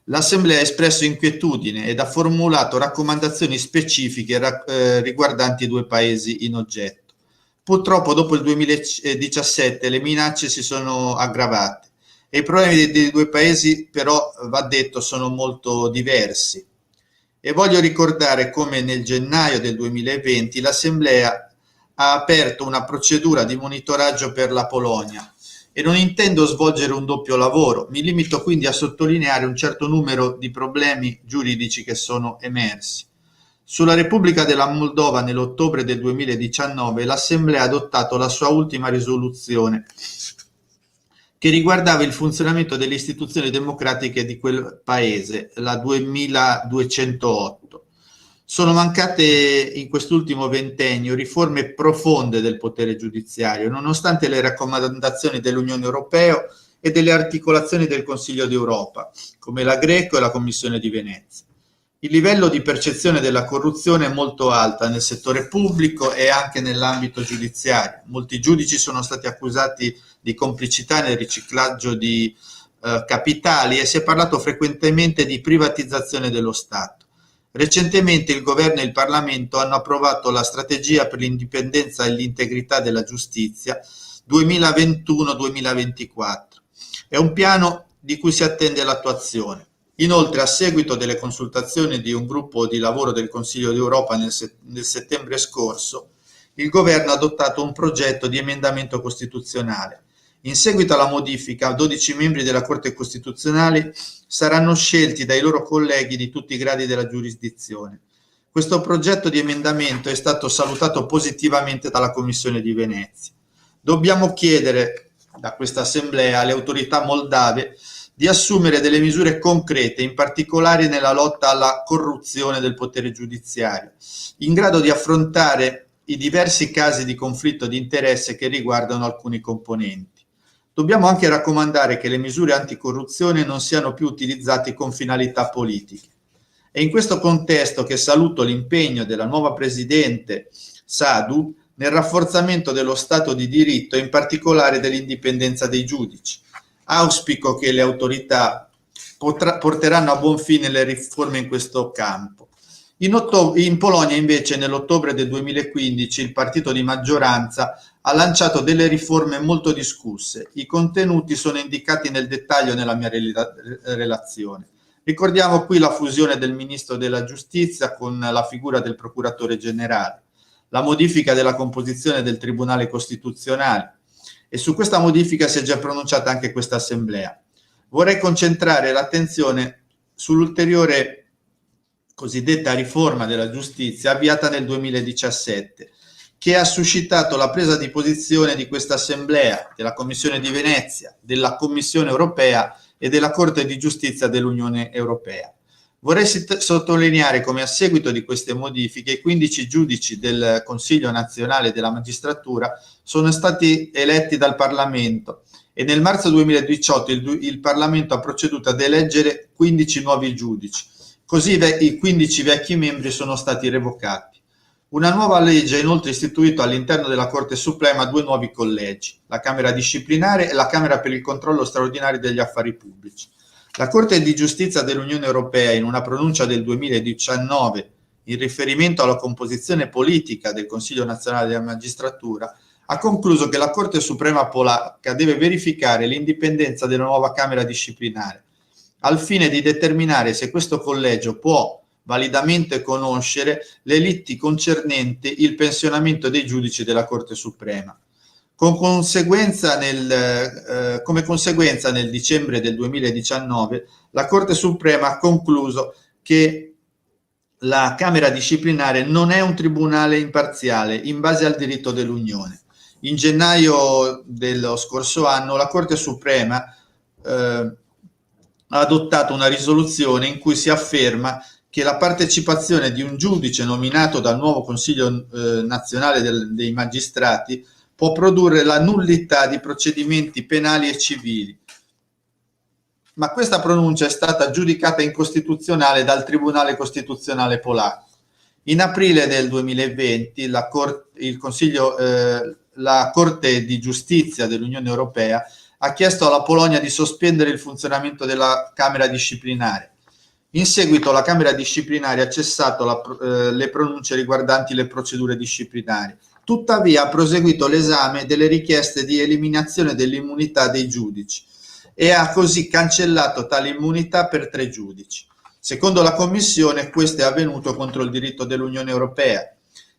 L'Assemblea ha espresso inquietudine ed ha formulato raccomandazioni specifiche riguardanti i due paesi in oggetto. Purtroppo dopo il 2017 le minacce si sono aggravate e i problemi dei due paesi, però, va detto, sono molto diversi. E voglio ricordare come nel gennaio del 2020 l'Assemblea ha aperto una procedura di monitoraggio per la Polonia e non intendo svolgere un doppio lavoro, mi limito quindi a sottolineare un certo numero di problemi giuridici che sono emersi. Sulla Repubblica della Moldova nell'ottobre del 2019 l'Assemblea ha adottato la sua ultima risoluzione che riguardava il funzionamento delle istituzioni democratiche di quel paese, la 2208. Sono mancate in quest'ultimo ventennio riforme profonde del potere giudiziario, nonostante le raccomandazioni dell'Unione Europea e delle articolazioni del Consiglio d'Europa, come la Greco e la Commissione di Venezia. Il livello di percezione della corruzione è molto alta nel settore pubblico e anche nell'ambito giudiziario. Molti giudici sono stati accusati di complicità nel riciclaggio di capitali e si è parlato frequentemente di privatizzazione dello Stato. Recentemente il governo e il Parlamento hanno approvato la strategia per l'indipendenza e l'integrità della giustizia 2021-2024. È un piano di cui si attende l'attuazione. Inoltre, a seguito delle consultazioni di un gruppo di lavoro del Consiglio d'Europa nel settembre scorso, il governo ha adottato un progetto di emendamento costituzionale. In seguito alla modifica, 12 membri della Corte Costituzionale saranno scelti dai loro colleghi di tutti i gradi della giurisdizione. Questo progetto di emendamento è stato salutato positivamente dalla Commissione di Venezia. Dobbiamo chiedere da questa Assemblea alle autorità moldave di assumere delle misure concrete, in particolare nella lotta alla corruzione del potere giudiziario, in grado di affrontare i diversi casi di conflitto di interesse che riguardano alcuni componenti. Dobbiamo anche raccomandare che le misure anticorruzione non siano più utilizzate con finalità politiche. È in questo contesto che saluto l'impegno della nuova Presidente Sadu nel rafforzamento dello Stato di diritto e in particolare dell'indipendenza dei giudici. Auspico che le autorità porteranno a buon fine le riforme in questo campo. In Polonia invece nell'ottobre del 2015 il partito di maggioranza ha lanciato delle riforme molto discusse. I contenuti sono indicati nel dettaglio nella mia relazione. Ricordiamo qui la fusione del Ministro della Giustizia con la figura del Procuratore Generale, la modifica della composizione del Tribunale Costituzionale, e su questa modifica si è già pronunciata anche questa Assemblea. Vorrei concentrare l'attenzione sull'ulteriore cosiddetta riforma della giustizia avviata nel 2017, che ha suscitato la presa di posizione di questa Assemblea, della Commissione di Venezia, della Commissione europea e della Corte di Giustizia dell'Unione Europea. Vorrei sottolineare come a seguito di queste modifiche i 15 giudici del Consiglio nazionale della magistratura sono stati eletti dal Parlamento e nel marzo 2018 il Parlamento ha proceduto ad eleggere 15 nuovi giudici, così i 15 vecchi membri sono stati revocati. Una nuova legge ha inoltre istituito all'interno della Corte Suprema 2 nuovi collegi, la Camera Disciplinare e la Camera per il Controllo Straordinario degli Affari Pubblici. La Corte di Giustizia dell'Unione Europea, in una pronuncia del 2019, in riferimento alla composizione politica del Consiglio nazionale della magistratura, ha concluso che la Corte Suprema polacca deve verificare l'indipendenza della nuova Camera Disciplinare, al fine di determinare se questo collegio può validamente conoscere le litti concernenti il pensionamento dei giudici della Corte Suprema. Come conseguenza nel dicembre del 2019 la Corte Suprema ha concluso che la Camera Disciplinare non è un tribunale imparziale in base al diritto dell'Unione. In gennaio dello scorso anno la Corte Suprema ha adottato una risoluzione in cui si afferma che la partecipazione di un giudice nominato dal nuovo Consiglio nazionale dei magistrati può produrre la nullità di procedimenti penali e civili. Ma questa pronuncia è stata giudicata incostituzionale dal Tribunale Costituzionale polacco. In aprile del 2020 la Corte di Giustizia dell'Unione Europea ha chiesto alla Polonia di sospendere il funzionamento della Camera Disciplinare. In seguito la Camera Disciplinare ha cessato le pronunce riguardanti le procedure disciplinari. Tuttavia ha proseguito l'esame delle richieste di eliminazione dell'immunità dei giudici e ha così cancellato tale immunità per 3 giudici. Secondo la Commissione questo è avvenuto contro il diritto dell'Unione Europea,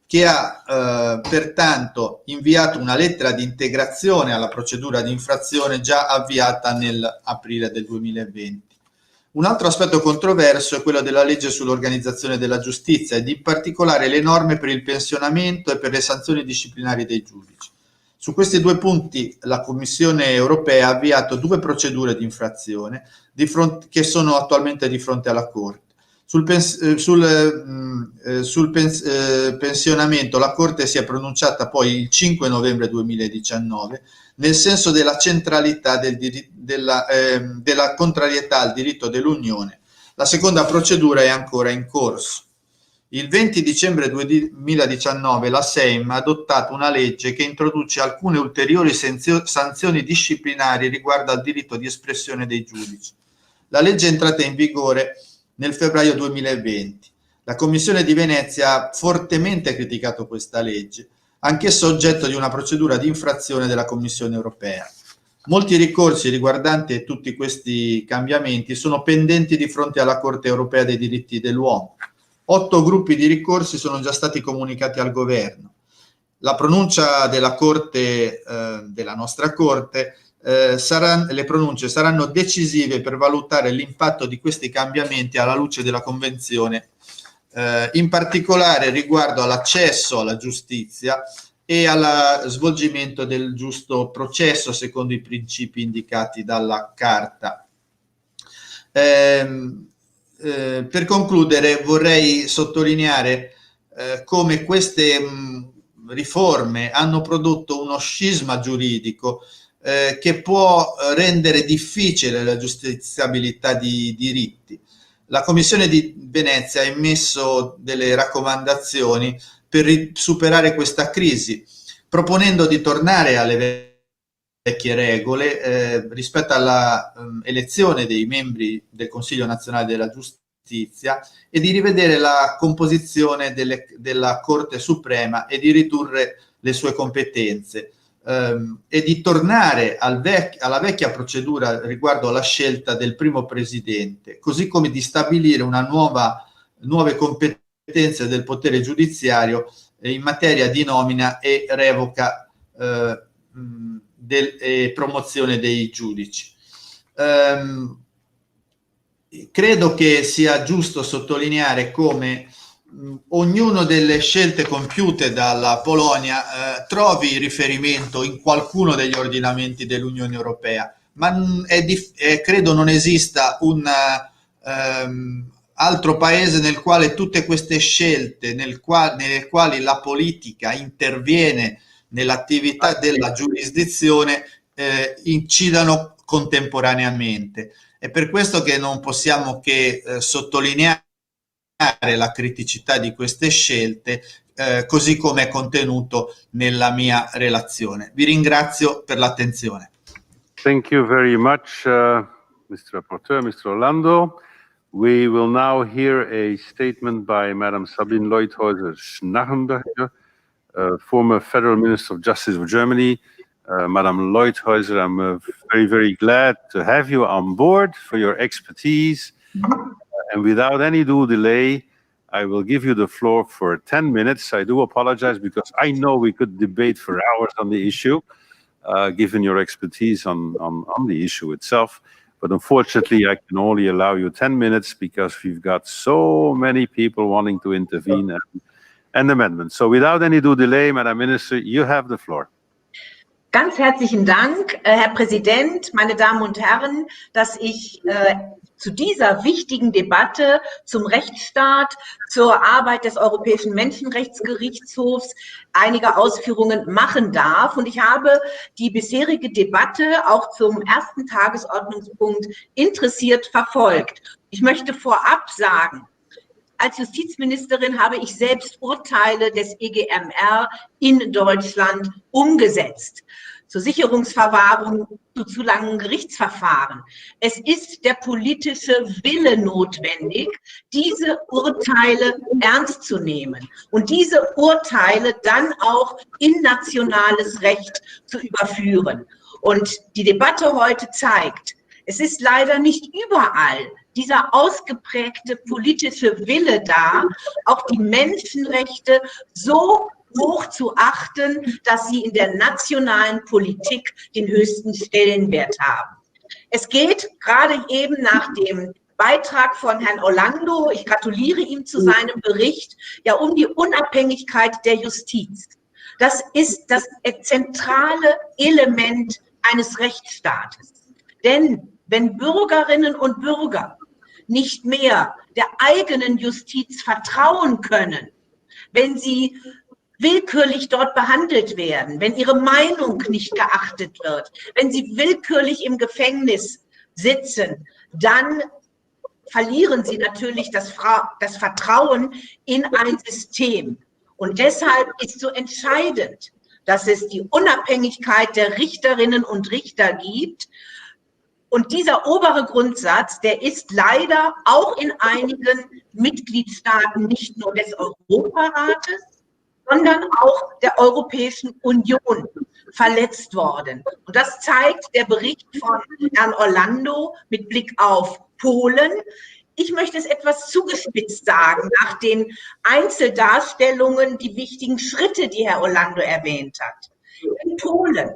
che ha pertanto inviato una lettera di integrazione alla procedura di infrazione già avviata nell'aprile del 2020. Un altro aspetto controverso è quello della legge sull'organizzazione della giustizia ed in particolare le norme per il pensionamento e per le sanzioni disciplinari dei giudici. Su questi 2 punti la Commissione europea ha avviato 2 procedure di infrazione che sono attualmente di fronte alla Corte. Sul pensionamento la Corte si è pronunciata poi il 5 novembre 2019 nel senso della centralità della contrarietà al diritto dell'Unione. La seconda procedura è ancora in corso. Il 20 dicembre 2019 la Sejm ha adottato una legge che introduce alcune ulteriori sanzioni disciplinari riguardo al diritto di espressione dei giudici. La legge è entrata in vigore nel febbraio 2020. La Commissione di Venezia ha fortemente criticato questa legge, anch'essa oggetto di una procedura di infrazione della Commissione europea. Molti ricorsi riguardanti tutti questi cambiamenti sono pendenti di fronte alla Corte europea dei diritti dell'uomo. 8 gruppi di ricorsi sono già stati comunicati al governo. La pronuncia della Corte, della nostra Corte, le pronunce saranno decisive per valutare l'impatto di questi cambiamenti alla luce della Convenzione, in particolare riguardo all'accesso alla giustizia e allo svolgimento del giusto processo secondo i principi indicati dalla Carta. Per concludere vorrei sottolineare come queste riforme hanno prodotto uno scisma giuridico che può rendere difficile la giustiziabilità di diritti. La Commissione di Venezia ha emesso delle raccomandazioni per superare questa crisi, proponendo di tornare alle vecchie regole rispetto alla elezione dei membri del Consiglio nazionale della giustizia e di rivedere la composizione della Corte Suprema e di ridurre le sue competenze. E di tornare alla vecchia procedura riguardo alla scelta del primo presidente, così come di stabilire nuove competenze del potere giudiziario in materia di nomina e revoca e promozione dei giudici. Credo che sia giusto sottolineare come ognuno delle scelte compiute dalla Polonia trovi riferimento in qualcuno degli ordinamenti dell'Unione Europea, ma credo non esista un altro paese nel quale tutte queste scelte, nelle quali la politica interviene nell'attività della giurisdizione, incidano contemporaneamente. È per questo che non possiamo che sottolineare la criticità di queste scelte, così come è contenuto nella mia relazione. Vi ringrazio per l'attenzione. Thank you very much, Mr. Rapporteur, Mr. Orlando. We will now hear a statement by Madam Sabine Leuthäuser-Schnarrenberger, former Federal Minister of Justice of Germany. Madam Leuthäuser, I'm very, very glad to have you on board for your expertise. And without any due delay, I will give you the floor for 10 minutes. I do apologize because I know we could debate for hours on the issue, given your expertise on the issue itself. But unfortunately, I can only allow you 10 minutes because we've got so many people wanting to intervene and amendments. So without any due delay, Madam Minister, you have the floor. Ganz herzlichen Dank, Herr Präsident, meine Damen und Herren, dass ich zu dieser wichtigen Debatte zum Rechtsstaat, zur Arbeit des Europäischen Menschenrechtsgerichtshofs einige Ausführungen machen darf. Und ich habe die bisherige Debatte auch zum ersten Tagesordnungspunkt interessiert verfolgt. Ich möchte vorab sagen, als Justizministerin habe ich selbst Urteile des EGMR in Deutschland umgesetzt. Zur Sicherungsverwahrung, zu langen Gerichtsverfahren. Es ist der politische Wille notwendig, diese Urteile ernst zu nehmen und diese Urteile dann auch in nationales Recht zu überführen. Und die Debatte heute zeigt, es ist leider nicht überall dieser ausgeprägte politische Wille da, auch die Menschenrechte so hoch zu achten, dass sie in der nationalen Politik den höchsten Stellenwert haben. Es geht gerade eben nach dem Beitrag von Herrn Orlando, ich gratuliere ihm zu seinem Bericht, ja um die Unabhängigkeit der Justiz. Das ist das zentrale Element eines Rechtsstaates. Denn wenn Bürgerinnen und Bürger nicht mehr der eigenen Justiz vertrauen können, wenn sie willkürlich dort behandelt werden, wenn ihre Meinung nicht geachtet wird, wenn sie willkürlich im Gefängnis sitzen, dann verlieren sie natürlich das Vertrauen in ein System. Und deshalb ist so entscheidend, dass es die Unabhängigkeit der Richterinnen und Richter gibt. Und dieser obere Grundsatz, der ist leider auch in einigen Mitgliedstaaten nicht nur des Europarates, sondern auch der Europäischen Union verletzt worden. Und das zeigt der Bericht von Herrn Orlando mit Blick auf Polen. Ich möchte es etwas zugespitzt sagen, nach den Einzeldarstellungen, die wichtigen Schritte, die Herr Orlando erwähnt hat. In Polen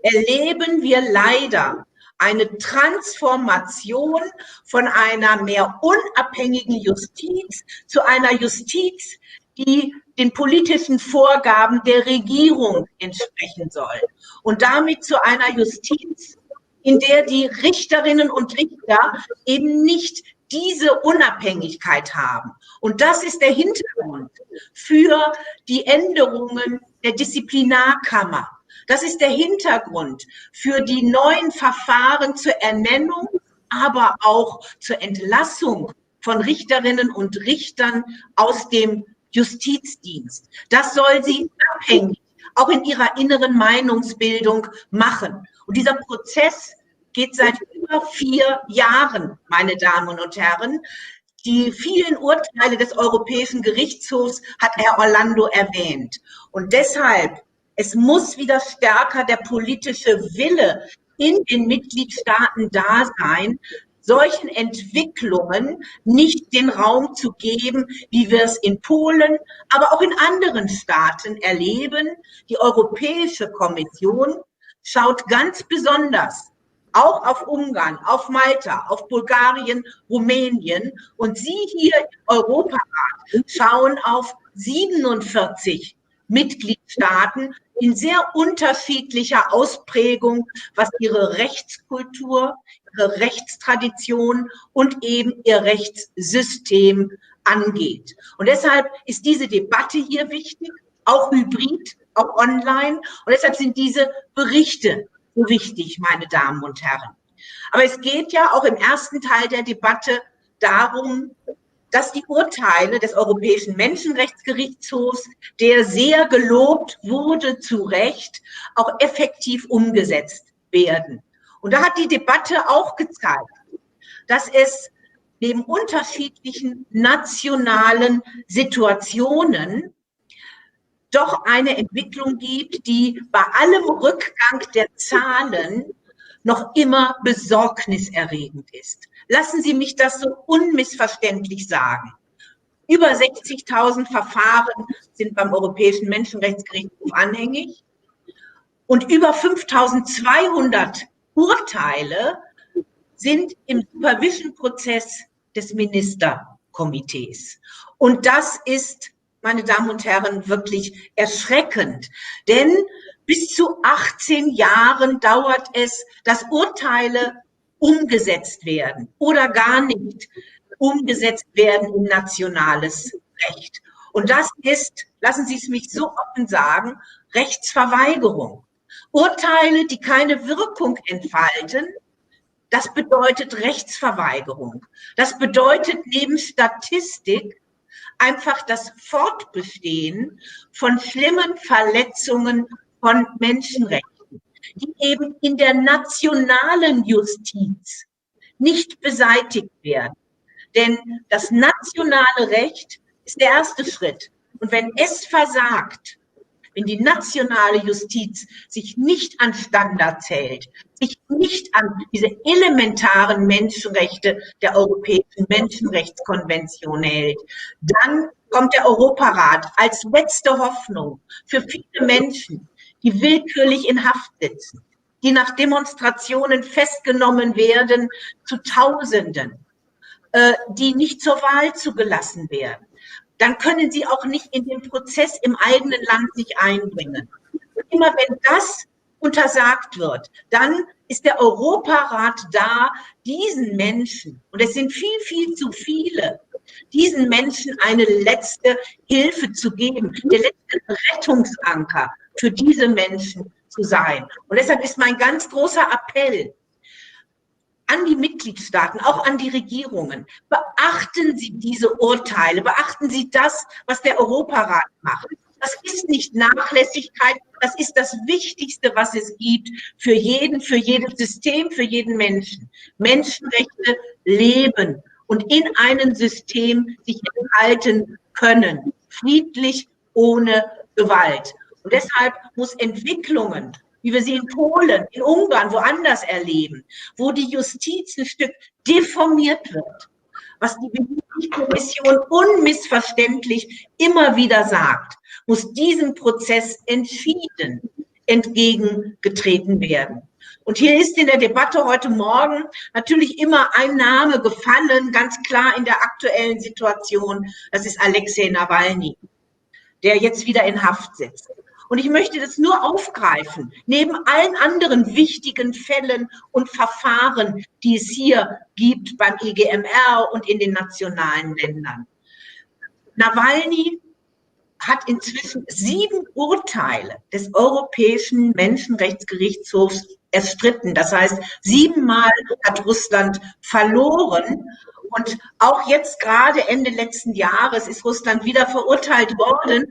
erleben wir leider eine Transformation von einer mehr unabhängigen Justiz zu einer Justiz, die den politischen Vorgaben der Regierung entsprechen soll. Und damit zu einer Justiz, in der die Richterinnen und Richter eben nicht diese Unabhängigkeit haben. Und das ist der Hintergrund für die Änderungen der Disziplinarkammer. Das ist der Hintergrund für die neuen Verfahren zur Ernennung, aber auch zur Entlassung von Richterinnen und Richtern aus dem Justizdienst. Das soll sie abhängig, auch in ihrer inneren Meinungsbildung machen. Und dieser Prozess geht seit über 4 Jahren, meine Damen und Herren. Die vielen Urteile des Europäischen Gerichtshofs hat Herr Orlando erwähnt. Und deshalb, es muss wieder stärker der politische Wille in den Mitgliedstaaten da sein, solchen Entwicklungen nicht den Raum zu geben, wie wir es in Polen, aber auch in anderen Staaten erleben. Die Europäische Kommission schaut ganz besonders auch auf Ungarn, auf Malta, auf Bulgarien, Rumänien. Und Sie hier im Europarat schauen auf 47 Mitgliedstaaten in sehr unterschiedlicher Ausprägung, was ihre Rechtskultur, ihre Rechtstradition und eben ihr Rechtssystem angeht. Und deshalb ist diese Debatte hier wichtig, auch hybrid, auch online. Und deshalb sind diese Berichte so wichtig, meine Damen und Herren. Aber es geht ja auch im ersten Teil der Debatte darum, dass die Urteile des Europäischen Menschenrechtsgerichtshofs, der sehr gelobt wurde, zu Recht, auch effektiv umgesetzt werden. Und da hat die Debatte auch gezeigt, dass es neben unterschiedlichen nationalen Situationen doch eine Entwicklung gibt, die bei allem Rückgang der Zahlen noch immer besorgniserregend ist. Lassen Sie mich das so unmissverständlich sagen. Über 60.000 Verfahren sind beim Europäischen Menschenrechtsgerichtshof anhängig und über 5.200 Urteile sind im Supervision-Prozess des Ministerkomitees. Und das ist, meine Damen und Herren, wirklich erschreckend. Denn bis zu 18 Jahren dauert es, dass Urteile umgesetzt werden oder gar nicht umgesetzt werden in nationales Recht. Und das ist, lassen Sie es mich so offen sagen, Rechtsverweigerung. Urteile, die keine Wirkung entfalten, das bedeutet Rechtsverweigerung. Das bedeutet neben Statistik einfach das Fortbestehen von schlimmen Verletzungen von Menschenrechten, die eben in der nationalen Justiz nicht beseitigt werden. Denn das nationale Recht ist der erste Schritt. Und wenn es versagt, wenn die nationale Justiz sich nicht an Standards hält, sich nicht an diese elementaren Menschenrechte der Europäischen Menschenrechtskonvention hält, dann kommt der Europarat als letzte Hoffnung für viele Menschen, die willkürlich in Haft sitzen, die nach Demonstrationen festgenommen werden, zu Tausenden, die nicht zur Wahl zugelassen werden. Dann können sie auch nicht in den Prozess im eigenen Land sich einbringen. Und immer wenn das untersagt wird, dann ist der Europarat da, diesen Menschen, und es sind viel, viel zu viele, diesen Menschen eine letzte Hilfe zu geben, der letzte Rettungsanker für diese Menschen zu sein. Und deshalb ist mein ganz großer Appell an die Mitgliedstaaten, auch an die Regierungen: Beachten Sie diese Urteile, beachten Sie das, was der Europarat macht. Das ist nicht Nachlässigkeit, das ist das Wichtigste, was es gibt für jeden, für jedes System, für jeden Menschen. Menschenrechte leben und in einem System sich enthalten können, friedlich, ohne Gewalt. Und deshalb muss Entwicklungen, wie wir sie in Polen, in Ungarn, woanders erleben, wo die Justiz ein Stück deformiert wird, was die Kommission unmissverständlich immer wieder sagt, muss diesem Prozess entschieden entgegengetreten werden. Und hier ist in der Debatte heute Morgen natürlich immer ein Name gefallen, ganz klar in der aktuellen Situation, das ist Alexei Nawalny, der jetzt wieder in Haft sitzt. Und ich möchte das nur aufgreifen, neben allen anderen wichtigen Fällen und Verfahren, die es hier gibt beim EGMR und in den nationalen Ländern. Nawalny hat inzwischen 7 Urteile des Europäischen Menschenrechtsgerichtshofs erstritten. Das heißt, 7-mal hat Russland verloren. Und auch jetzt gerade Ende letzten Jahres ist Russland wieder verurteilt worden,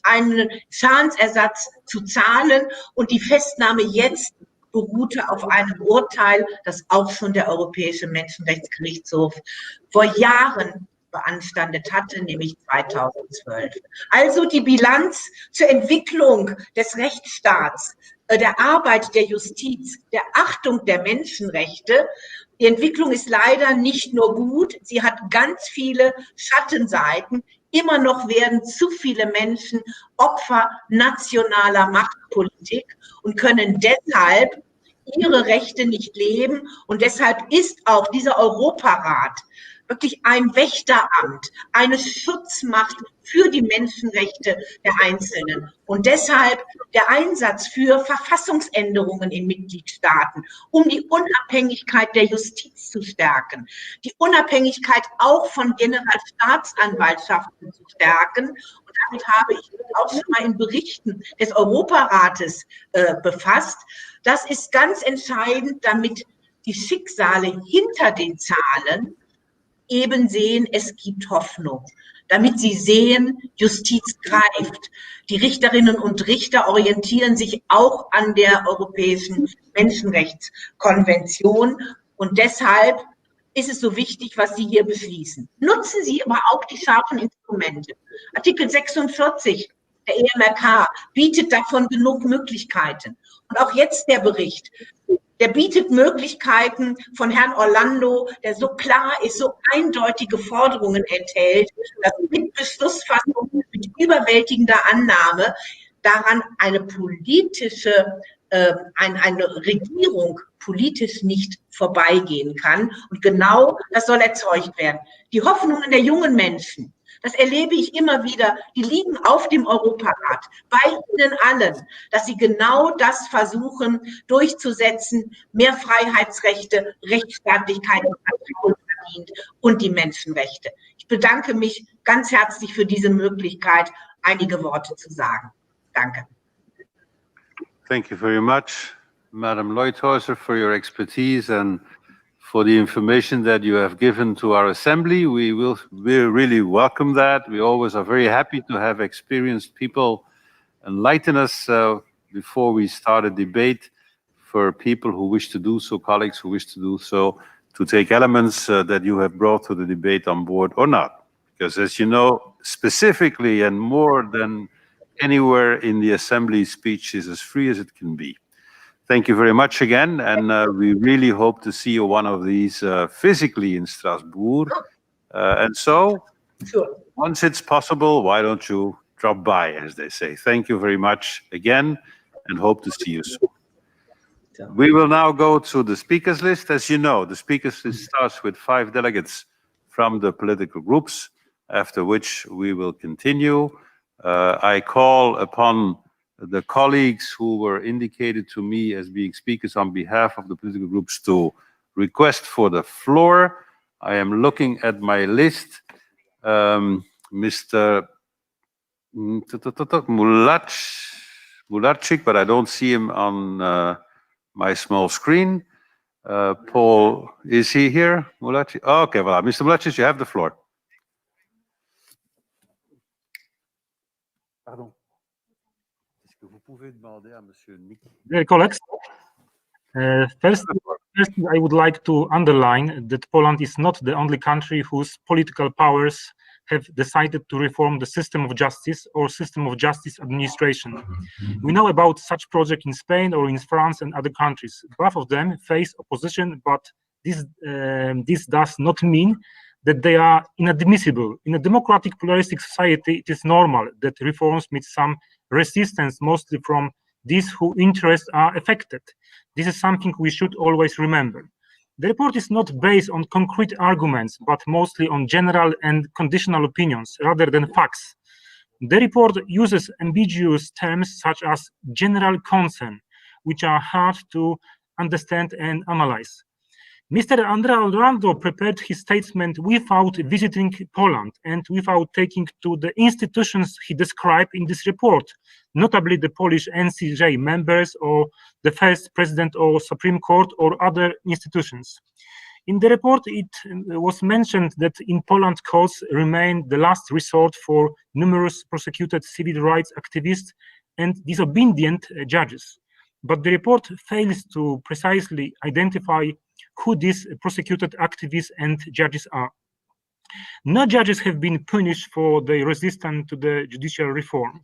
einen Schadensersatz zu zahlen. Und die Festnahme jetzt beruhte auf einem Urteil, das auch schon der Europäische Menschenrechtsgerichtshof vor Jahren beanstandet hatte, nämlich 2012. Also die Bilanz zur Entwicklung des Rechtsstaats, der Arbeit der Justiz, der Achtung der Menschenrechte. Die Entwicklung ist leider nicht nur gut, sie hat ganz viele Schattenseiten. Immer noch werden zu viele Menschen Opfer nationaler Machtpolitik und können deshalb ihre Rechte nicht leben. Und deshalb ist auch dieser Europarat wirklich ein Wächteramt, eine Schutzmacht für die Menschenrechte der Einzelnen. Und deshalb der Einsatz für Verfassungsänderungen in Mitgliedstaaten, um die Unabhängigkeit der Justiz zu stärken, die Unabhängigkeit auch von Generalstaatsanwaltschaften zu stärken. Und damit habe ich mich auch schon mal in Berichten des Europarates befasst. Das ist ganz entscheidend, damit die Schicksale hinter den Zahlen eben sehen, es gibt Hoffnung, damit sie sehen, Justiz greift. Die Richterinnen und Richter orientieren sich auch an der Europäischen Menschenrechtskonvention und deshalb ist es so wichtig, was Sie hier beschließen. Nutzen Sie aber auch die scharfen Instrumente. Artikel 46 der EMRK bietet davon genug Möglichkeiten. Und auch jetzt der Bericht, der bietet Möglichkeiten von Herrn Orlando, der so klar ist, so eindeutige Forderungen enthält, dass mit Beschlussfassung, mit überwältigender Annahme daran eine politische, eine Regierung politisch nicht vorbeigehen kann. Und genau das soll erzeugt werden. Die Hoffnungen der jungen Menschen, das erlebe ich immer wieder, die liegen auf dem Europarat, bei Ihnen allen, dass Sie genau das versuchen durchzusetzen, mehr Freiheitsrechte, Rechtsstaatlichkeit und die Menschenrechte. Ich bedanke mich ganz herzlich für diese Möglichkeit, einige Worte zu sagen. Danke. Thank you very much, Madam Leuthäuser, for your expertise and for the information that you have given to our assembly. We really welcome that. We always are very happy to have experienced people enlighten us before we start a debate, for people who wish to do so, colleagues who wish to do so, to take elements that you have brought to the debate on board or not. Because as you know, specifically and more than anywhere in the assembly, speech is as free as it can be. Thank you very much again, and we really hope to see you one of these physically in Strasbourg. And so, once it's possible, why don't you drop by, as they say. Thank you very much again, and hope to see you soon. We will now go to the speakers list. As you know, the speakers list starts with 5 delegates from the political groups, after which we will continue. I call upon the colleagues who were indicated to me as being speakers on behalf of the political groups to request for the floor. I am looking at my list. Mr. Mularczyk, but I don't see him on my small screen. Paul, is he here? Mularczyk? Okay, well, Mr. Mularczyk, you have the floor. Pardon. Vous pouvez demander à Monsieur Nick. Dear colleagues, first, I would like to underline that Poland is not the only country whose political powers have decided to reform the system of justice or system of justice administration. We know about such projects in Spain or in France and other countries. Both of them face opposition, but this does not mean that they are inadmissible. In a democratic, pluralistic society, it is normal that reforms meet some resistance, mostly from these whose interests are affected. This is something we should always remember. The report is not based on concrete arguments, but mostly on general and conditional opinions, rather than facts. The report uses ambiguous terms such as general concern, which are hard to understand and analyze. Mr. Andrea Orlando prepared his statement without visiting Poland and without taking to the institutions he described in this report, notably the Polish NCJ members or the first president of Supreme Court or other institutions. In the report, it was mentioned that in Poland, courts remain the last resort for numerous prosecuted civil rights activists and disobedient judges. But the report fails to precisely identify who these prosecuted activists and judges are. No judges have been punished for their resistance to the judicial reform.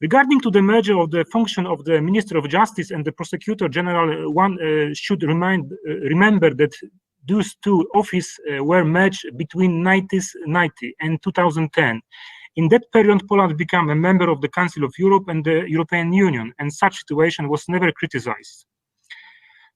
Regarding to the merger of the function of the Minister of Justice and the Prosecutor General, one should remember that those two offices were merged between 1990 and 2010. In that period, Poland became a member of the Council of Europe and the European Union, and such situation was never criticized.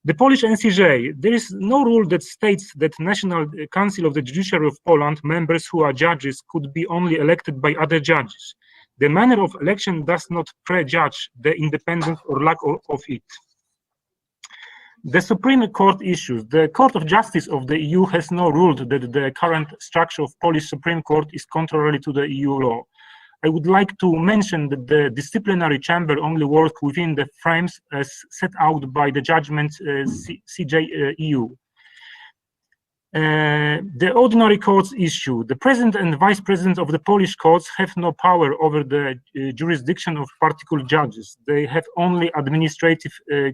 The Polish NCJ, there is no rule that states that National Council of the Judiciary of Poland members who are judges could be only elected by other judges. The manner of election does not prejudge the independence or lack of it. The Supreme Court issues. The Court of Justice of the EU has now ruled that the current structure of Polish Supreme Court is contrary to the EU law. I would like to mention that the disciplinary chamber only works within the frames as set out by the judgment CJEU. The ordinary courts issue. The president and vice president of the Polish courts have no power over the jurisdiction of particular judges. They have only administrative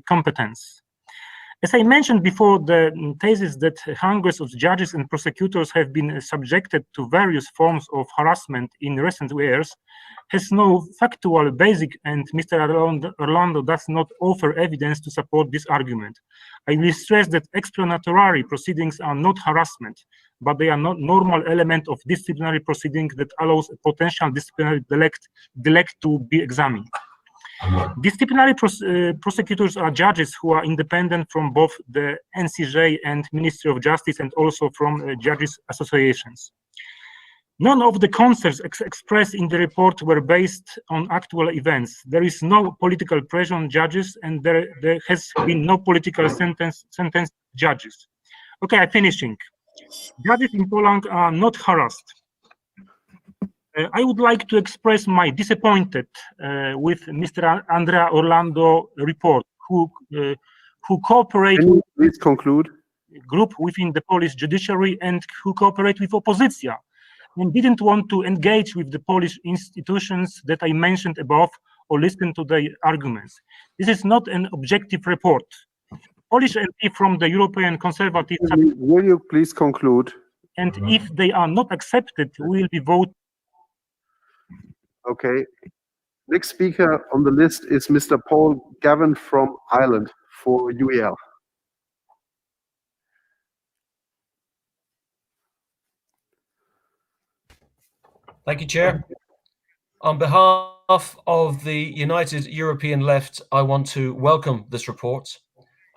competence. As I mentioned before, the thesis that hundreds of judges and prosecutors have been subjected to various forms of harassment in recent years has no factual basis, and Mr. Orlando does not offer evidence to support this argument. I will stress that explanatory proceedings are not harassment, but they are not normal element of disciplinary proceeding that allows a potential disciplinary delect to be examined. Disciplinary prosecutors are judges who are independent from both the NCJ and Ministry of Justice and also from judges' associations. None of the concerns expressed in the report were based on actual events. There is no political pressure on judges, and there has been no political sentence judges. Okay, I'm finishing. Judges in Poland are not harassed. I would like to express my disappointment with Mr. Andrea Orlando report, who cooperate with please conclude. Group within the Polish judiciary and who cooperate with opposition, and didn't want to engage with the Polish institutions that I mentioned above or listen to their arguments. This is not an objective report. Polish MP from the European Conservative. Will you please conclude? And if they are not accepted, we will be voting. Okay. Next speaker on the list is Mr. Paul Gavin from Ireland for UEL. Thank you, Chair. On behalf of the United European Left, I want to welcome this report.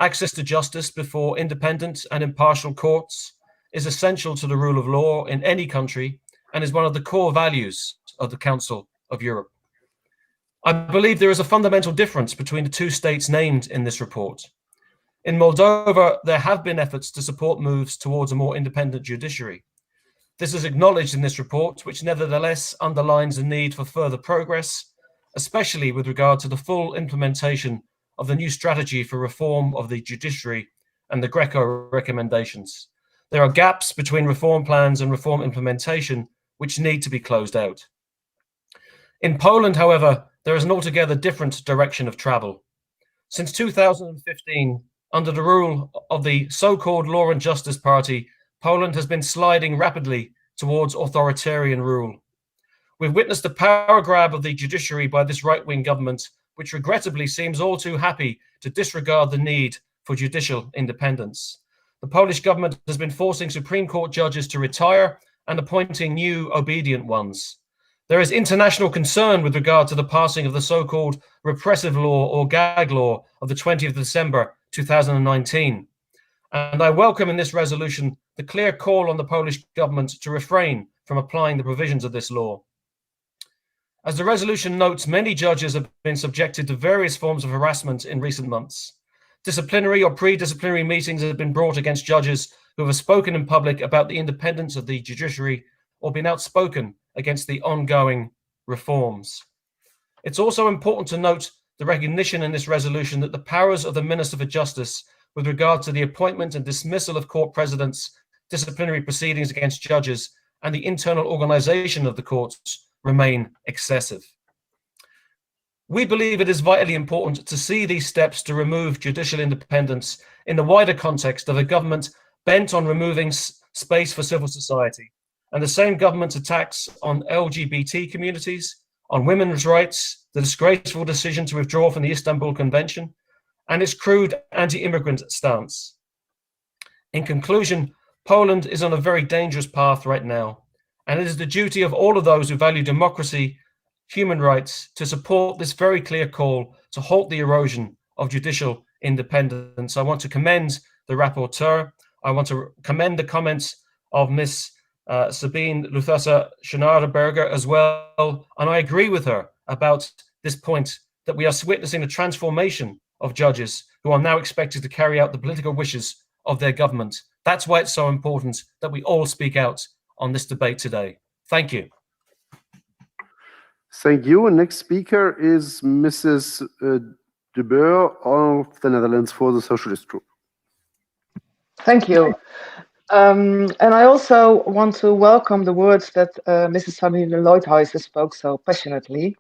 Access to justice before independent and impartial courts is essential to the rule of law in any country and is one of the core values of the Council of Europe. I believe there is a fundamental difference between the two states named in this report. In Moldova, there have been efforts to support moves towards a more independent judiciary. This is acknowledged in this report, which nevertheless underlines the need for further progress, especially with regard to the full implementation of the new strategy for reform of the judiciary and the Greco recommendations. There are gaps between reform plans and reform implementation which need to be closed out. In Poland, however, there is an altogether different direction of travel. Since 2015, under the rule of the so-called Law and Justice Party, Poland has been sliding rapidly towards authoritarian rule. We've witnessed the power grab of the judiciary by this right-wing government, which regrettably seems all too happy to disregard the need for judicial independence. The Polish government has been forcing Supreme Court judges to retire and appointing new obedient ones. There is international concern with regard to the passing of the so-called repressive law or gag law of the 20th of December 2019. And I welcome in this resolution the clear call on the Polish government to refrain from applying the provisions of this law. As the resolution notes, many judges have been subjected to various forms of harassment in recent months. Disciplinary or pre-disciplinary meetings have been brought against judges who have spoken in public about the independence of the judiciary or been outspoken against the ongoing reforms. It's also important to note the recognition in this resolution that the powers of the Minister for Justice with regard to the appointment and dismissal of court presidents, disciplinary proceedings against judges, and the internal organization of the courts remain excessive. We believe it is vitally important to see these steps to remove judicial independence in the wider context of a government bent on removing space for civil society, and the same government's attacks on LGBT communities, on women's rights, the disgraceful decision to withdraw from the Istanbul Convention, and its crude anti-immigrant stance. In conclusion, Poland is on a very dangerous path right now, and it is the duty of all of those who value democracy, human rights, to support this very clear call to halt the erosion of judicial independence. I want to commend the rapporteur. I want to commend the comments of Ms. Sabine Luthersa-Schnarrenberger as well, and I agree with her about this point that we are witnessing a transformation of judges who are now expected to carry out the political wishes of their government. That's why it's so important that we all speak out on this debate today. Thank you. Thank you. Next speaker is Mrs. De Boer of the Netherlands for the Socialist Group. Thank you. And I also want to welcome the words that Mrs. Sabine Leuthuysen spoke so passionately.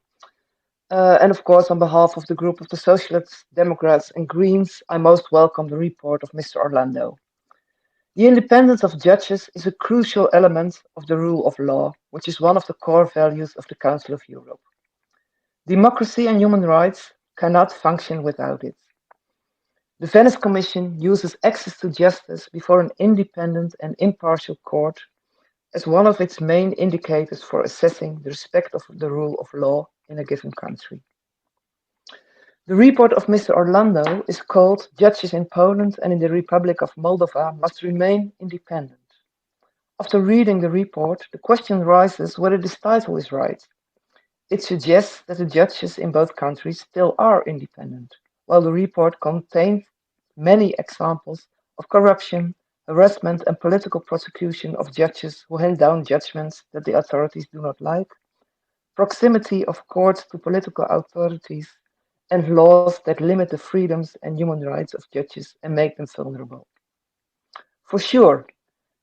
And of course, on behalf of the group of the Socialists, Democrats and Greens, I most welcome the report of Mr. Orlando. The independence of judges is a crucial element of the rule of law, which is one of the core values of the Council of Europe. Democracy and human rights cannot function without it. The Venice Commission uses access to justice before an independent and impartial court as one of its main indicators for assessing the respect of the rule of law in a given country. The report of Mr. Orlando is called Judges in Poland and in the Republic of Moldova must remain independent. After reading the report, the question rises whether this title is right. It suggests that the judges in both countries still are independent, while the report contains many examples of corruption, harassment and political prosecution of judges who hand down judgments that the authorities do not like, proximity of courts to political authorities, and laws that limit the freedoms and human rights of judges and make them vulnerable. For sure,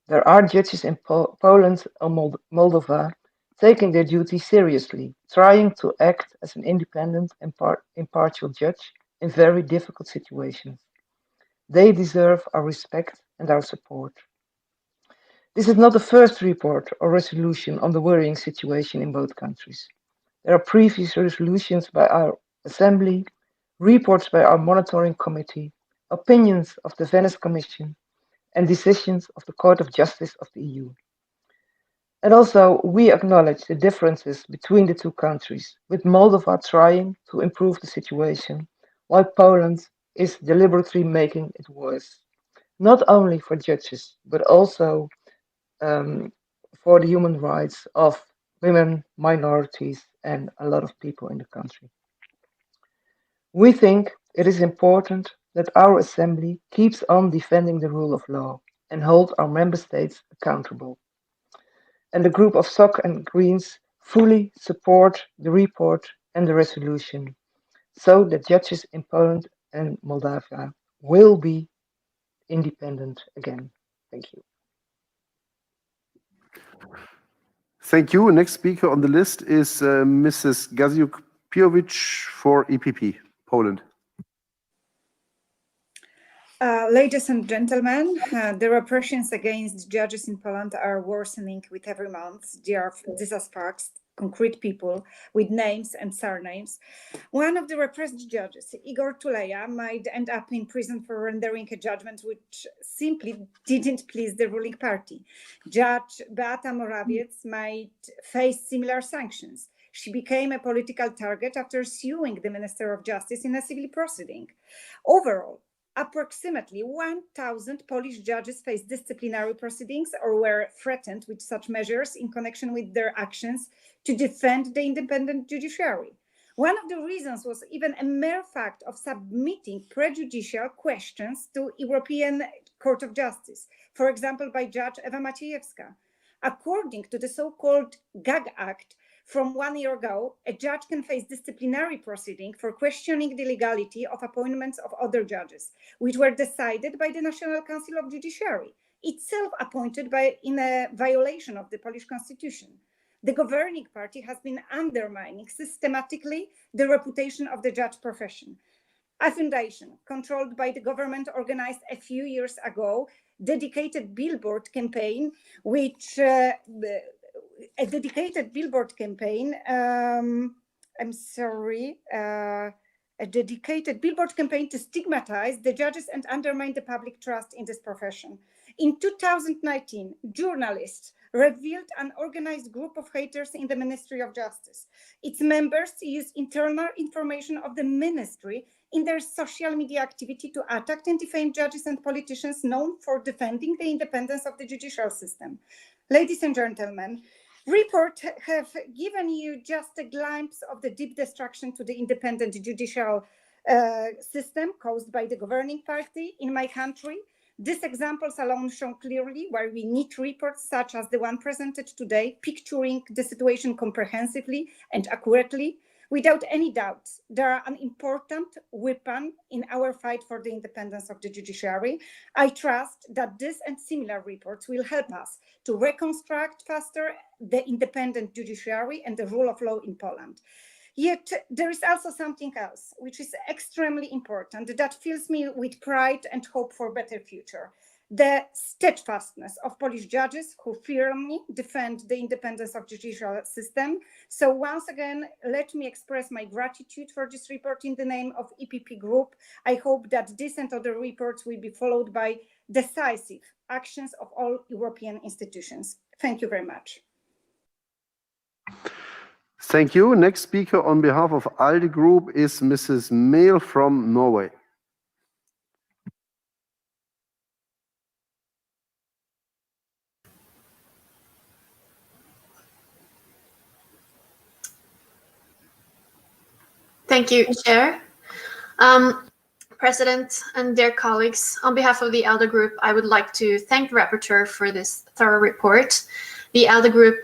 there are judges in Poland and Moldova taking their duty seriously, trying to act as an independent and impartial judge in very difficult situations. They deserve our respect and our support. This is not the first report or resolution on the worrying situation in both countries. There are previous resolutions by our Assembly, reports by our Monitoring Committee, opinions of the Venice Commission, and decisions of the Court of Justice of the EU. And also, we acknowledge the differences between the two countries, with Moldova trying to improve the situation, while Poland is deliberately making it worse, not only for judges, but also for the human rights of women, minorities, and a lot of people in the country. We think it is important that our Assembly keeps on defending the rule of law and hold our member states accountable. And the group of SOC and Greens fully support the report and the resolution, so that judges in Poland and Moldova will be independent again. Thank you. Thank you. Next speaker on the list is Mrs. Gaziuk-Piowicz for EPP, Poland. Ladies and gentlemen, the repressions against judges in Poland are worsening with every month. These are facts, concrete people with names and surnames. One of the repressed judges, Igor Tuleya, might end up in prison for rendering a judgment which simply didn't please the ruling party. Judge Beata Morawiec might face similar sanctions. She became a political target after suing the Minister of Justice in a civil proceeding. Overall, approximately 1,000 Polish judges faced disciplinary proceedings or were threatened with such measures in connection with their actions to defend the independent judiciary. One of the reasons was even a mere fact of submitting prejudicial questions to European Court of Justice, for example, by Judge Ewa Maciejewska. According to the so-called GAG Act, from 1 year ago, a judge can face disciplinary proceeding for questioning the legality of appointments of other judges, which were decided by the National Council of Judiciary, itself appointed in a violation of the Polish constitution. The governing party has been undermining systematically the reputation of the judge profession. A foundation controlled by the government organized a few years ago dedicated billboard campaign, a dedicated billboard campaign to stigmatize the judges and undermine the public trust in this profession. In 2019, journalists revealed an organized group of haters in the Ministry of Justice. Its members used internal information of the ministry in their social media activity to attack and defame judges and politicians known for defending the independence of the judicial system. Ladies and gentlemen, reports have given you just a glimpse of the deep destruction to the independent judicial system caused by the governing party in my country. These examples alone show clearly why we need reports such as the one presented today, picturing the situation comprehensively and accurately. Without any doubt, they are an important weapon in our fight for the independence of the judiciary. I trust that this and similar reports will help us to reconstruct faster the independent judiciary and the rule of law in Poland. Yet there is also something else, which is extremely important, that fills me with pride and hope for a better future. The steadfastness of Polish judges who firmly defend the independence of the judicial system. So once again, let me express my gratitude for this report in the name of EPP Group. I hope that this and other reports will be followed by decisive actions of all European institutions. Thank you very much. Thank you. Next speaker on behalf of ALDE Group is Mrs. Mehl from Norway. Thank you, Chair. President and dear colleagues, on behalf of the ALDE Group, I would like to thank the rapporteur for this thorough report. The ALDE Group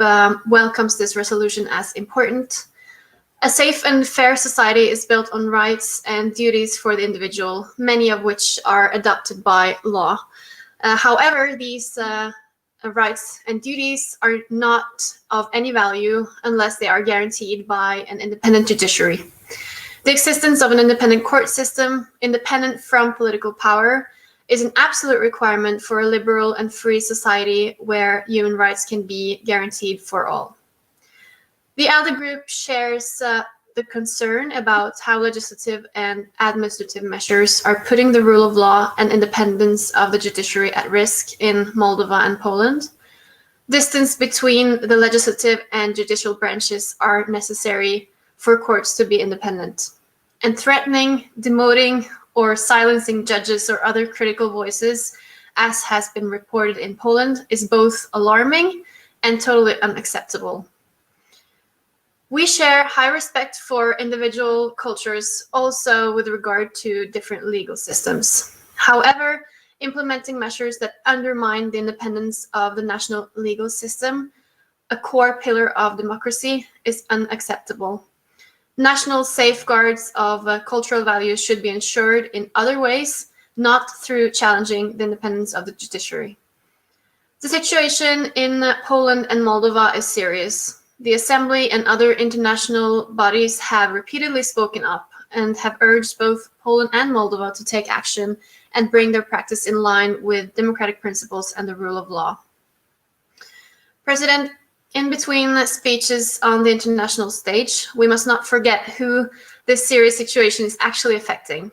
welcomes this resolution as important. A safe and fair society is built on rights and duties for the individual, many of which are adopted by law. However, these rights and duties are not of any value unless they are guaranteed by an independent judiciary. The existence of an independent court system, independent from political power, is an absolute requirement for a liberal and free society where human rights can be guaranteed for all. The ALDE Group shares the concern about how legislative and administrative measures are putting the rule of law and independence of the judiciary at risk in Moldova and Poland. Distance between the legislative and judicial branches are necessary for courts to be independent. And threatening, demoting, or silencing judges or other critical voices, as has been reported in Poland, is both alarming and totally unacceptable. We share high respect for individual cultures also with regard to different legal systems. However, implementing measures that undermine the independence of the national legal system, a core pillar of democracy, is unacceptable. National safeguards of cultural values should be ensured in other ways, not through challenging the independence of the judiciary. The situation in Poland and Moldova is serious. The Assembly and other international bodies have repeatedly spoken up and have urged both Poland and Moldova to take action and bring their practice in line with democratic principles and the rule of law. President, in between speeches on the international stage, we must not forget who this serious situation is actually affecting.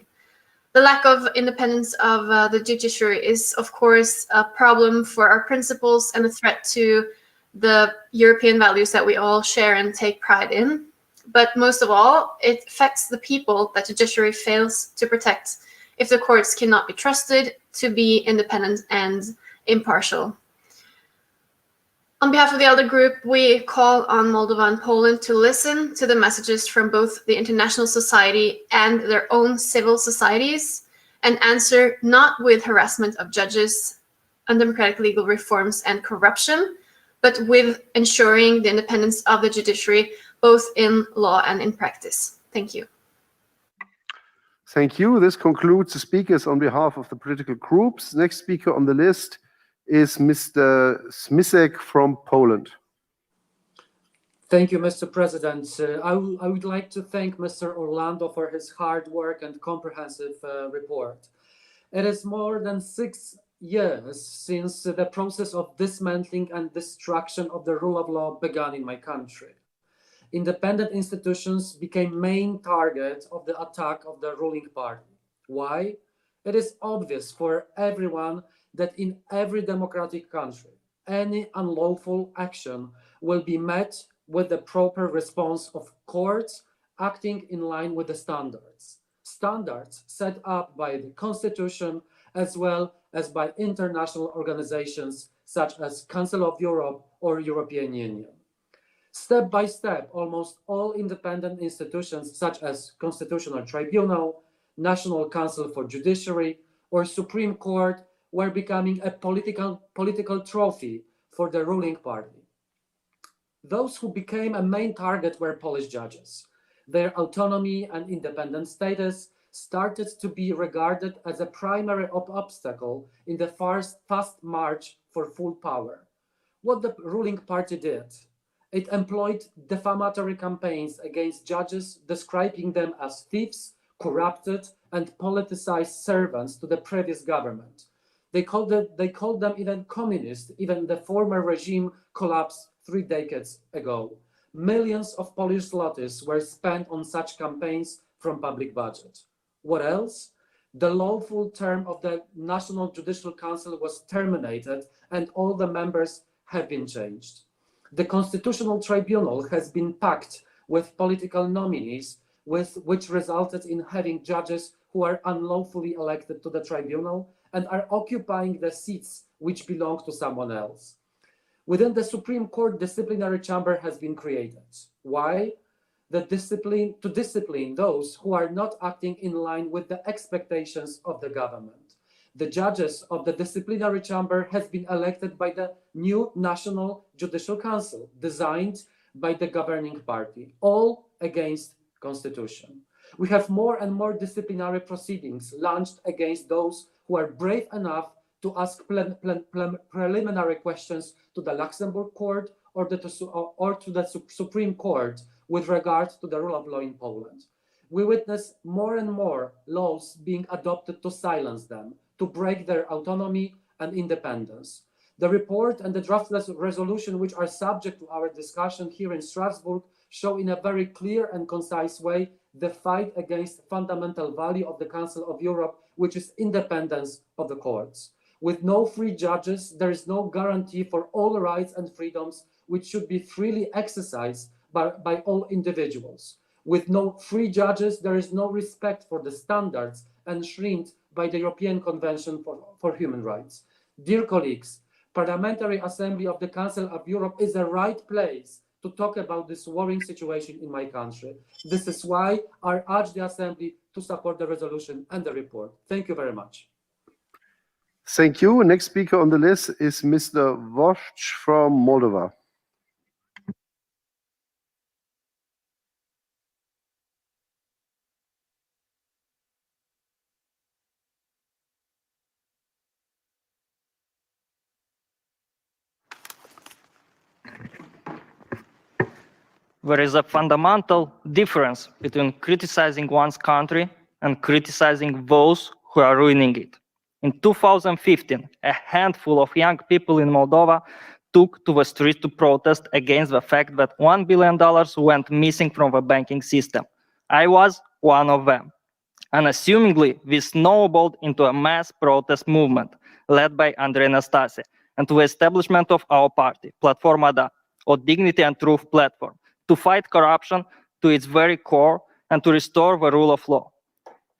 The lack of independence of the judiciary is, of course, a problem for our principles and a threat to the European values that we all share and take pride in. But most of all, it affects the people that the judiciary fails to protect if the courts cannot be trusted to be independent and impartial. On behalf of the ALDE group, we call on Moldova and Poland to listen to the messages from both the international society and their own civil societies and answer not with harassment of judges, undemocratic legal reforms, and corruption, but with ensuring the independence of the judiciary, both in law and in practice. Thank you. Thank you. This concludes the speakers on behalf of the political groups. Next speaker on the list is Mr. Smisek from Poland. Thank you, Mr. President. I would like to thank Mr. Orlando for his hard work and comprehensive report. It is more than 6 years since the process of dismantling and destruction of the rule of law began in my country. Independent institutions became main target of the attack of the ruling party. Why? It is obvious for everyone that in every democratic country, any unlawful action will be met with the proper response of courts acting in line with the standards set up by the Constitution as well as by international organizations such as Council of Europe or European Union. Step by step, almost all independent institutions such as Constitutional Tribunal, National Council for Judiciary, or Supreme Court were becoming a political trophy for the ruling party. Those who became a main target were Polish judges. Their autonomy and independent status started to be regarded as a primary obstacle in the fast march for full power. What the ruling party did, it employed defamatory campaigns against judges, describing them as thieves, corrupted, and politicized servants to the previous government. They called them even communist. Even the former regime collapsed 3 decades ago. Millions of Polish zlotys were spent on such campaigns from public budget. What else? The lawful term of the National Judicial Council was terminated and all the members have been changed. The Constitutional Tribunal has been packed with political nominees, which resulted in having judges who are unlawfully elected to the tribunal and are occupying the seats which belong to someone else. Within the Supreme Court, disciplinary chamber has been created. Why? To discipline those who are not acting in line with the expectations of the government. The judges of the disciplinary chamber has been elected by the new National Judicial Council, designed by the governing party, all against Constitution. We have more and more disciplinary proceedings launched against those who are brave enough to ask preliminary questions to the Luxembourg Court or to the Supreme Court with regard to the rule of law in Poland. We witness more and more laws being adopted to silence them, to break their autonomy and independence. The report and the draft resolution, which are subject to our discussion here in Strasbourg, show in a very clear and concise way the fight against fundamental value of the Council of Europe, which is independence of the courts. With no free judges, there is no guarantee for all rights and freedoms which should be freely exercised by all individuals. With no free judges, there is no respect for the standards enshrined by the European Convention for Human Rights. Dear colleagues, Parliamentary Assembly of the Council of Europe is the right place to talk about this worrying situation in my country. This is why I urge the Assembly to support the resolution and the report. Thank you very much. Thank you. Next speaker on the list is Mr. Vosch from Moldova. There is a fundamental difference between criticizing one's country and criticizing those who are ruining it. In 2015, a handful of young people in Moldova took to the streets to protest against the fact that $1 billion went missing from the banking system. I was one of them. Unassumingly, this snowballed into a mass protest movement led by Andrei Nastase and to the establishment of our party, Platforma Da, or Dignity and Truth platform, to fight corruption to its very core and to restore the rule of law.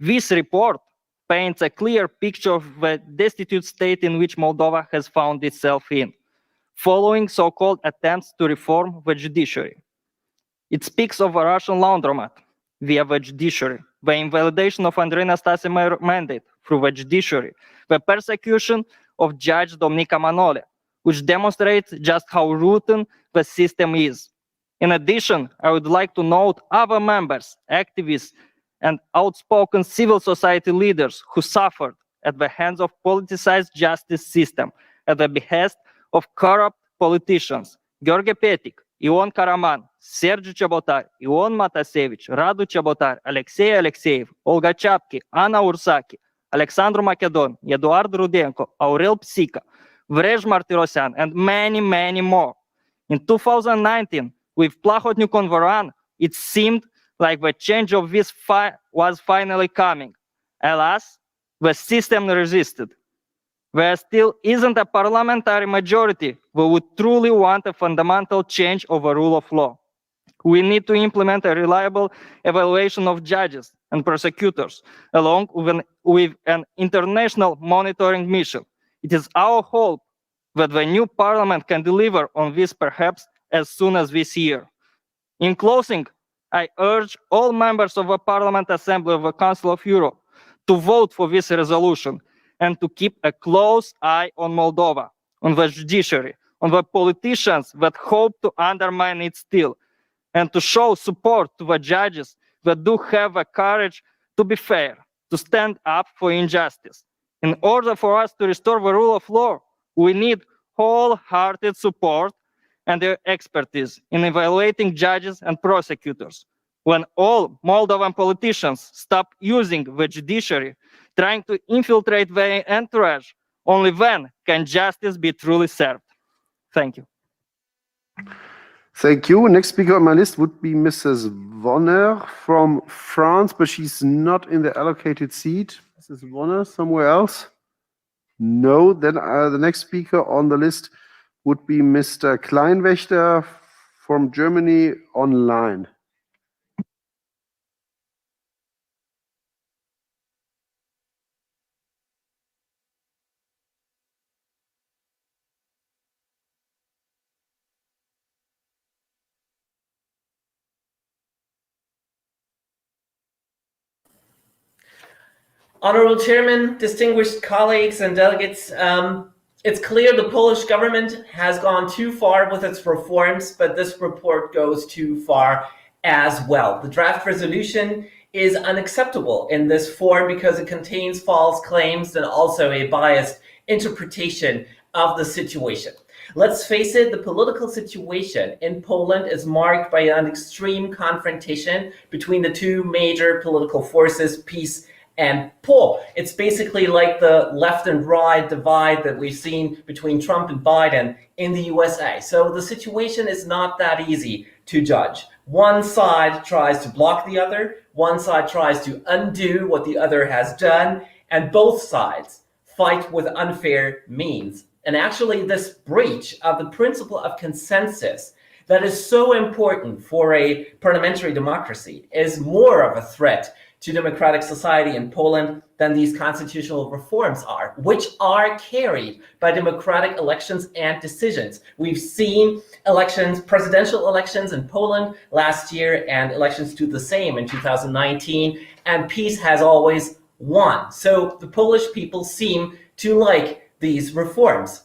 This report paints a clear picture of the destitute state in which Moldova has found itself in. following so-called attempts to reform the judiciary. It speaks of a Russian laundromat via the judiciary, the invalidation of Andrei Nastasi's mandate through the judiciary, the persecution of Judge Dominika Manole, which demonstrates just how rotten the system is. In addition, I would like to note other members, activists, and outspoken civil society leaders who suffered at the hands of politicized justice system at the behest of corrupt politicians. George Petik, Ion Karaman, Sergiu Chabotar, Ion Matasevich, Radu Chabotar, Alexei Alexeyev, Olga Chapki, Anna Ursaki, Alexandru Macedon, Eduard Rudenko, Aurel Psica, Vrej Martirosyan, and many, many more. In 2019, with Plahotniuc on the run, it seemed like the change of this was finally coming. Alas, the system resisted. There still isn't a parliamentary majority who would truly want a fundamental change of the rule of law. We need to implement a reliable evaluation of judges and prosecutors, along with an international monitoring mission. It is our hope that the new parliament can deliver on this perhaps as soon as this year. In closing, I urge all members of the Parliament Assembly of the Council of Europe to vote for this resolution and to keep a close eye on Moldova, on the judiciary, on the politicians that hope to undermine it still, and to show support to the judges that do have the courage to be fair, to stand up for injustice. In order for us to restore the rule of law, we need wholehearted support and their expertise in evaluating judges and prosecutors. When all Moldovan politicians stop using the judiciary, trying to infiltrate their entourage, only then can justice be truly served. Thank you. Thank you. Next speaker on my list would be Mrs. Vonner from France, but she's not in the allocated seat. Mrs. Vonner, somewhere else? No. Then the next speaker on the list would be Mr. Kleinwächter from Germany online. Honorable Chairman, distinguished colleagues and delegates, it's clear the Polish government has gone too far with its reforms, but this report goes too far as well. The draft resolution is unacceptable in this form because it contains false claims and also a biased interpretation of the situation. Let's face it, the political situation in Poland is marked by an extreme confrontation between the two major political forces, PiS and PO. It's basically like the left and right divide that we've seen between Trump and Biden in the USA. So the situation is not that easy to judge. One side tries to block the other, one side tries to undo what the other has done, and both sides fight with unfair means. And actually, this breach of the principle of consensus that is so important for a parliamentary democracy is more of a threat to democratic society in Poland than these constitutional reforms are, which are carried by democratic elections and decisions. We've seen elections, presidential elections in Poland last year, and elections do the same in 2019, and PiS has always won. So the Polish people seem to like these reforms.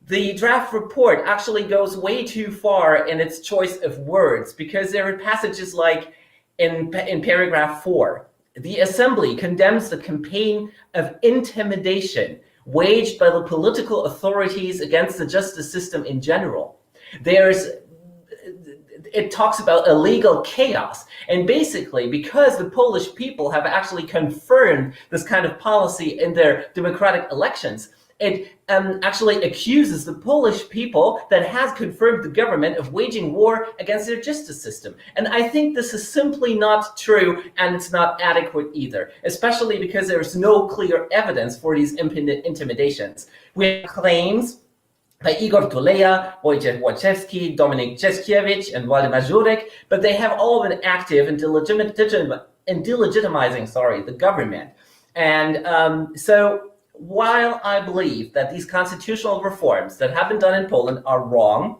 The draft report actually goes way too far in its choice of words, because there are passages like in paragraph 4, the Assembly condemns the campaign of intimidation waged by the political authorities against the justice system in general. It talks about illegal chaos. And basically, because the Polish people have actually confirmed this kind of policy in their democratic elections, it actually accuses the Polish people that has confirmed the government of waging war against their justice system. And I think this is simply not true, and it's not adequate either, especially because there's no clear evidence for these intimidations. We have claims by Igor Tuleya, Wojciech Wojciechowski, Dominik Czeskiewicz, and Waldemar Żurek, but they have all been active in delegitimizing the government. And so while I believe that these constitutional reforms that have been done in Poland are wrong,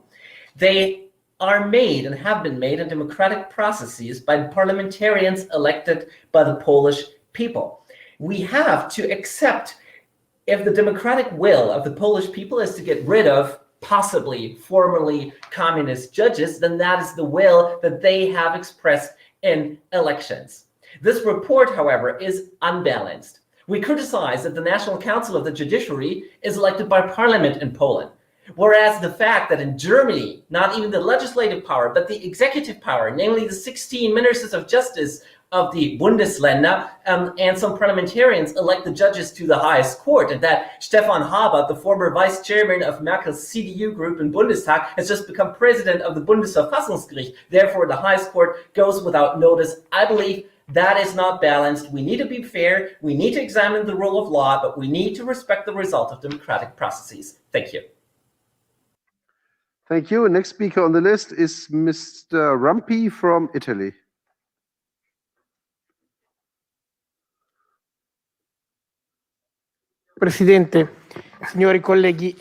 they are made and have been made in democratic processes by parliamentarians elected by the Polish people. We have to accept, if the democratic will of the Polish people is to get rid of possibly formerly communist judges, then that is the will that they have expressed in elections. This report, however, is unbalanced. We criticize that the National Council of the Judiciary is elected by parliament in Poland, whereas the fact that in Germany, not even the legislative power, but the executive power, namely the 16 ministers of justice of the Bundesländer and some parliamentarians elect the judges to the highest court, and that Stefan Haber, the former vice chairman of Merkel's CDU group in Bundestag, has just become president of the Bundesverfassungsgericht. Therefore, the highest court goes without notice. I believe that is not balanced. We need to be fair. We need to examine the rule of law, but we need to respect the result of democratic processes. Thank you. Thank you. Next speaker on the list is Mr. Rampi from Italy. Presidente, signori colleghi,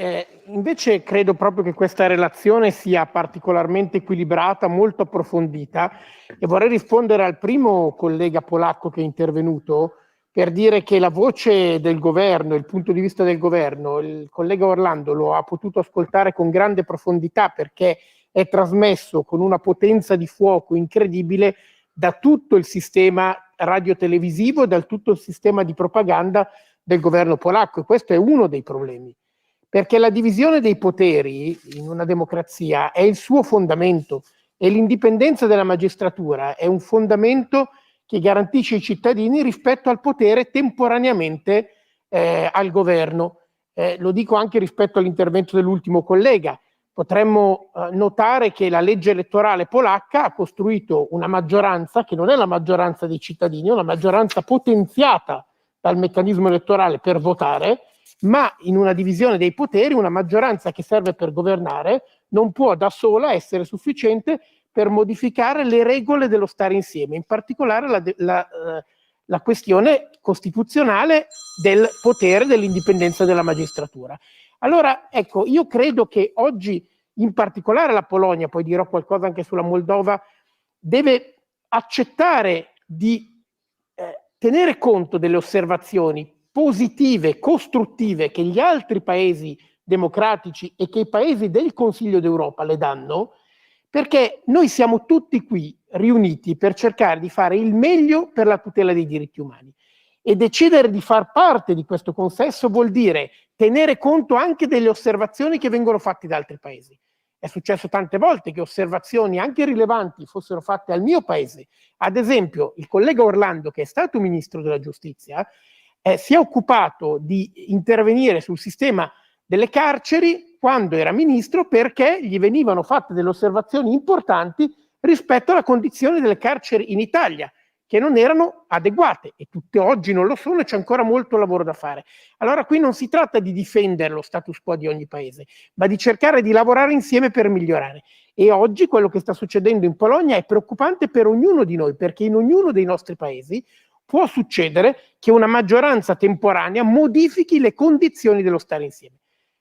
invece credo proprio che questa relazione sia particolarmente equilibrata, molto approfondita, e vorrei rispondere al primo collega polacco che è intervenuto per dire che la voce del governo, il punto di vista del governo, il collega Orlando lo ha potuto ascoltare con grande profondità perché è trasmesso con una potenza di fuoco incredibile da tutto il sistema radiotelevisivo e da tutto il sistema di propaganda del governo polacco, e questo è uno dei problemi, perché la divisione dei poteri in una democrazia è il suo fondamento e l'indipendenza della magistratura è un fondamento che garantisce ai cittadini rispetto al potere temporaneamente al governo. Lo dico anche rispetto all'intervento dell'ultimo collega. Potremmo notare che la legge elettorale polacca ha costruito una maggioranza che non è la maggioranza dei cittadini, è una maggioranza potenziata dal meccanismo elettorale per votare, ma in una divisione dei poteri una maggioranza che serve per governare non può da sola essere sufficiente per modificare le regole dello stare insieme, in particolare la questione costituzionale del potere, dell'indipendenza della magistratura. Allora, ecco, io credo che oggi, in particolare la Polonia, poi dirò qualcosa anche sulla Moldova, deve accettare di tenere conto delle osservazioni positive, costruttive che gli altri paesi democratici e che i paesi del Consiglio d'Europa le danno, perché noi siamo tutti qui riuniti per cercare di fare il meglio per la tutela dei diritti umani, e decidere di far parte di questo consesso vuol dire tenere conto anche delle osservazioni che vengono fatte da altri paesi. È successo tante volte che osservazioni anche rilevanti fossero fatte al mio paese. Ad esempio, il collega Orlando, che è stato ministro della giustizia, si è occupato di intervenire sul sistema delle carceri quando era ministro, perché gli venivano fatte delle osservazioni importanti rispetto alla condizione delle carceri in Italia, che non erano adeguate, e tutte oggi non lo sono, e c'è ancora molto lavoro da fare. Allora qui non si tratta di difendere lo status quo di ogni paese, ma di cercare di lavorare insieme per migliorare. E oggi quello che sta succedendo in Polonia è preoccupante per ognuno di noi, perché in ognuno dei nostri paesi può succedere che una maggioranza temporanea modifichi le condizioni dello stare insieme.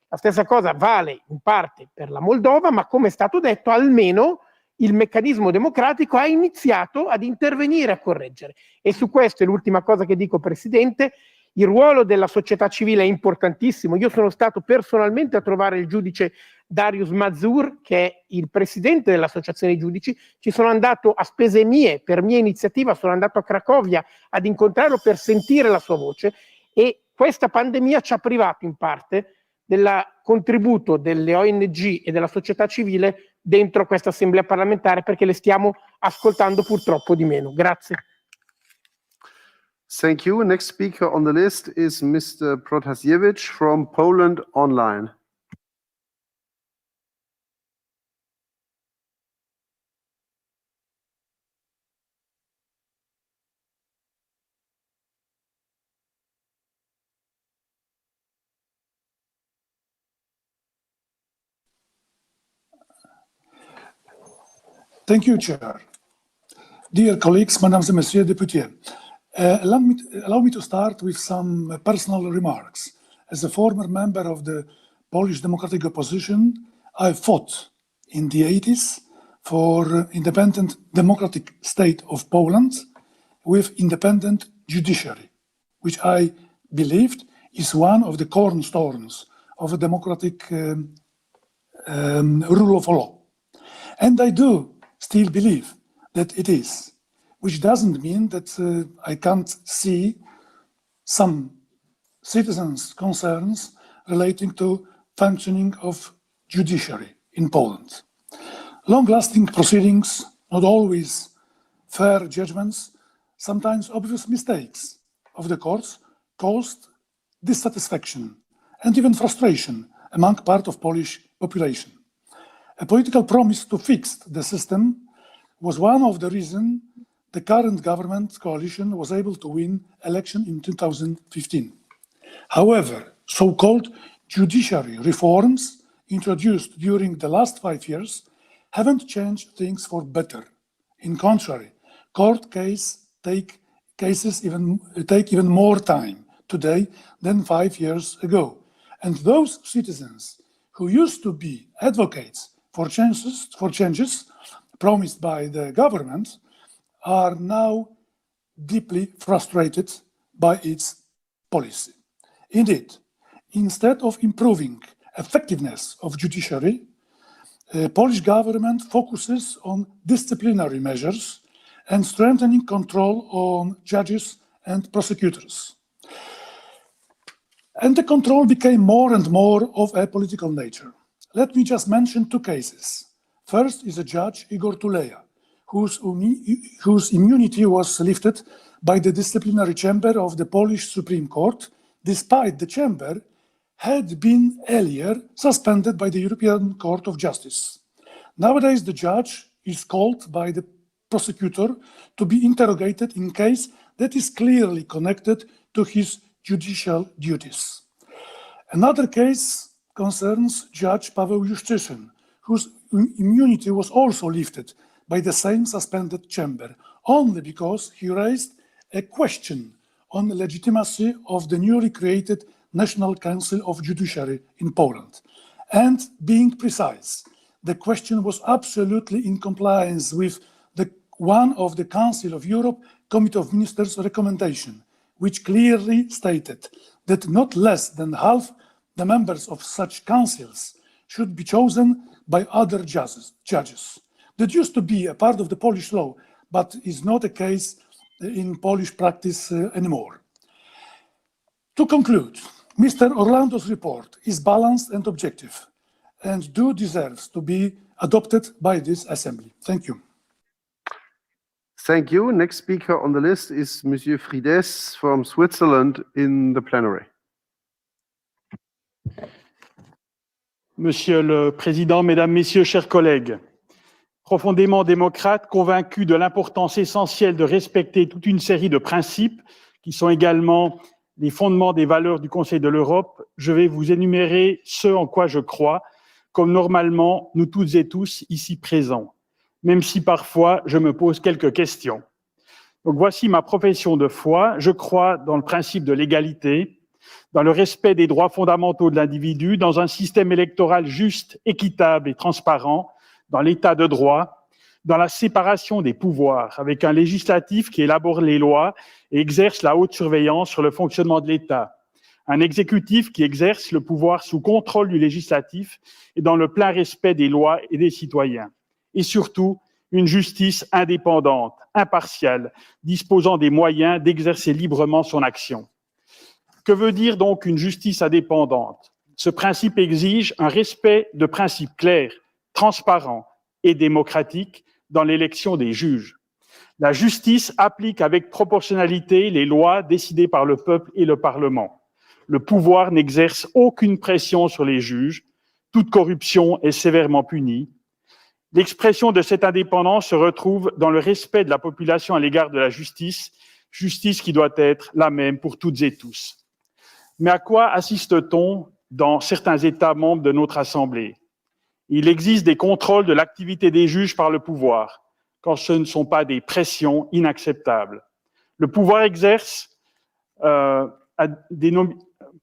La stessa cosa vale in parte per la Moldova, ma come è stato detto, almeno il meccanismo democratico ha iniziato ad intervenire, a correggere. E su questo è l'ultima cosa che dico, Presidente: il ruolo della società civile è importantissimo. Io sono stato personalmente a trovare il giudice Dariusz Mazur, che è il presidente dell'Associazione dei Giudici. Ci sono andato a spese mie, per mia iniziativa, sono andato a Cracovia ad incontrarlo per sentire la sua voce, e questa pandemia ci ha privato in parte del contributo delle ONG e della società civile dentro questa assemblea parlamentare, perché le stiamo ascoltando purtroppo di meno. Grazie. Thank you. Next speaker on the list is Mr. Protasiewicz from Poland Online. Thank you, Chair. Dear colleagues, Mesdames and Messieurs députés, allow me to start with some personal remarks. as a former member of the Polish democratic opposition, I fought in the 80s for independent democratic state of Poland with independent judiciary, which I believed is one of the cornerstones of a democratic rule of law. And I do still believe that it is, which doesn't mean that I can't see some citizens' concerns relating to functioning of judiciary in Poland. Long-lasting proceedings, not always fair judgments, sometimes obvious mistakes of the courts caused dissatisfaction and even frustration among part of Polish population. A political promise to fix the system was one of the reasons the current government coalition was able to win election in 2015. However, so-called judiciary reforms introduced during the last 5 years haven't changed things for better. In contrary, court cases take even more time today than 5 years ago. And those citizens who used to be advocates for changes promised by the government are now deeply frustrated by its policy. Indeed, instead of improving effectiveness of judiciary, the Polish government focuses on disciplinary measures and strengthening control on judges and prosecutors. And the control became more and more of a political nature. Let me just mention 2 cases. First is a judge, Igor Tuleya, whose immunity was lifted by the disciplinary chamber of the Polish Supreme Court, despite the chamber had been earlier suspended by the European Court of Justice. Nowadays, the judge is called by the prosecutor to be interrogated in case that is clearly connected to his judicial duties. Another case concerns Judge Paweł Juszczyszyn, whose immunity was also lifted by the same suspended chamber, only because he raised a question on the legitimacy of the newly created National Council of Judiciary in Poland. And being precise, the question was absolutely in compliance with one of the Council of Europe Committee of Ministers' recommendation, which clearly stated that not less than half the members of such councils should be chosen by other judges. That used to be a part of the Polish law, but is not a case in Polish practice anymore. To conclude, Mr. Orlando's report is balanced and objective, and deserves to be adopted by this Assembly. Thank you. Thank you. Next speaker on the list is Monsieur Frides from Switzerland in the plenary. Monsieur le Président, Mesdames, Messieurs, chers collègues, profondément démocrate, convaincu de l'importance essentielle de respecter toute une série de principes qui sont également les fondements des valeurs du Conseil de l'Europe, je vais vous énumérer ce en quoi je crois, comme normalement nous toutes et tous ici présents, même si parfois je me pose quelques questions. Donc voici ma profession de foi. Je crois dans le principe de l'égalité, dans le respect des droits fondamentaux de l'individu, dans un système électoral juste, équitable et transparent, dans l'état de droit, dans la séparation des pouvoirs, avec un législatif qui élabore les lois et exerce la haute surveillance sur le fonctionnement de l'État, un exécutif qui exerce le pouvoir sous contrôle du législatif et dans le plein respect des lois et des citoyens, et surtout une justice indépendante, impartiale, disposant des moyens d'exercer librement son action. Que veut dire donc une justice indépendante? Ce principe exige un respect de principes clairs, transparents et démocratiques dans l'élection des juges. La justice applique avec proportionnalité les lois décidées par le peuple et le Parlement. Le pouvoir n'exerce aucune pression sur les juges. Toute corruption est sévèrement punie. L'expression de cette indépendance se retrouve dans le respect de la population à l'égard de la justice, justice qui doit être la même pour toutes et tous. Mais à quoi assiste-t-on dans certains États membres de notre Assemblée? Il existe des contrôles de l'activité des juges par le pouvoir, quand ce ne sont pas des pressions inacceptables. Le pouvoir exerce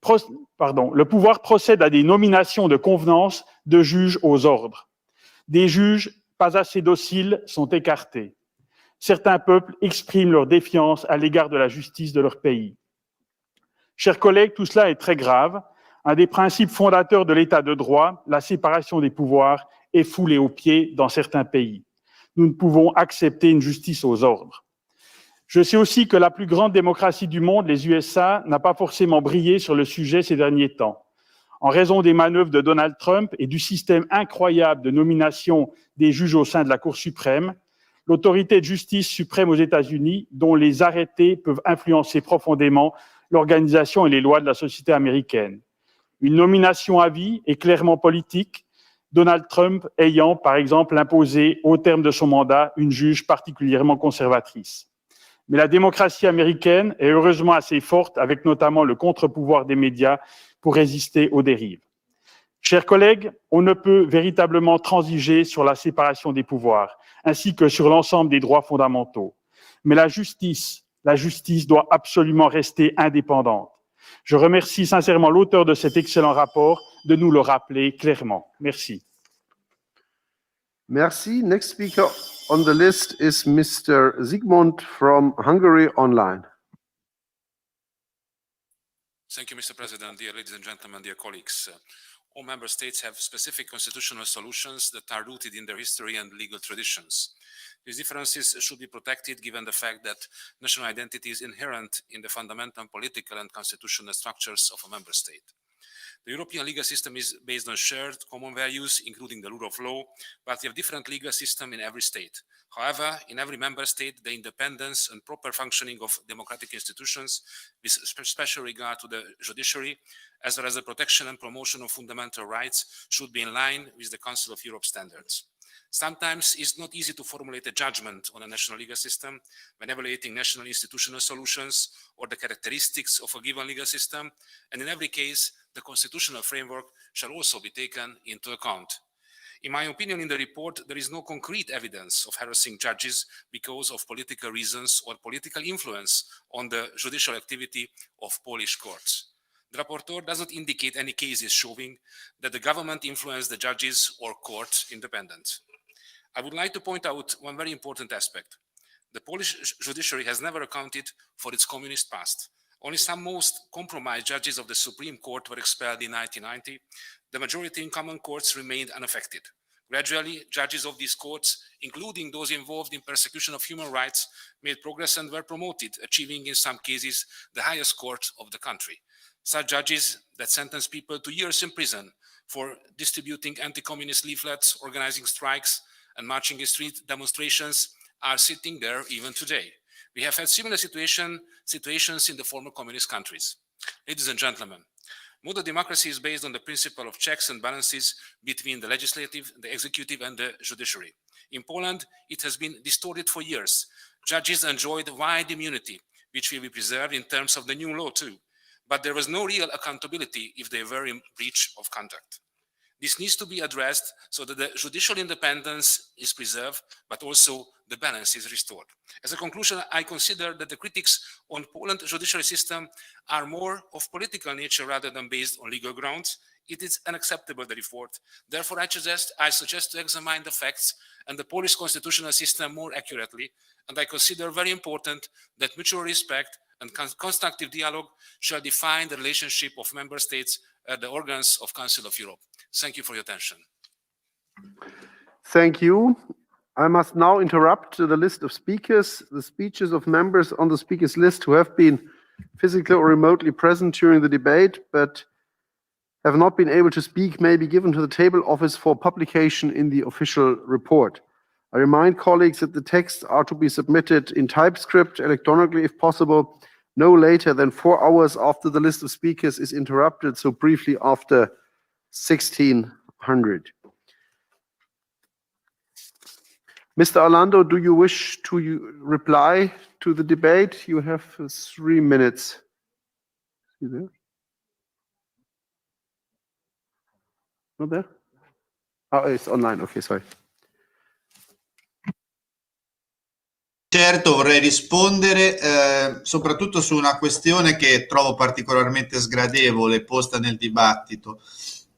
le pouvoir procède à des nominations de convenance de juges aux ordres. Des juges pas assez dociles sont écartés. Certains peuples expriment leur défiance à l'égard de la justice de leur pays. Chers collègues, tout cela est très grave. Un des principes fondateurs de l'État de droit, la séparation des pouvoirs, est foulé aux pieds dans certains pays. Nous ne pouvons accepter une justice aux ordres. Je sais aussi que la plus grande démocratie du monde, les USA, n'a pas forcément brillé sur le sujet ces derniers temps. En raison des manœuvres de Donald Trump et du système incroyable de nomination des juges au sein de la Cour suprême, l'autorité de justice suprême aux États-Unis, dont les arrêtés peuvent influencer profondément l'organisation et les lois de la société américaine. Une nomination à vie est clairement politique, Donald Trump ayant, par exemple, imposé au terme de son mandat une juge particulièrement conservatrice. Mais la démocratie américaine est heureusement assez forte, avec notamment le contre-pouvoir des médias, pour résister aux dérives. Chers collègues, on ne peut véritablement transiger sur la séparation des pouvoirs, ainsi que sur l'ensemble des droits fondamentaux. Mais la justice doit absolument rester indépendante. Je remercie sincèrement l'auteur de cet excellent rapport de nous le rappeler clairement. Merci. Merci. Next speaker on the list is Mr. Zygmunt from Hungary online. Thank you, Mr. President, dear ladies and gentlemen, dear colleagues. All member states have specific constitutional solutions that are rooted in their history and legal traditions. These differences should be protected given the fact that national identity is inherent in the fundamental political and constitutional structures of a member state. The European legal system is based on shared common values, including the rule of law, but we have different legal systems in every state. However, in every member state, the independence and proper functioning of democratic institutions, with special regard to the judiciary, as well as the protection and promotion of fundamental rights, should be in line with the Council of Europe standards. Sometimes it's not easy to formulate a judgment on a national legal system when evaluating national institutional solutions or the characteristics of a given legal system, and in every case, the constitutional framework shall also be taken into account. In my opinion, in the report, there is no concrete evidence of harassing judges because of political reasons or political influence on the judicial activity of Polish courts. The rapporteur does not indicate any cases showing that the government influenced the judges or court independence. I would like to point out one very important aspect. The Polish judiciary has never accounted for its communist past. Only some most compromised judges of the Supreme Court were expelled in 1990. The majority in common courts remained unaffected. Gradually, judges of these courts, including those involved in persecution of human rights, made progress and were promoted, achieving in some cases the highest court of the country. Such judges that sentence people to years in prison for distributing anti-communist leaflets, organizing strikes, and marching in street demonstrations are sitting there even today. We have had similar situations in the former communist countries. Ladies and gentlemen, modern democracy is based on the principle of checks and balances between the legislative, the executive, and the judiciary. In Poland, it has been distorted for years. Judges enjoyed wide immunity, which will be preserved in terms of the new law too. But there was no real accountability if they were in breach of conduct. This needs to be addressed so that the judicial independence is preserved, but also the balance is restored. As a conclusion, I consider that the critics on Poland's judiciary system are more of political nature rather than based on legal grounds. It is unacceptable, the report. Therefore, I suggest to examine the facts and the Polish constitutional system more accurately, and I consider very important that mutual respect and constructive dialogue shall define the relationship of member states at the organs of Council of Europe. Thank you for your attention. Thank you. I must now interrupt the list of speakers. The speeches of members on the speakers list who have been physically or remotely present during the debate but have not been able to speak may be given to the table office for publication in the official report. I remind colleagues that the texts are to be submitted in TypeScript electronically if possible, no later than 4 hours after the list of speakers is interrupted, so briefly after 1600. Mr. Orlando, do you wish to reply to the debate? You have 3 minutes. You there? Not there? Oh, it's online. Okay, sorry. Chair, Certo, vorrei rispondere soprattutto su una questione che trovo particolarmente sgradevole posta nel dibattito.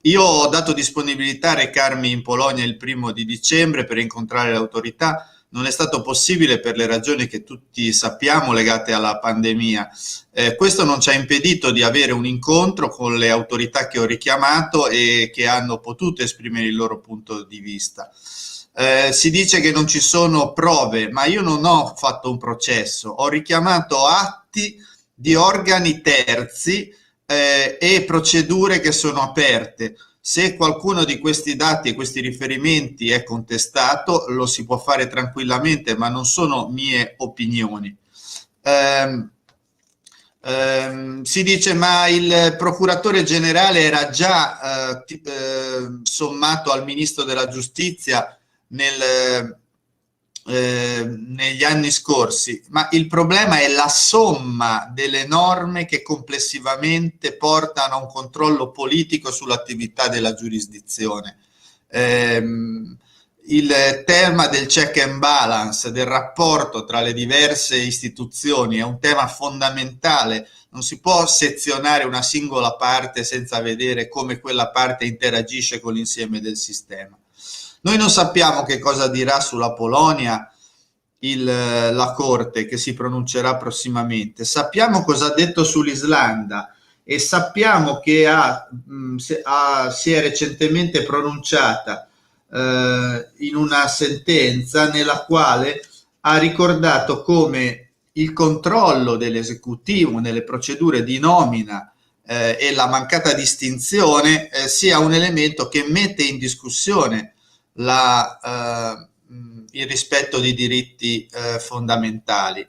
Io ho dato disponibilità a recarmi in Polonia il 1° dicembre per incontrare le autorità. Non è stato possibile per le ragioni che tutti sappiamo legate alla pandemia. Questo non ci ha impedito di avere un incontro con le autorità che ho richiamato e che hanno potuto esprimere il loro punto di vista. Si dice che non ci sono prove, ma io non ho fatto un processo, ho richiamato atti di organi terzi e procedure che sono aperte. Se qualcuno di questi dati e questi riferimenti è contestato, lo si può fare tranquillamente, ma non sono mie opinioni. Si dice ma il procuratore generale era già sommato al ministro della giustizia negli anni scorsi, ma il problema è la somma delle norme che complessivamente portano a un controllo politico sull'attività della giurisdizione. Il tema del check and balance, del rapporto tra le diverse istituzioni è un tema fondamentale. Non si può sezionare una singola parte senza vedere come quella parte interagisce con l'insieme del sistema. Noi non sappiamo che cosa dirà sulla Polonia la Corte che si pronuncerà prossimamente. Sappiamo cosa ha detto sull'Islanda e sappiamo che si è recentemente pronunciata in una sentenza nella quale ha ricordato come il controllo dell'esecutivo nelle procedure di nomina e la mancata distinzione sia un elemento che mette in discussione il rispetto di diritti fondamentali.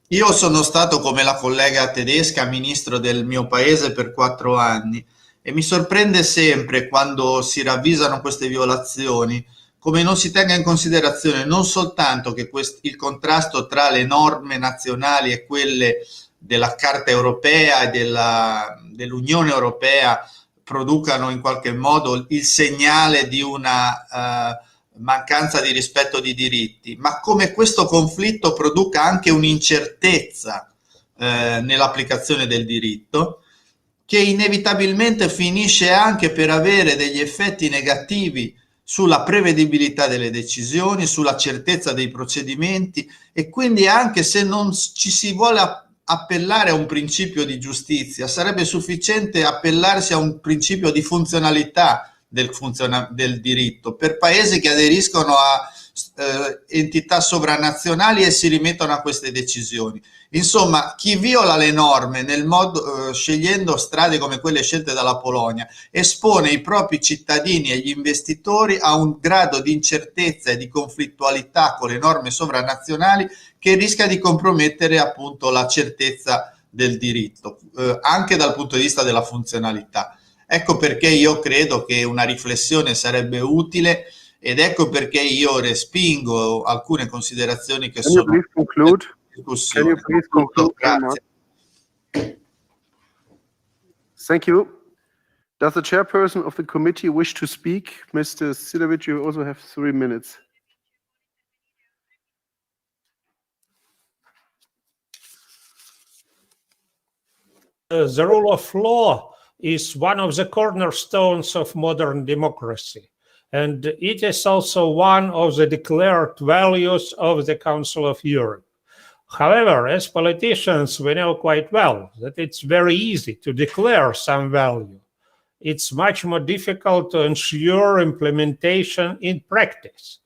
Io sono stato, come la collega tedesca, ministro del mio paese per 4 anni e mi sorprende sempre quando si ravvisano queste violazioni come non si tenga in considerazione non soltanto che il contrasto tra le norme nazionali e quelle della Carta europea e dell'Unione europea producano in qualche modo il segnale di una mancanza di rispetto di diritti, ma come questo conflitto produca anche un'incertezza nell'applicazione del diritto, che inevitabilmente finisce anche per avere degli effetti negativi sulla prevedibilità delle decisioni, sulla certezza dei procedimenti e quindi anche se non ci si vuole appellare a un principio di giustizia, sarebbe sufficiente appellarsi a un principio di funzionalità del diritto per paesi che aderiscono a entità sovranazionali e si rimettono a queste decisioni. Insomma, chi viola le norme scegliendo strade come quelle scelte dalla Polonia espone i propri cittadini e gli investitori a un grado di incertezza e di conflittualità con le norme sovranazionali che rischia di compromettere appunto la certezza del diritto, anche dal punto di vista della funzionalità. Ecco perché io credo che una riflessione sarebbe utile ed ecco perché io respingo alcune considerazioni che sono in discussione. Can you please conclude? Grazie. Thank you. Does the chairperson of the committee wish to speak? Mr. Sidovic, you also have 3 minutes. The rule of law is one of the cornerstones of modern democracy, and it is also one of the declared values of the Council of Europe. However, as politicians, we know quite well that it's very easy to declare some value. It's much more difficult to ensure implementation in practice.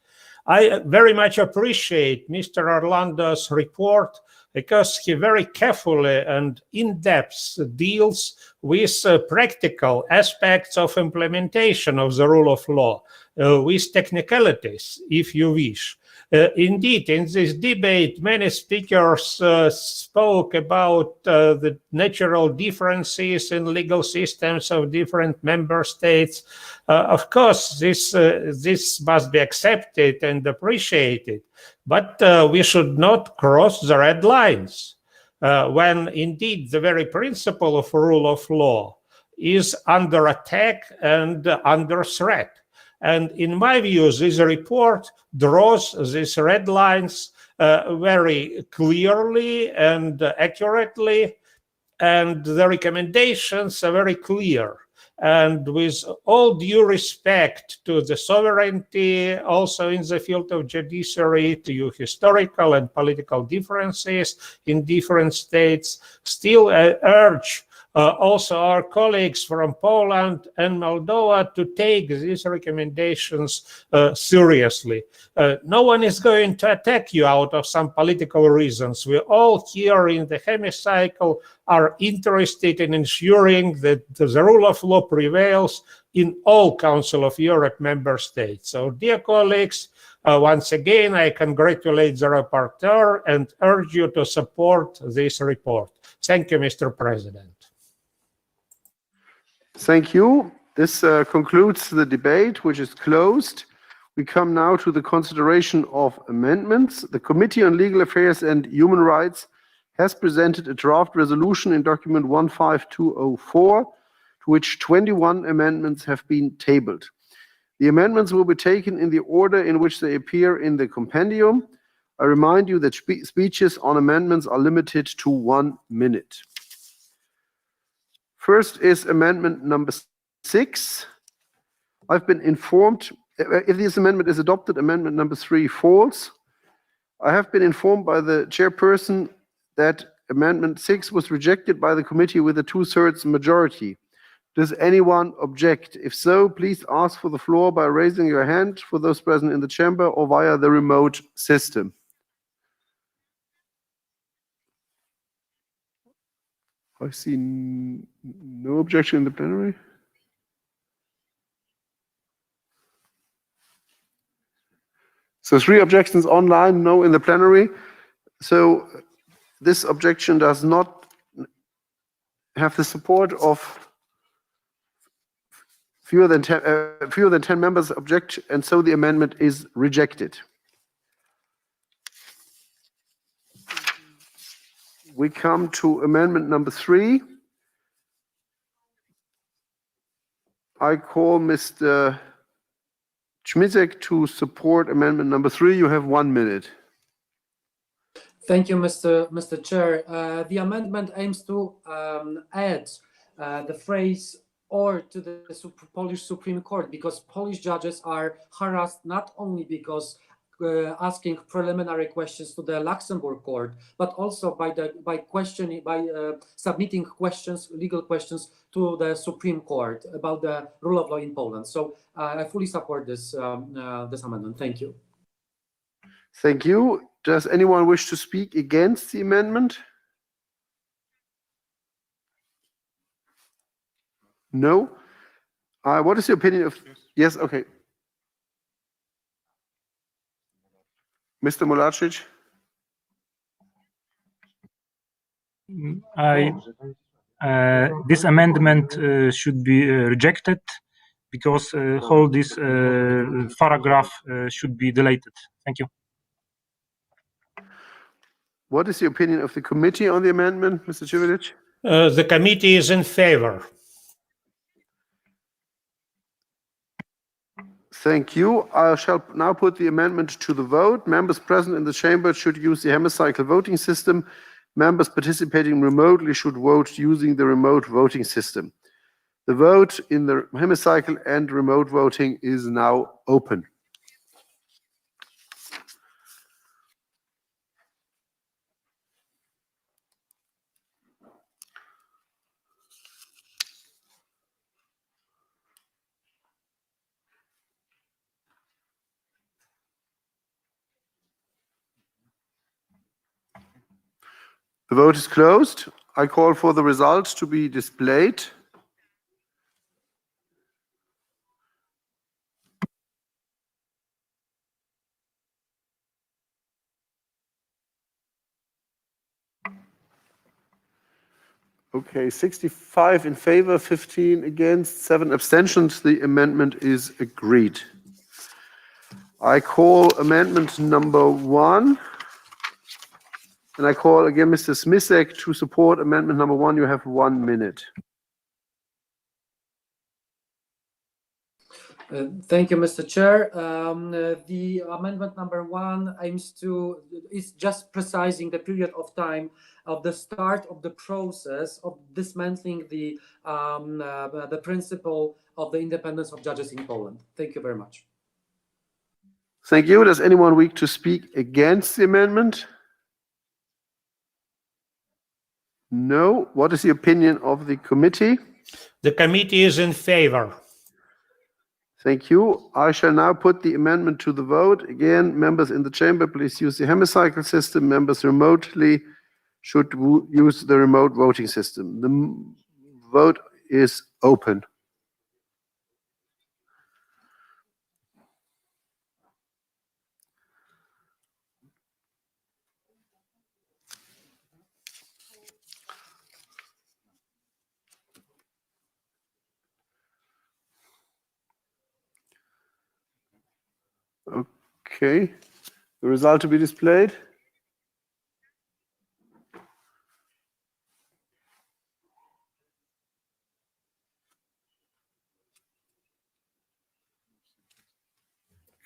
I very much appreciate Mr. Orlando's report because he very carefully and in-depth deals with practical aspects of implementation of the rule of law, with technicalities, if you wish. Indeed, in this debate, many speakers spoke about the natural differences in legal systems of different member states. Of course, this must be accepted and appreciated, but we should not cross the red lines when indeed the very principle of rule of law is under attack and under threat. And in my view, this report draws these red lines very clearly and accurately, and the recommendations are very clear. And with all due respect to the sovereignty, also in the field of judiciary, to historical and political differences in different states, still I urge also our colleagues from Poland and Moldova to take these recommendations seriously. No one is going to attack you out of some political reasons. We all here in the hemicycle are interested in ensuring that the rule of law prevails in all Council of Europe member states. So, dear colleagues, once again, I congratulate the rapporteur and urge you to support this report. Thank you, Mr. President. Thank you. This concludes the debate, which is closed. We come now to the consideration of amendments. The Committee on Legal Affairs and Human Rights has presented a draft resolution in document 15204, to which 21 amendments have been tabled. The amendments will be taken in the order in which they appear in the compendium. I remind you that speeches on amendments are limited to 1 minute. First is amendment number 6. I've been informed, if this amendment is adopted, amendment number 3 falls. I have been informed by the chairperson that amendment 6 was rejected by the committee with a 2/3 majority. Does anyone object? If so, please ask for the floor by raising your hand for those present in the chamber or via the remote system. I see no objection in the plenary. So 3 objections online, no in the plenary. So this objection does not have the support of fewer than 10 members object, and so the amendment is rejected. We come to amendment number 3. I call Mr. Schmizek to support amendment number 3. You have 1 minute. Thank you, Mr. Chair. The amendment aims to add the phrase "or" to the Polish Supreme Court, because Polish judges are harassed not only because asking preliminary questions to the Luxembourg court, but also by submitting questions, legal questions to the Supreme Court about the rule of law in Poland. So I fully support this amendment. Thank you. Thank you. Does anyone wish to speak against the amendment? No. What is your opinion of? Yes. Okay. Mr. Mulacic? This amendment should be rejected because whole this paragraph should be deleted. Thank you. What is the opinion of the committee on the amendment, Mr. Civilic? The committee is in favor. Thank you. I shall now put the amendment to the vote. Members present in the chamber should use the hemicycle voting system. Members participating remotely should vote using the remote voting system. The vote in the hemicycle and remote voting is now open. The vote is closed. I call for the results to be displayed. Okay, 65 in favor, 15 against, 7 abstentions. The amendment is agreed. I call amendment number 1. And I call again Mr. Smisek to support amendment number 1. You have 1 minute. Thank you, Mr. Chair. The amendment number 1 is just precising the period of time of the start of the process of dismantling the principle of the independence of judges in Poland. Thank you very much. Thank you. Does anyone wish to speak against the amendment? No. What is the opinion of the committee? The committee is in favor. Thank you. I shall now put the amendment to the vote. Again, members in the chamber, please use the hemicycle system. Members remotely should use the remote voting system. The vote is open. Okay. The result to be displayed.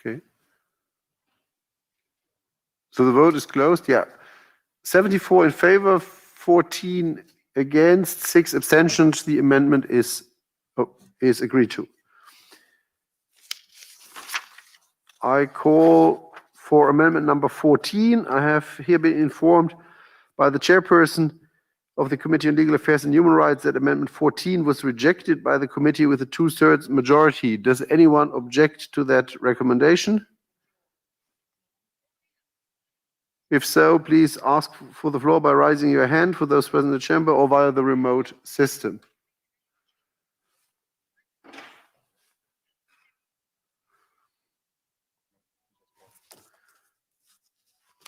Okay. So the vote is closed. Yeah. 74 in favor, 14 against, 6 abstentions. The amendment is agreed to. I call for amendment number 14. I have here been informed by the chairperson of the Committee on Legal Affairs and Human Rights that amendment 14 was rejected by the committee with a 2/3 majority. Does anyone object to that recommendation? If so, please ask for the floor by raising your hand for those present in the chamber or via the remote system.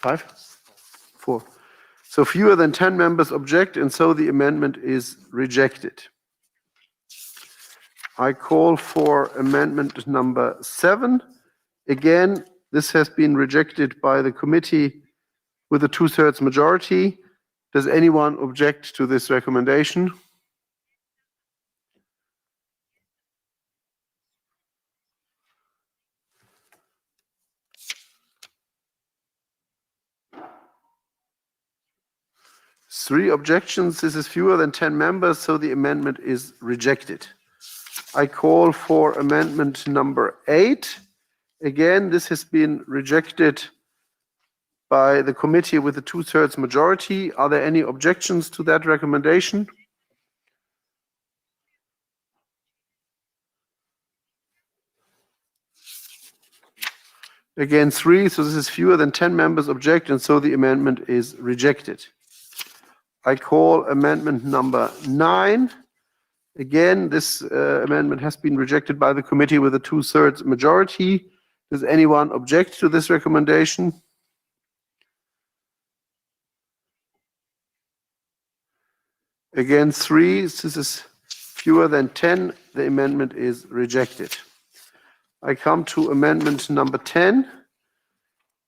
Five? 4. So fewer than 10 members object, and so the amendment is rejected. I call for amendment number 7. Again, this has been rejected by the committee with a 2/3 majority. Does anyone object to this recommendation? Three objections. This is fewer than 10 members, so the amendment is rejected. I call for amendment number 8. Again, this has been rejected by the committee with a 2/3 majority. Are there any objections to that recommendation? Again, 3, so this is fewer than 10 members object, and so the amendment is rejected. I call amendment number 9. Again, this amendment has been rejected by the committee with a 2/3 majority. Does anyone object to this recommendation? Again, 3, this is fewer than 10. The amendment is rejected. I come to amendment number 10.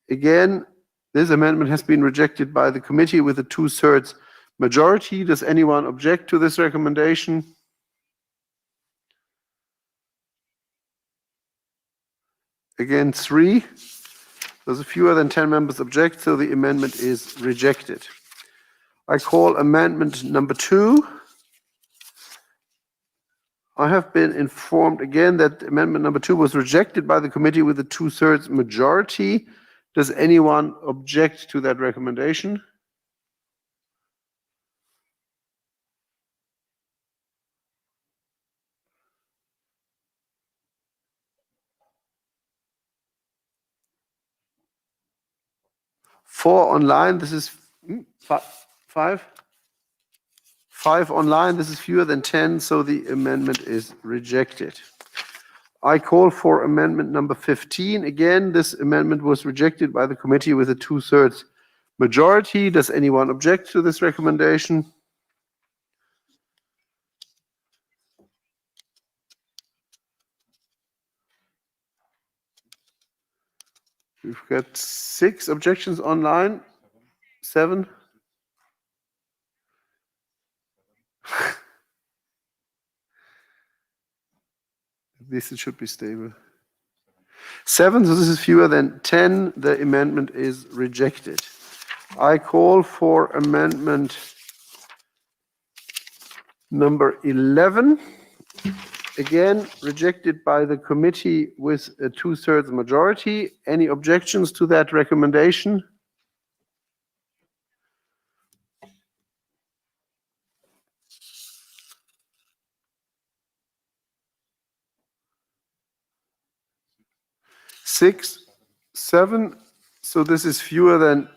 Again, this amendment has been rejected by the committee with a 2/3 majority. Does anyone object to this recommendation? Again, 3. There's fewer than 10 members object, so the amendment is rejected. I call amendment number 2. I have been informed again that amendment number 2 was rejected by the committee with a 2/3 majority. Does anyone object to that recommendation? Four online, this is 5. 5 online, this is fewer than 10, so the amendment is rejected. I call for amendment number 15. Again, this amendment was rejected by the committee with a 2/3 majority. Does anyone object to this recommendation? We've got 6 objections online. 7. This it should be stable. 7, so this is fewer than 10. The amendment is rejected. I call for amendment number 11. Again, rejected by the committee with a 2/3 majority. Any objections to that recommendation? Six, 7, so this is fewer than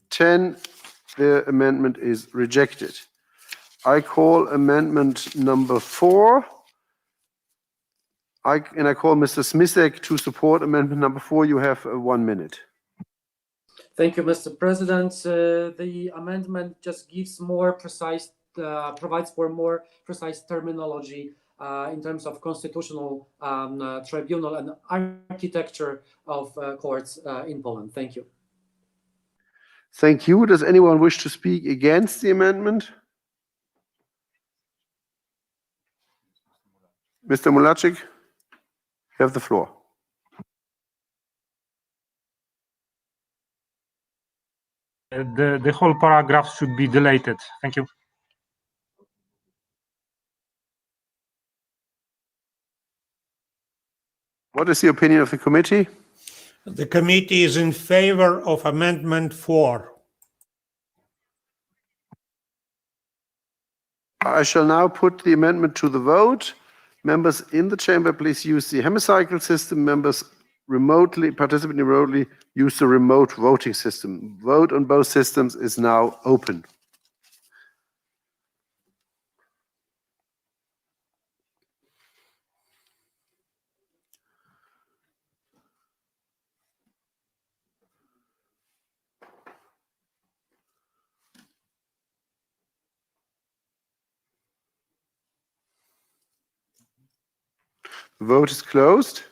10. The amendment is rejected. I call amendment number 4. I call Mr. Smisek to support amendment number 4. You have 1 minute. Thank you, Mr. President. The amendment just gives more precise, provides for more precise terminology in terms of constitutional tribunal and architecture of courts in Poland. Thank you. Thank you. Does anyone wish to speak against the amendment? Mr. Mulaczyk, you have the floor. The whole paragraph should be deleted. Thank you. What is the opinion of the committee? The committee is in favor of Amendment 4. I shall now put the amendment to the vote. Members in the chamber, please use the hemicycle system. Members participating remotely, use the remote voting system. Vote on both systems is now open. The vote is closed.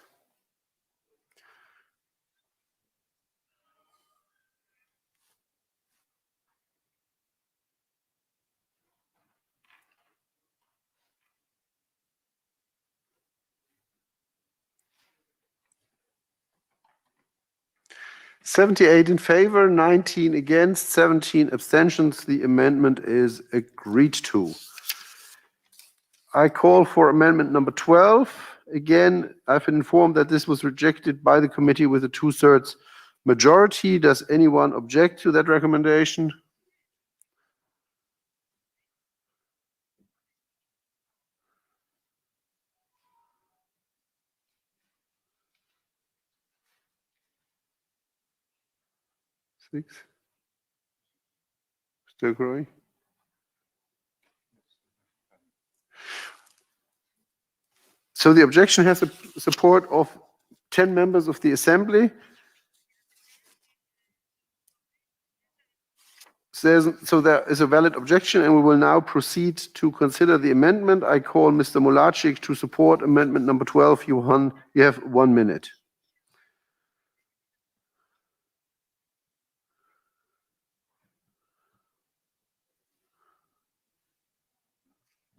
(78 in favor, 19 against, 17 abstentions). The amendment is agreed to. I call for amendment number 12. Again, I've been informed that this was rejected by the committee with a 2/3 majority. Does anyone object to that recommendation? Six. Still growing. So the objection has the support of 10 members of the Assembly. So there is a valid objection, and we will now proceed to consider the amendment. I call Mr. Mulaczyk to support amendment number 12. Johan, you have 1 minute.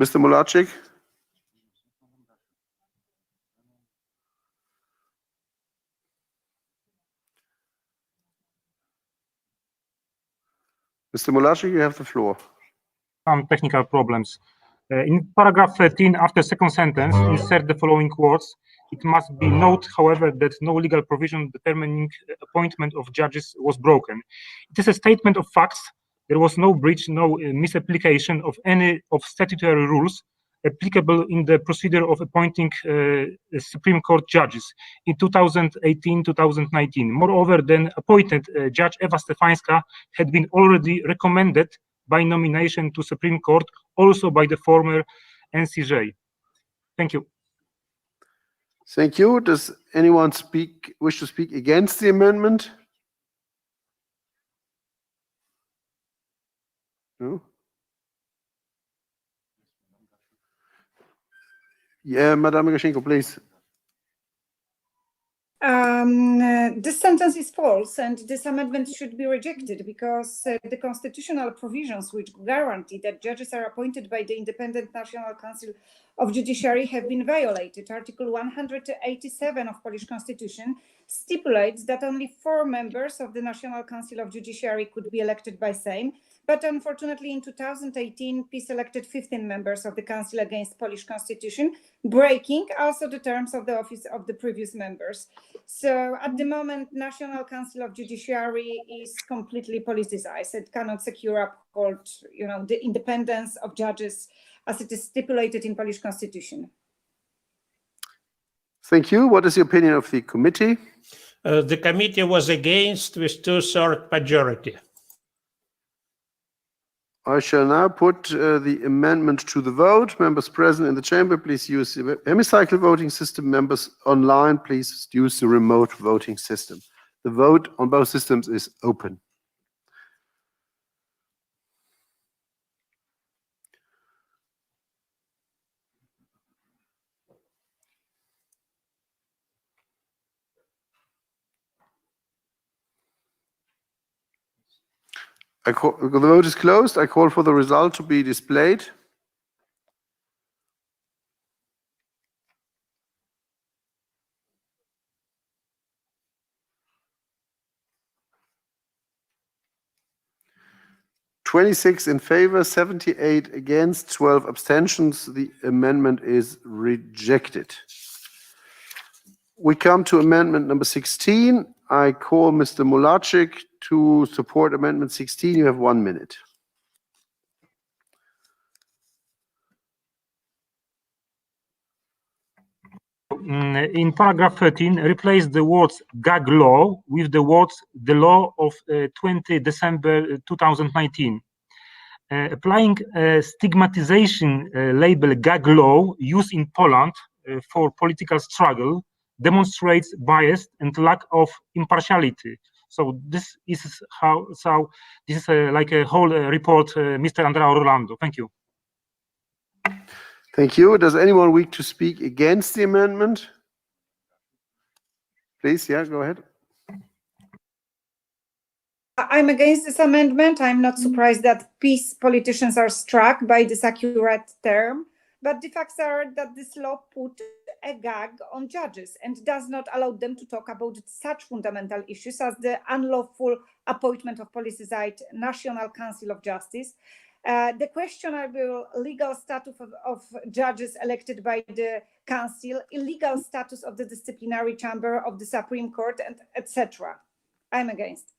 Mr. Mulaczyk? Mr. Mulaczyk, you have the floor. Some technical problems. In paragraph 13, after second sentence, insert the following words. It must be noted, however, that no legal provision determining appointment of judges was broken. It is a statement of facts. There was no breach, no misapplication of any of statutory rules applicable in the procedure of appointing Supreme Court judges in 2018-2019. Moreover, then appointed Judge Ewa Stefańska had been already recommended by nomination to Supreme Court, also by the former NCJ. Thank you. Thank you. Does anyone wish to speak against the amendment? No? Yeah, Madame Gashenko, please. This sentence is false, and this amendment should be rejected because the constitutional provisions which guarantee that judges are appointed by the Independent National Council of Judiciary have been violated. Article 187 of Polish Constitution stipulates that only 4 members of the National Council of Judiciary could be elected by Sejm, but unfortunately in 2018, PiS elected 15 members of the Council against Polish Constitution, breaking also the terms of the office of the previous members. So at the moment, National Council of Judiciary is completely politicized. It cannot secure uphold, the independence of judges as it is stipulated in Polish Constitution. Thank you. What is the opinion of the committee? The committee was against with 2/3 majority. I shall now put the amendment to the vote. Members present in the chamber, please use the hemicycle voting system. Members online, please use the remote voting system. The vote on both systems is open. The vote is closed. I call for the result to be displayed. (26 in favor, 78 against, 12 abstentions). The amendment is rejected. We come to amendment number 16. I call Mr. Mulaczyk to support amendment 16. You have 1 minute. In paragraph 13, replace the words gag law with the words the law of 20 December 2019. Applying a stigmatization label gag law used in Poland for political struggle demonstrates bias and lack of impartiality. So this is like a whole report, Mr. Andrea Orlando. Thank you. Thank you. Does anyone wish to speak against the amendment? Please, yeah, go ahead. I'm against this amendment. I'm not surprised that PiS politicians are struck by this accurate term, but the facts are that this law put a gag on judges and does not allow them to talk about such fundamental issues as the unlawful appointment of politicized National Council of Justice, the questionable legal status of judges elected by the council, illegal status of the disciplinary chamber of the Supreme Court, and etc. I'm against.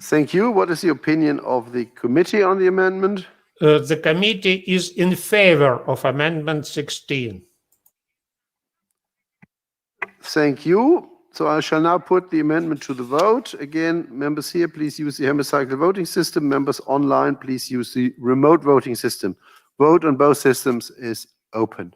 Thank you. What is the opinion of the committee on the amendment? The committee is in favor of amendment 16. Thank you. So I shall now put the amendment to the vote. Again, members here, please use the hemicycle voting system. Members online, please use the remote voting system. Vote on both systems is open.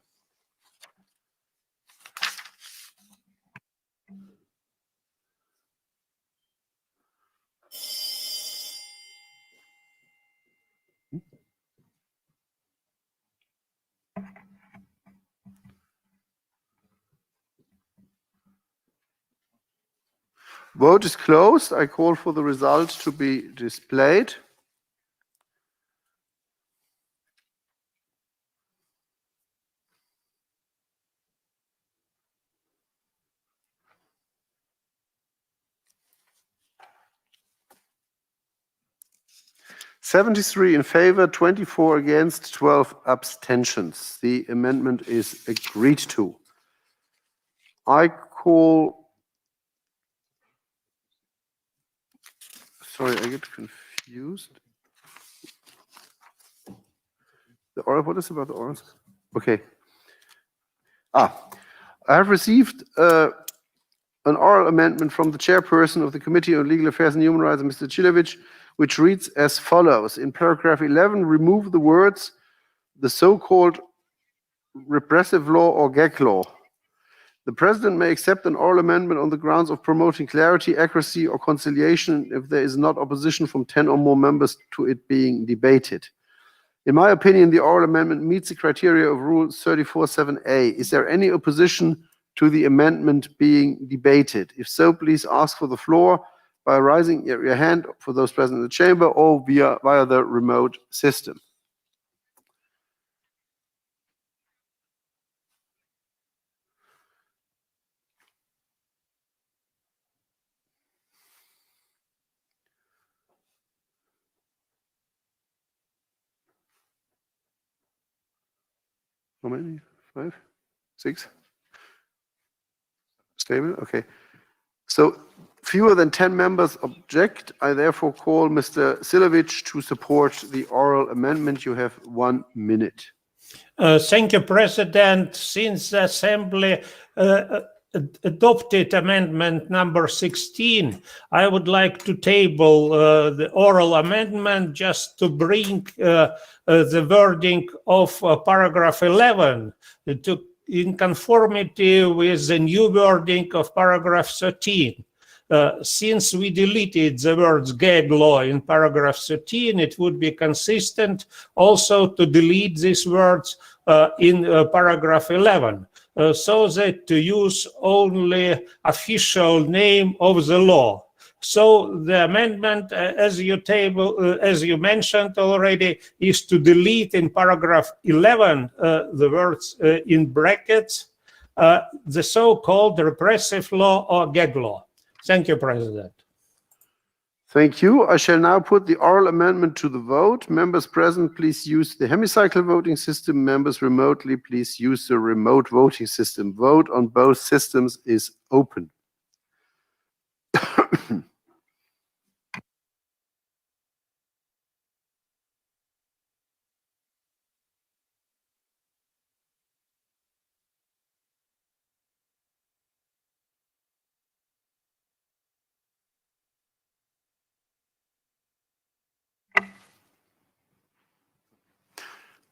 Vote is closed. I call for the result to be displayed. (73 in favor, 24 against, 12 abstentions). The amendment is agreed to. I call. Sorry, I get confused. The oral, what is about the orals? Okay. I have received an oral amendment from the chairperson of the Committee on Legal Affairs and Human Rights, Mr. Cilewicz, which reads as follows. In paragraph 11, remove the words, the so-called repressive law or gag law. The President may accept an oral amendment on the grounds of promoting clarity, accuracy, or conciliation if there is not opposition from 10 or more members to it being debated. In my opinion, the oral amendment meets the criteria of Rule 34(7)(a). Is there any opposition to the amendment being debated? If so, please ask for the floor by raising your hand for those present in the chamber or via the remote system. How many? 5? 6? Stable? Okay. So fewer than 10 members object. I therefore call Mr. Silovic to support the oral amendment. You have 1 minute. Thank you, President. Since the Assembly adopted amendment number 16, I would like to table the oral amendment just to bring the wording of paragraph 11 in conformity with the new wording of paragraph 13. Since we deleted the words gag law in paragraph 13, it would be consistent also to delete these words in paragraph 11, so that to use only official name of the law. So the amendment, as you mentioned already, is to delete in paragraph 11 the words in brackets, the so-called repressive law or gag law. Thank you, President. Thank you. I shall now put the oral amendment to the vote. Members present, please use the hemicycle voting system. Members remotely, please use the remote voting system. Vote on both systems is open.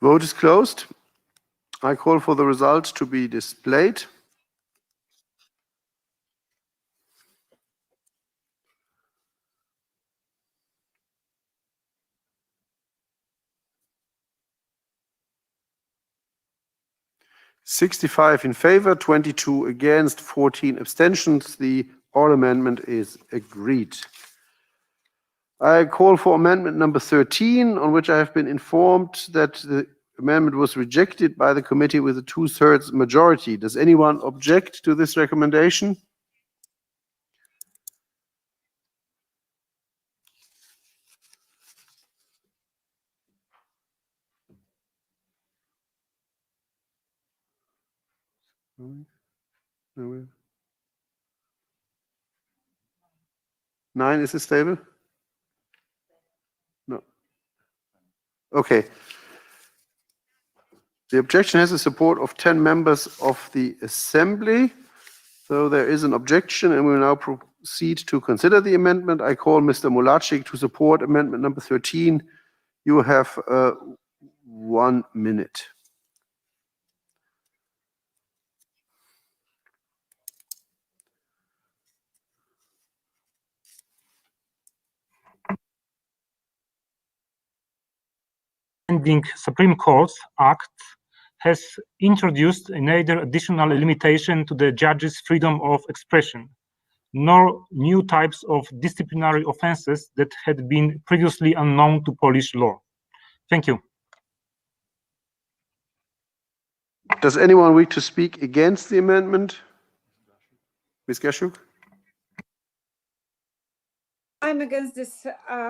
Vote is closed. I call for the results to be displayed. "65 in favor, 22 against, 14 abstentions. The oral amendment is agreed. I call for amendment number 13, on which I have been informed that the amendment was rejected by the committee with a 2/3 majority. Does anyone object to this recommendation? No. 9, is it stable? No. Okay. The objection has the support of 10 members of the Assembly. So there is an objection, and we will now proceed to consider the amendment. I call Mr. Mulaschik to support amendment number 13. You have 1 minute. Supreme Court Act has introduced neither additional limitation to the judge's freedom of expression, nor new types of disciplinary offenses that had been previously unknown to Polish law. Thank you. Does anyone wish to speak against the amendment? Ms. Gashuk? I'm against this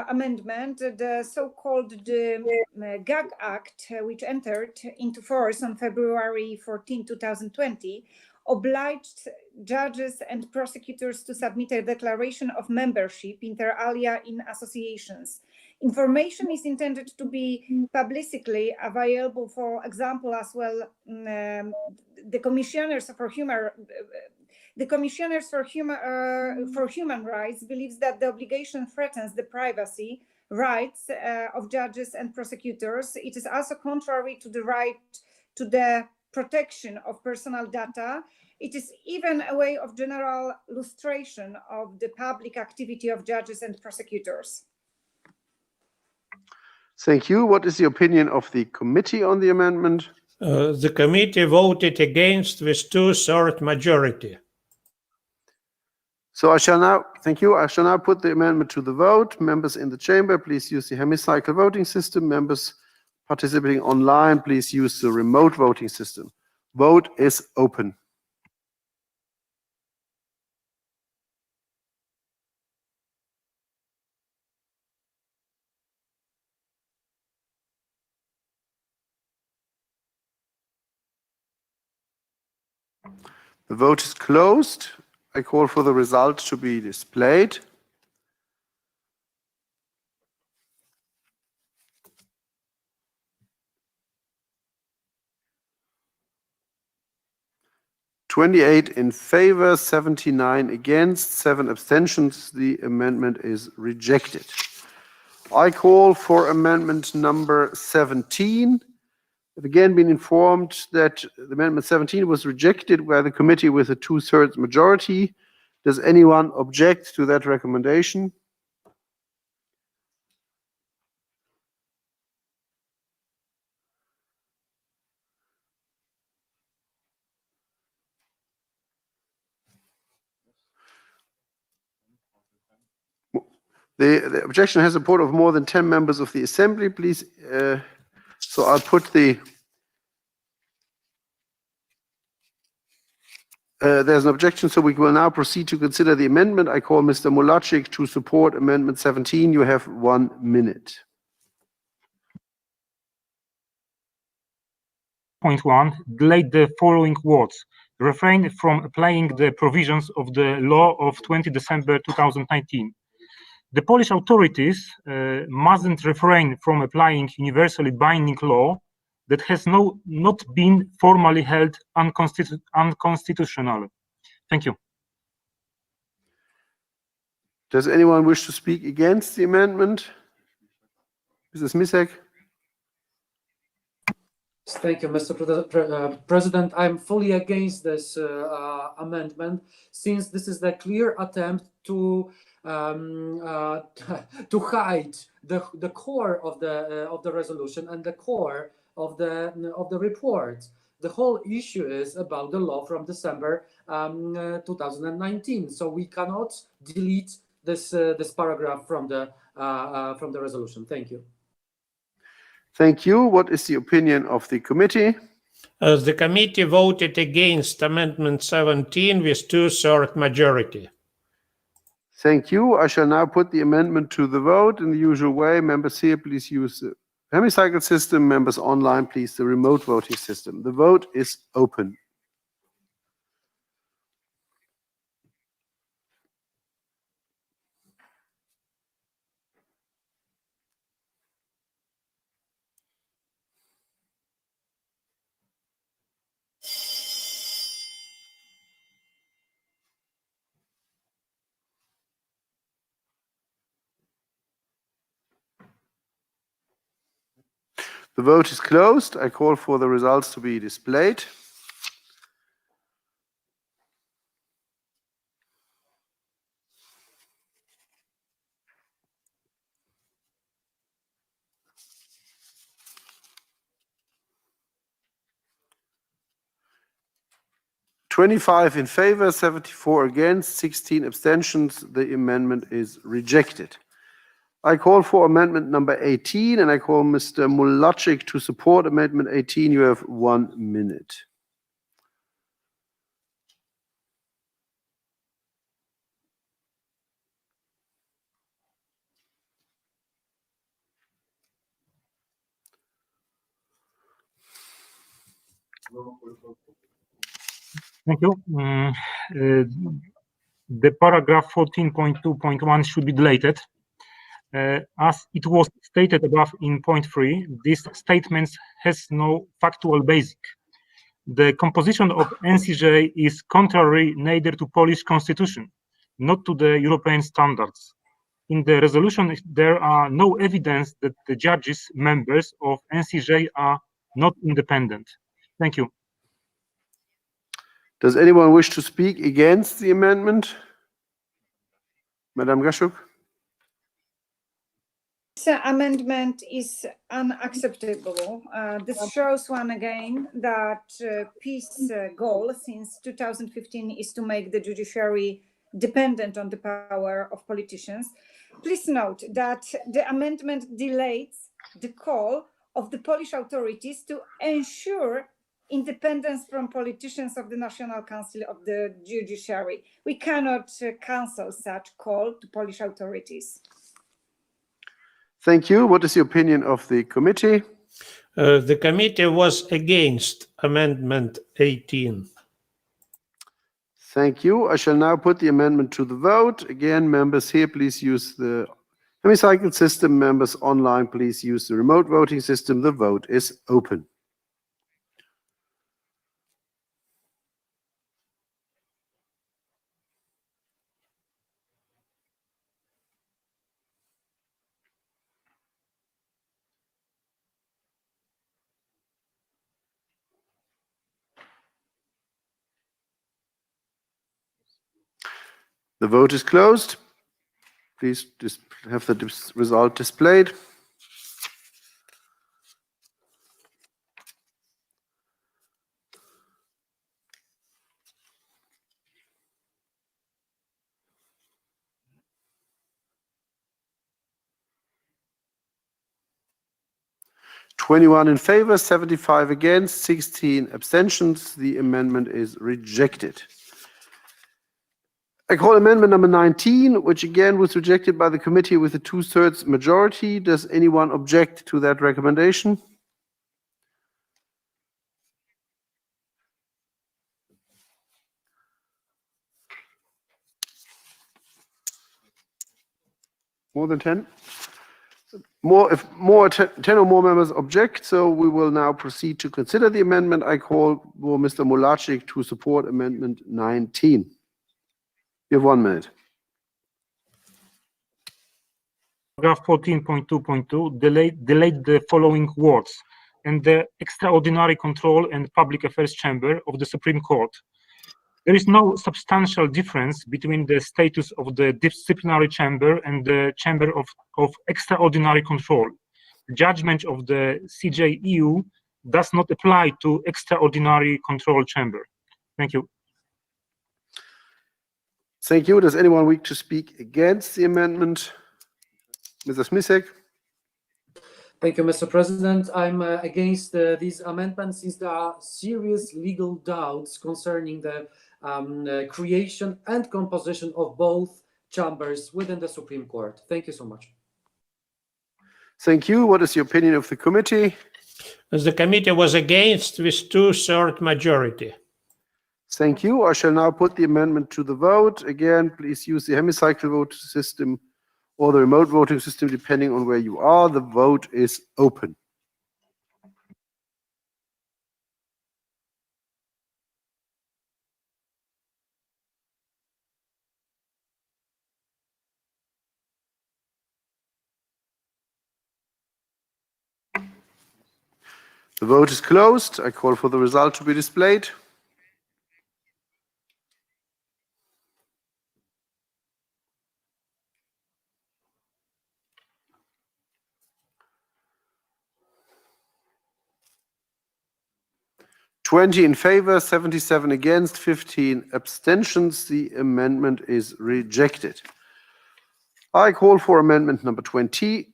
amendment. The so-called GAG Act, which entered into force on February 14, 2020, obliged judges and prosecutors to submit a declaration of membership inter alia in associations. Information is intended to be publicly available, for example, as well, the Commissioners for Human Rights believes that the obligation threatens the privacy rights of judges and prosecutors. It is also contrary to the right to the protection of personal data. It is even a way of general lustration of the public activity of judges and prosecutors. Thank you. What is the opinion of the committee on the amendment? The committee voted against with 2/3 majority. So I shall now, thank you. I shall now put the amendment to the vote. Members in the chamber, please use the hemicycle voting system. Members participating online, please use the remote voting system. Vote is open. The vote is closed. I call for the result to be displayed. "28 in favor, 79 against, 7 abstentions. The amendment is rejected. I call for amendment number 17. I've again been informed that amendment 17 was rejected by the committee with a 2/3 majority. Does anyone object to that recommendation? The objection has support of more than 10 members of the Assembly, please. So I'll put the... there's an objection, so we will now proceed to consider the amendment. I call Mr. Mulacic to support Amendment 17. You have 1 minute. Point 1, delete the following words. Refrain from applying the provisions of the law of 20 December 2019. The Polish authorities mustn't refrain from applying universally binding law that has not been formally held unconstitutional. Thank you. Does anyone wish to speak against the amendment? Mrs. Misek? Thank you, Mr. President. I'm fully against this amendment, since this is a clear attempt to hide the core of the resolution and the core of the report. The whole issue is about the law from December 2019. So we cannot delete this paragraph from the resolution. Thank you. Thank you. What is the opinion of the committee? The committee voted against Amendment 17 with 2/3 majority. Thank you. I shall now put the amendment to the vote in the usual way. Members here, please use the hemicycle system. Members online, please, the remote voting system. The vote is open. The vote is closed. I call for the results to be displayed. "25 in favor, 74 against, 16 abstentions. The amendment is rejected. I call for amendment number 18, and I call Mr. Mulacic to support amendment 18. You have 1 minute. Thank you. The paragraph 14.2.1 should be deleted. As it was stated above in point 3, this statement has no factual basis. The composition of NCJ is contrary neither to Polish constitution, not to the European standards. In the resolution, there are no evidence that the judges, members of NCJ, are not independent. Thank you. Does anyone wish to speak against the amendment? Madam Gaszuk? This amendment is unacceptable. This shows once again that peace goal since 2015 is to make the judiciary dependent on the power of politicians. Please note that the amendment delays the call of the Polish authorities to ensure independence from politicians of the National Council of the Judiciary. We cannot cancel such call to Polish authorities. Thank you. What is the opinion of the committee? The committee was against Amendment 18. Thank you. I shall now put the amendment to the vote. Again, members here, please use the hemicycle system. Members online, please use the remote voting system. The vote is open. The vote is closed. Please have the result displayed. "21 in favor, 75 against, 16 abstentions. The amendment is rejected. I call amendment number 19, which again was rejected by the committee with a 2/3 majority. Does anyone object to that recommendation? More than 10? If 10 or more members object, so we will now proceed to consider the amendment. I call for Mr. Mulaschik to support amendment 19. You have 1 minute. Paragraph 14.2.2 delayed the following words: and the extraordinary control and public affairs chamber of the Supreme Court. There is no substantial difference between the status of the disciplinary chamber and the chamber of extraordinary control. The judgment of the CJEU does not apply to extraordinary control chamber. Thank you. Thank you. Does anyone wish to speak against the amendment? Mr. Smisek? Thank you, Mr. President. I'm against these amendments since there are serious legal doubts concerning the creation and composition of both chambers within the Supreme Court. Thank you so much. Thank you. What is the opinion of the committee? As the committee was against with 2/3 majority. Thank you. I shall now put the amendment to the vote. Again, please use the hemicycle vote system or the remote voting system, depending on where you are. The vote is open. The vote is closed. I call for the result to be displayed. "20 in favor, 77 against, 15 abstentions. The amendment is rejected. I call for amendment number 20,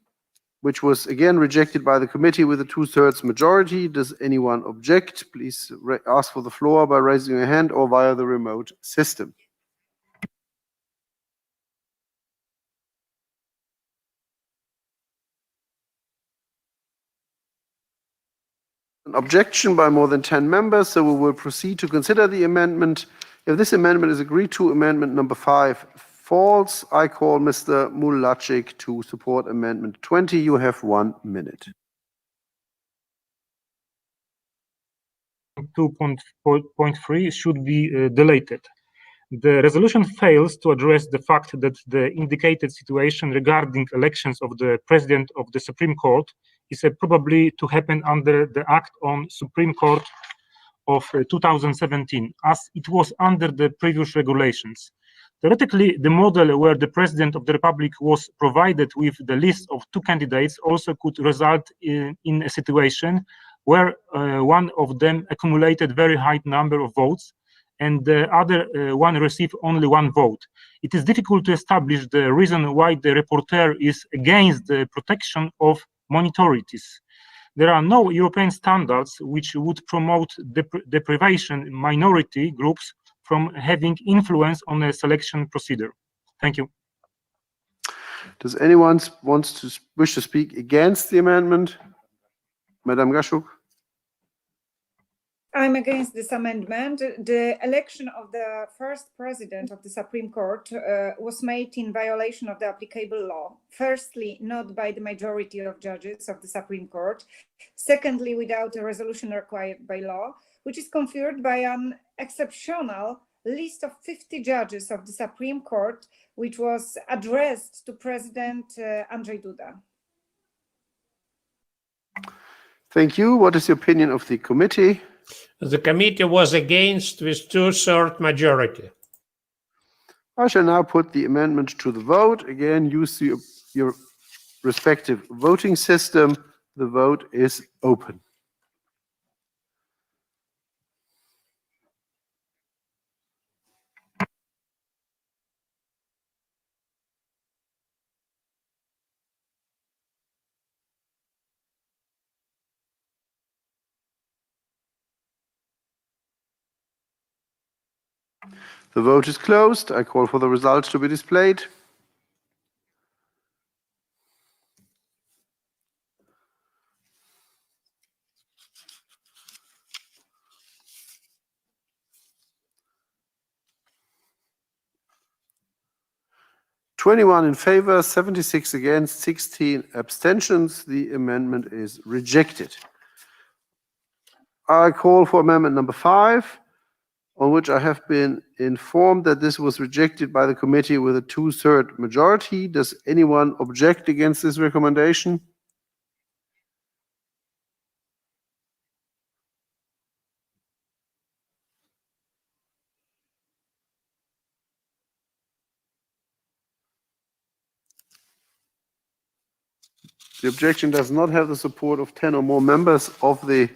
which was again rejected by the committee with a 2/3 majority. Does anyone object? Please ask for the floor by raising your hand or via the remote system. An objection by more than 10 members, so we will proceed to consider the amendment. If this amendment is agreed to, amendment number 5 falls. I call Mr. Mulaschik to support amendment 20. You have 1 minute. 2.3 should be deleted. The resolution fails to address the fact that the indicated situation regarding elections of the President of the Supreme Court is probably to happen under the Act on Supreme Court of 2017, as it was under the previous regulations. Theoretically, the model where the President of the Republic was provided with the list of 2 candidates also could result in a situation where one of them accumulated very high number of votes and the other one received only 1 vote. It is difficult to establish the reason why the rapporteur is against the protection of minorities. There are no European standards which would promote deprivation minority groups from having influence on the selection procedure. Thank you. Does anyone wish to speak against the amendment? Madam Gashuk? I'm against this amendment. The election of the first president of the Supreme Court was made in violation of the applicable law. Firstly, not by the majority of judges of the Supreme Court. Secondly, without a resolution required by law, which is conferred by an exceptional list of 50 judges of the Supreme Court, which was addressed to President Andrzej Duda. Thank you. What is the opinion of the committee? The committee was against with 2/3 majority. I shall now put the amendment to the vote. Again, use your respective voting system. The vote is open. The vote is closed. I call for the results to be displayed. "21 in favor, 76 against, 16 abstentions. The amendment is rejected. I call for amendment number 5, on which I have been informed that this was rejected by the committee with a 2/3 majority. Does anyone object against this recommendation? The objection does not have the support of 10 or more members of the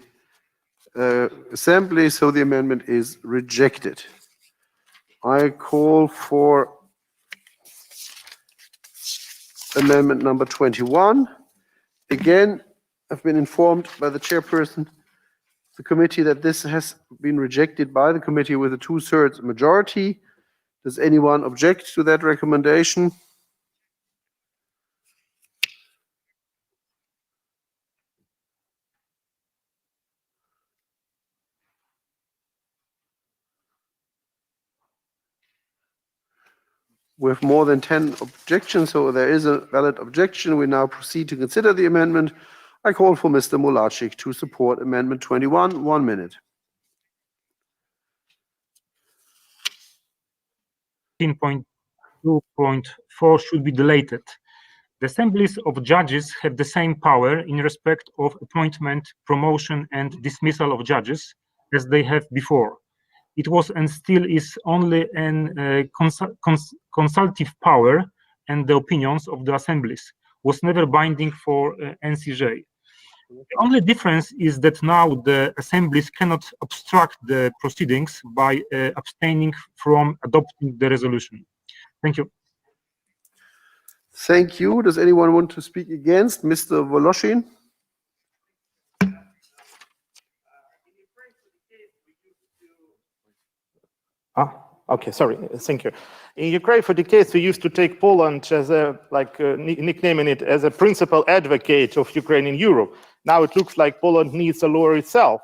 Assembly, so the amendment is rejected. I call for amendment number 21. Again, I've been informed by the chairperson of the committee that this has been rejected by the committee with a 2/3 majority. Does anyone object to that recommendation? With more than 10 objections, so there is a valid objection. We now proceed to consider the amendment. I call for Mr. Mulaschik to support amendment 21. 1 minute. 15.2.4 should be deleted. The assemblies of judges have the same power in respect of appointment, promotion, and dismissal of judges as they have before. It was and still is only an consultative power, and the opinions of the assemblies was never binding for NCJ. The only difference is that now the assemblies cannot obstruct the proceedings by abstaining from adopting the resolution. Thank you. Thank you. Does anyone want to speak against? Mr. Voloshin? Okay, sorry, thank you. In Ukraine, for decades, we used to take Poland as a, nicknaming it as a principal advocate of Ukraine in Europe. Now it looks like Poland needs a lawyer itself.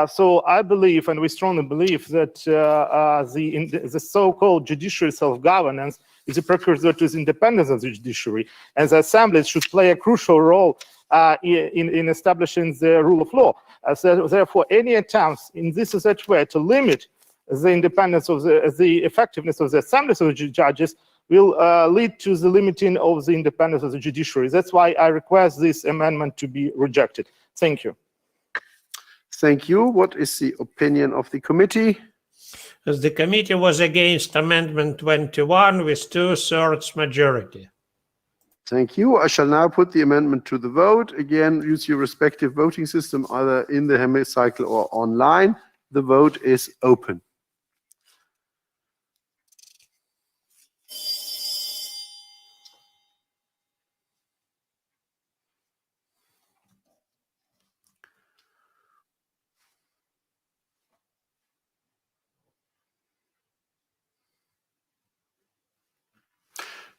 So I believe, and we strongly believe, that the so-called judiciary self-governance is a precursor to the independence of the judiciary, and the assemblies should play a crucial role in establishing the rule of law. So therefore, any attempts in this such way to limit the independence of the effectiveness of the assemblies of the judges will lead to the limiting of the independence of the judiciary. That's why I request this amendment to be rejected. Thank you. Thank you. What is the opinion of the committee? As the committee was against amendment 21 with 2/3 majority. Thank you. I shall now put the amendment to the vote. Again, use your respective voting system either in the hemicycle or online. The vote is open.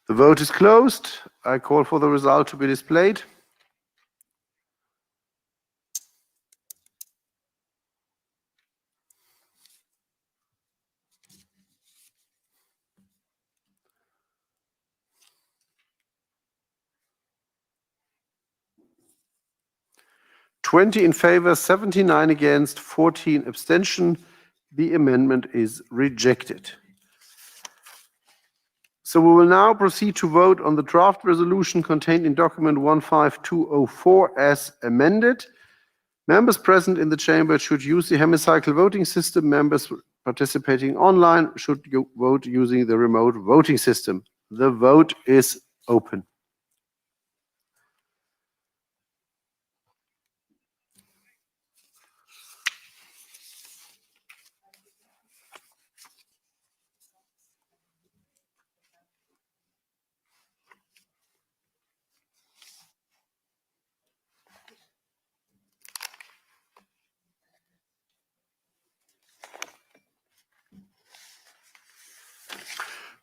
The vote is closed. I call for the result to be displayed. 20 in favor, 79 against, 14 abstention. The amendment is rejected. So we will now proceed to vote on the draft resolution contained in document 15204 as amended. Members present in the chamber should use the hemicycle voting system. Members participating online should vote using the remote voting system. The vote is open.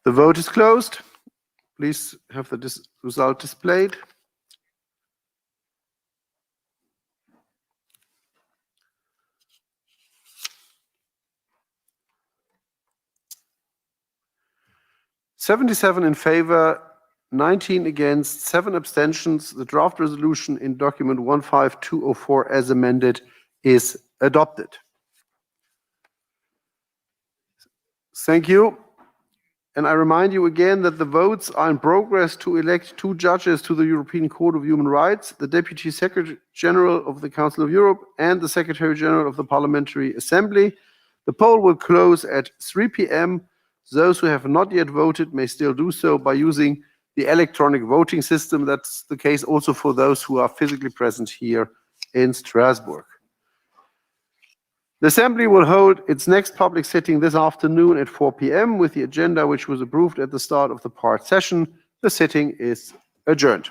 The vote is closed. Please have the result displayed. (77 in favor, 19 against, 7 abstentions). The draft resolution in document 15204 as amended is adopted. Thank you. And I remind you again that the votes are in progress to elect 2 judges to the European Court of Human Rights, the Deputy Secretary General of the Council of Europe and the Secretary General of the Parliamentary Assembly. The poll will close at 3 p.m. Those who have not yet voted may still do so by using the electronic voting system. That's the case also for those who are physically present here in Strasbourg. The Assembly will hold its next public sitting this afternoon at 4 p.m. with the agenda which was approved at the start of the part session. The sitting is adjourned.